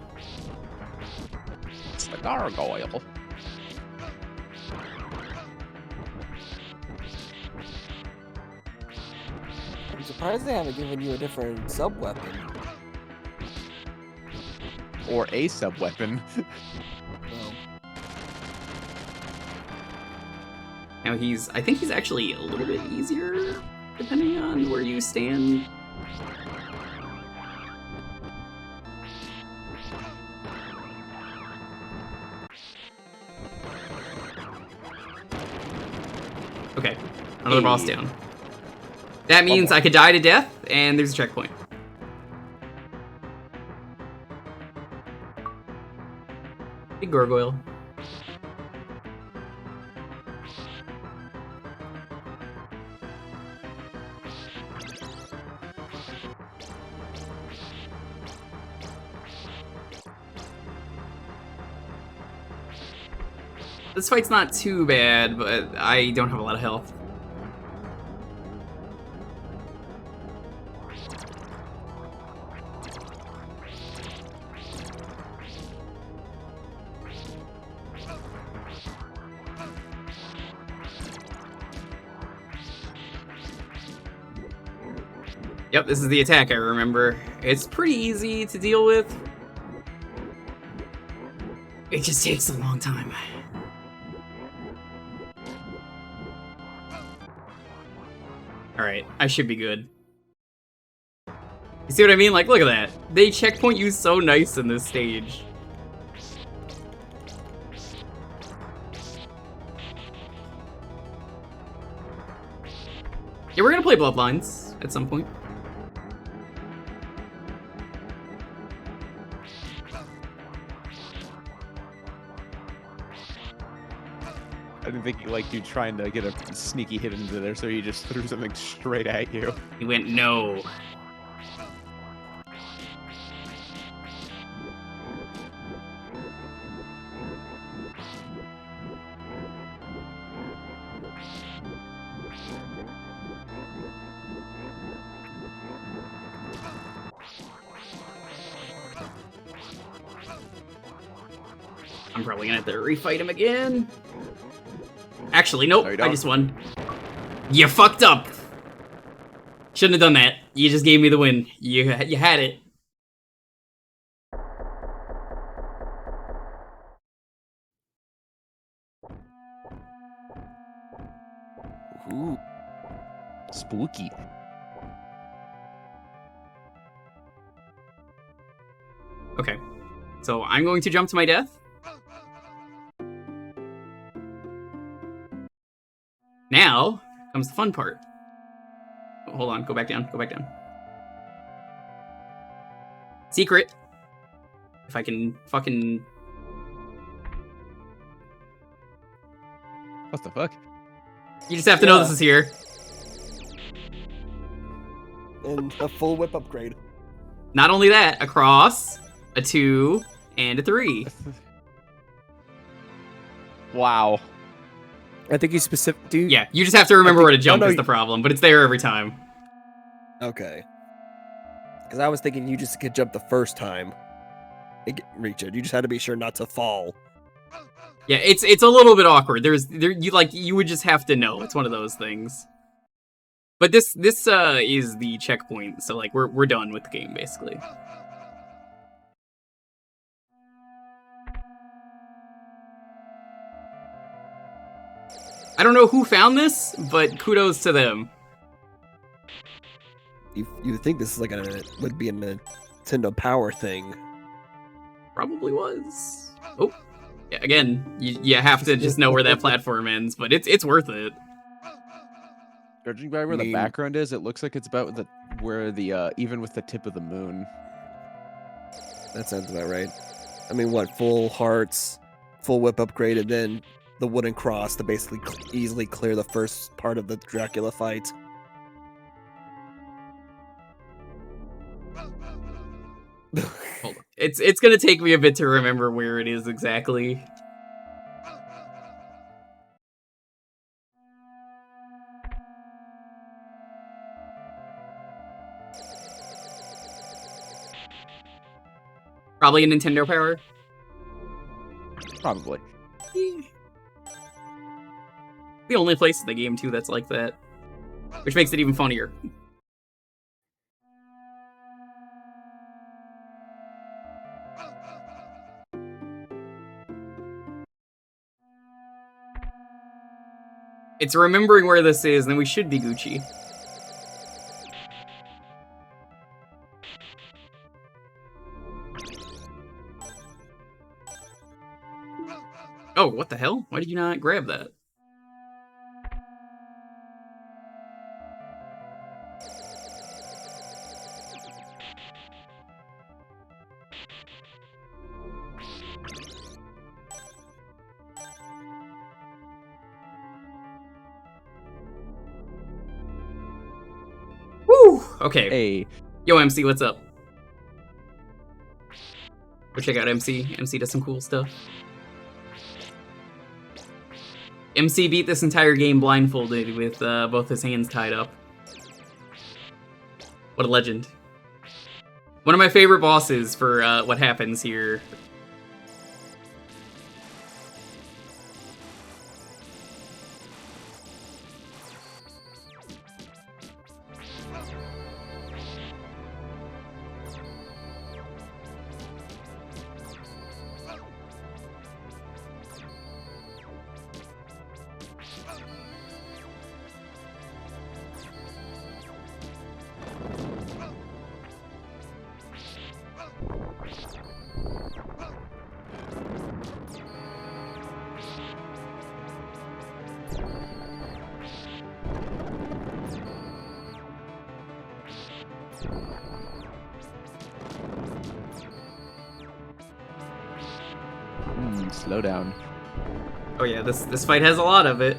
It's the gargoyle. I'm surprised they haven't given you a different sub-weapon. Or a sub-weapon. Well, Now I think he's actually a little bit easier, depending on where you stand. Okay, another boss down. That means I could die to death, and there's a checkpoint. Big gargoyle. This fight's not too bad, but I don't have a lot of health. Yep, this is the attack I remember. It's pretty easy to deal with. It just takes a long time. Alright, I should be good. You see what I mean? Like, look at that. They checkpoint you so nice in this stage. Yeah, we're gonna play Bloodlines at some point. I didn't think you liked you trying to get a sneaky hit into there, so he just threw something straight at you. He went, no. I'm probably gonna have to refight him again. Actually, nope, No, you I don't. just won. You fucked up. Shouldn't have done that. You just gave me the win. You had it. Ooh. Spooky. Okay, so I'm going to jump to my death. Now comes the fun part. Oh, hold on, go back down, go back down. Secret. If I can fucking... What the fuck? You just have to know this is here. And a full whip upgrade. Not only that, a cross, a 2, and a 3. Wow. I think you specific. Do you... Yeah, you just have to remember think- where to jump no, is the problem, but it's there every time. Okay. Because I was thinking you just could jump the first time and reach it. You just had to be sure not to fall. Yeah, it's a little bit awkward. You would just have to know. It's one of those things. But this is the checkpoint, so like we're done with the game basically. I don't know who found this, but kudos to them. You would think this is like would be a Nintendo Power thing. Probably was. Oh, yeah, again, you have to just know where that platform ends, but it's worth it. Judging by where the background is, it looks like it's about where the even with the tip of the moon. That sounds about right. I mean, what, full hearts, full whip upgrade, and then the wooden cross to basically easily clear the first part of the Dracula fight. Hold on. It's gonna take me a bit to remember where it is exactly. Probably a Nintendo Power. Probably. The only place in the game too that's like that, which makes it even funnier. It's remembering where this is, and then we should be Gucci. Oh, what the hell? Why did you not grab that? Woo! Okay. Hey. Yo, MC, what's up? Go check out MC. MC does some cool stuff. MC beat this entire game blindfolded with both his hands tied up. What a legend. One of my favorite bosses for what happens here. Slow down. Oh yeah, this fight has a lot of it.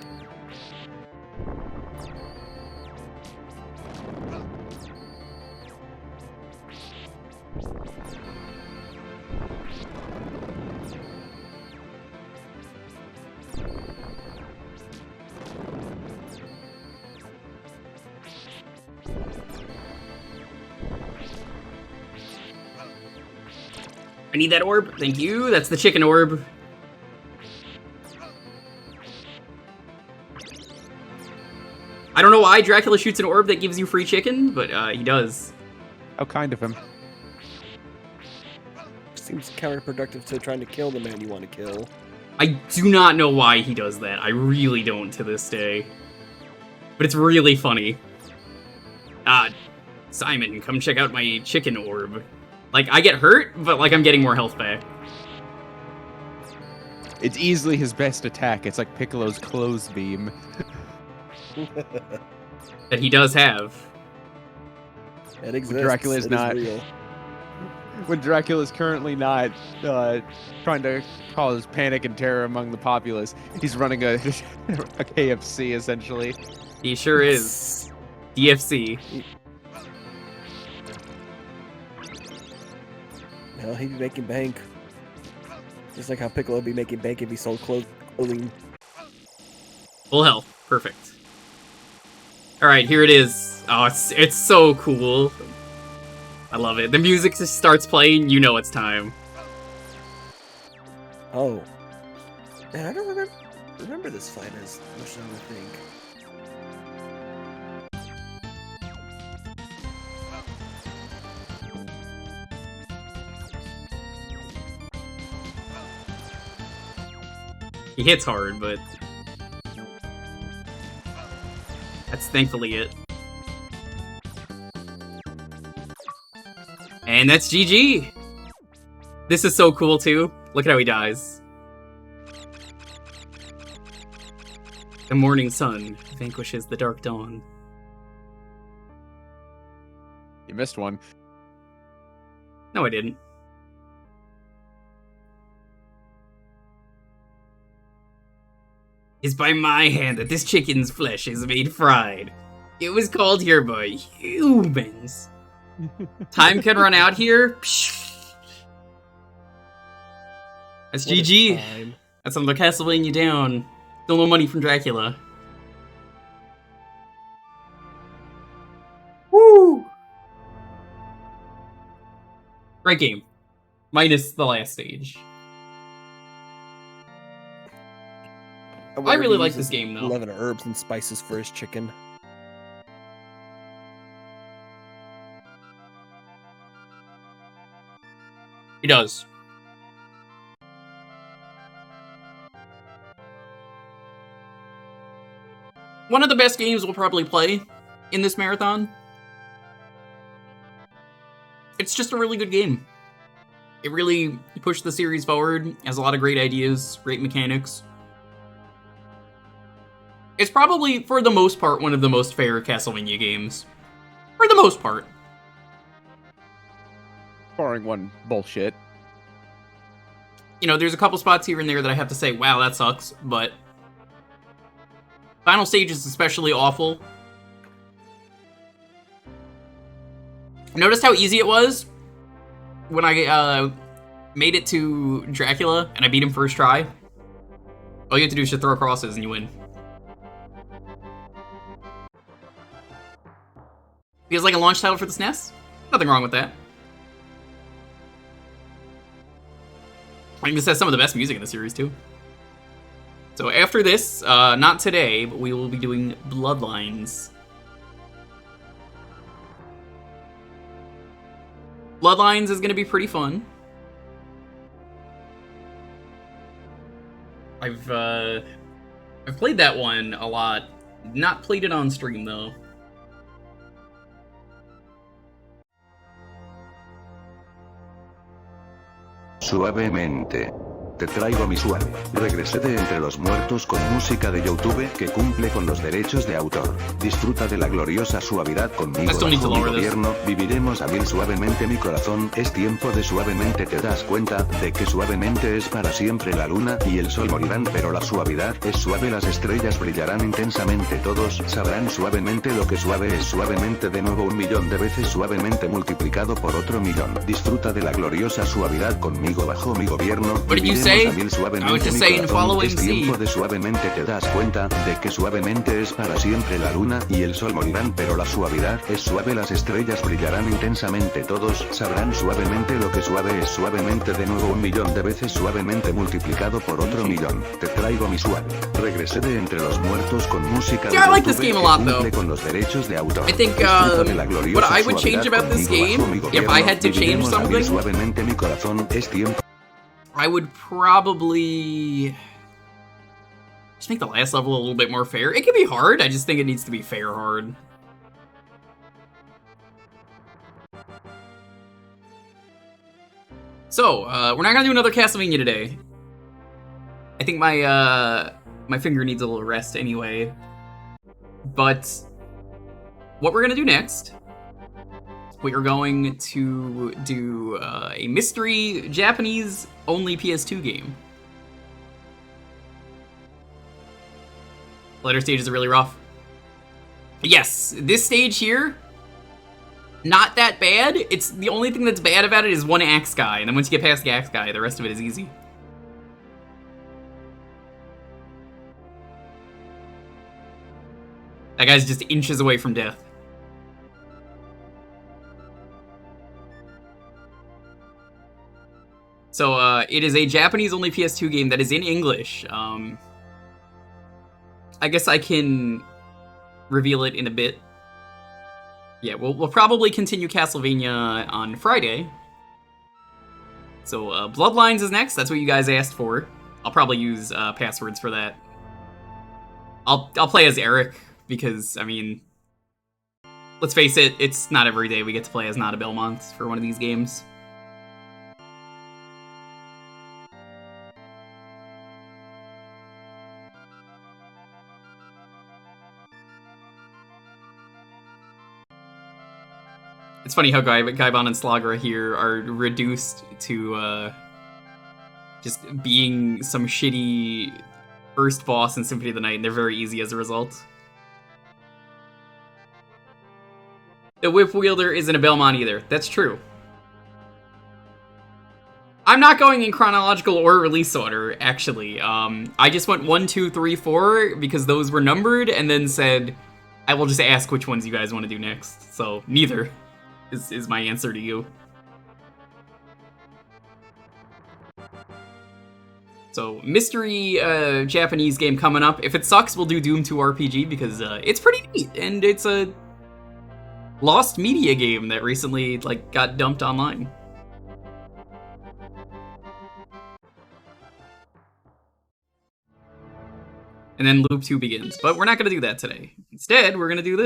I need that orb. Thank you. That's the chicken orb. I don't know why Dracula shoots an orb that gives you free chicken, but he does. How kind of him. Seems counterproductive to trying to kill the man you want to kill. I do not know why he does that. I really don't to this day. But it's really funny. Simon, come check out my chicken orb. Like, I get hurt, but, like, I'm getting more health back. It's easily his best attack. It's like Piccolo's clothes beam. That he does have. It exists. When Dracula's It is not. real. When Dracula's currently not trying to cause panic and terror among the populace, he's running a KFC, essentially. He sure is. DFC. Hell, he'd be making bank. Just like how Piccolo would be making bank if he sold clothing. Full health. Perfect. Alright, here it is. Oh, it's so cool. I love it. The music just starts playing, you know it's time. Oh. Man, I don't remember this fight as much as I would think. He hits hard, but that's thankfully it. And that's GG! This is so cool, too. Look at how he dies. The morning sun vanquishes the dark dawn. You missed one. No, I didn't. It's by my hand that this chicken's flesh is made fried. It was called here by humans. Time can run out here. That's What a GG. time. That's another Castlevania down. Still no money from Dracula. Woo! Great game. Minus the last stage. I really like this game, though. 11 herbs and spices for his chicken. He does. One of the best games we'll probably play in this marathon. It's just a really good game. It really pushed the series forward, has a lot of great ideas, great mechanics. It's probably, for the most part, one of the most fair Castlevania games. For the most part. Barring one bullshit. You know, there's a couple spots here and there that I have to say, wow, that sucks, but final stage is especially awful. Noticed how easy it was when I made it to Dracula and I beat him first try? All you have to do is just throw crosses and you win. Feels like a launch title for the SNES? Nothing wrong with that. I think this has some of the best music in the series, too. So after this, not today, but we will be doing Bloodlines. Bloodlines is going to be pretty fun. I've played that one a lot. Not played it on stream, though. Suavemente. te traigo mi suave. Regresé de entre los muertos con música de YouTube que cumple con los derechos de autor. Disfruta de la gloriosa suavidad conmigo bajo mi gobierno, viviremos a mil suavemente mi corazón, es tiempo de suavemente te das cuenta, de que suavemente es para siempre la luna y el sol morirán pero la suavidad es suave las estrellas brillarán intensamente todos sabrán suavemente lo que suave es suavemente de nuevo 1.000.000 de veces suavemente multiplicado por otro 1.000.000. Disfruta de la gloriosa suavidad conmigo bajo mi gobierno, viviremos a mil suavemente mi corazón, es tiempo de suavemente te das cuenta, de que suavemente es para siempre la luna y el sol morirán pero la suavidad es suave las estrellas brillarán intensamente todos sabrán suavemente lo que suave es suavemente de nuevo 1.000.000 de veces suavemente multiplicado por otro 1.000.000. Te traigo mi suave. Regresé de entre los muertos con música de I like this game a lot though. con los derechos de autor. I think what I would change about this game, if I had to change something, suavemente mi corazón es tiempo. I would probably just make the last level a little bit more fair. It can be hard, I just think it needs to be fair hard. So, we're not gonna do another Castlevania today. I think my finger needs a little rest anyway. But what we're gonna do next, we are going to do a mystery Japanese-only PS2 game. Later stages are really rough. Yes, this stage here, not that bad. It's the only thing that's bad about it is one axe guy, and then once you get past the axe guy, the rest of it is easy. That guy's just inches away from death. So, it is a Japanese-only PS2 game that is in English. I guess I can reveal it in a bit. Yeah, we'll probably continue Castlevania on Friday. So, Bloodlines is next. That's what you guys asked for. I'll probably use passwords for that. I'll play as Eric, because, I mean, let's face it, it's not every day we get to play as Nada Belmont for one of these games. It's funny how Gaibon and Slagra here are reduced to just being some shitty first boss in Symphony of the Night, and they're very easy as a result. The Whip Wielder isn't a Belmont either. That's true. I'm not going in chronological or release order, actually. I just went 1, 2, 3, 4 because those were numbered, and then said, I will just ask which ones you guys want to do next. So, neither is my answer to you. So, mystery Japanese game coming up. If it sucks, we'll do Doom 2 RPG because it's pretty neat, and it's a lost media game that recently got dumped online. And then Loop 2 begins. But we're not going to do that today. Instead, we're going to do this.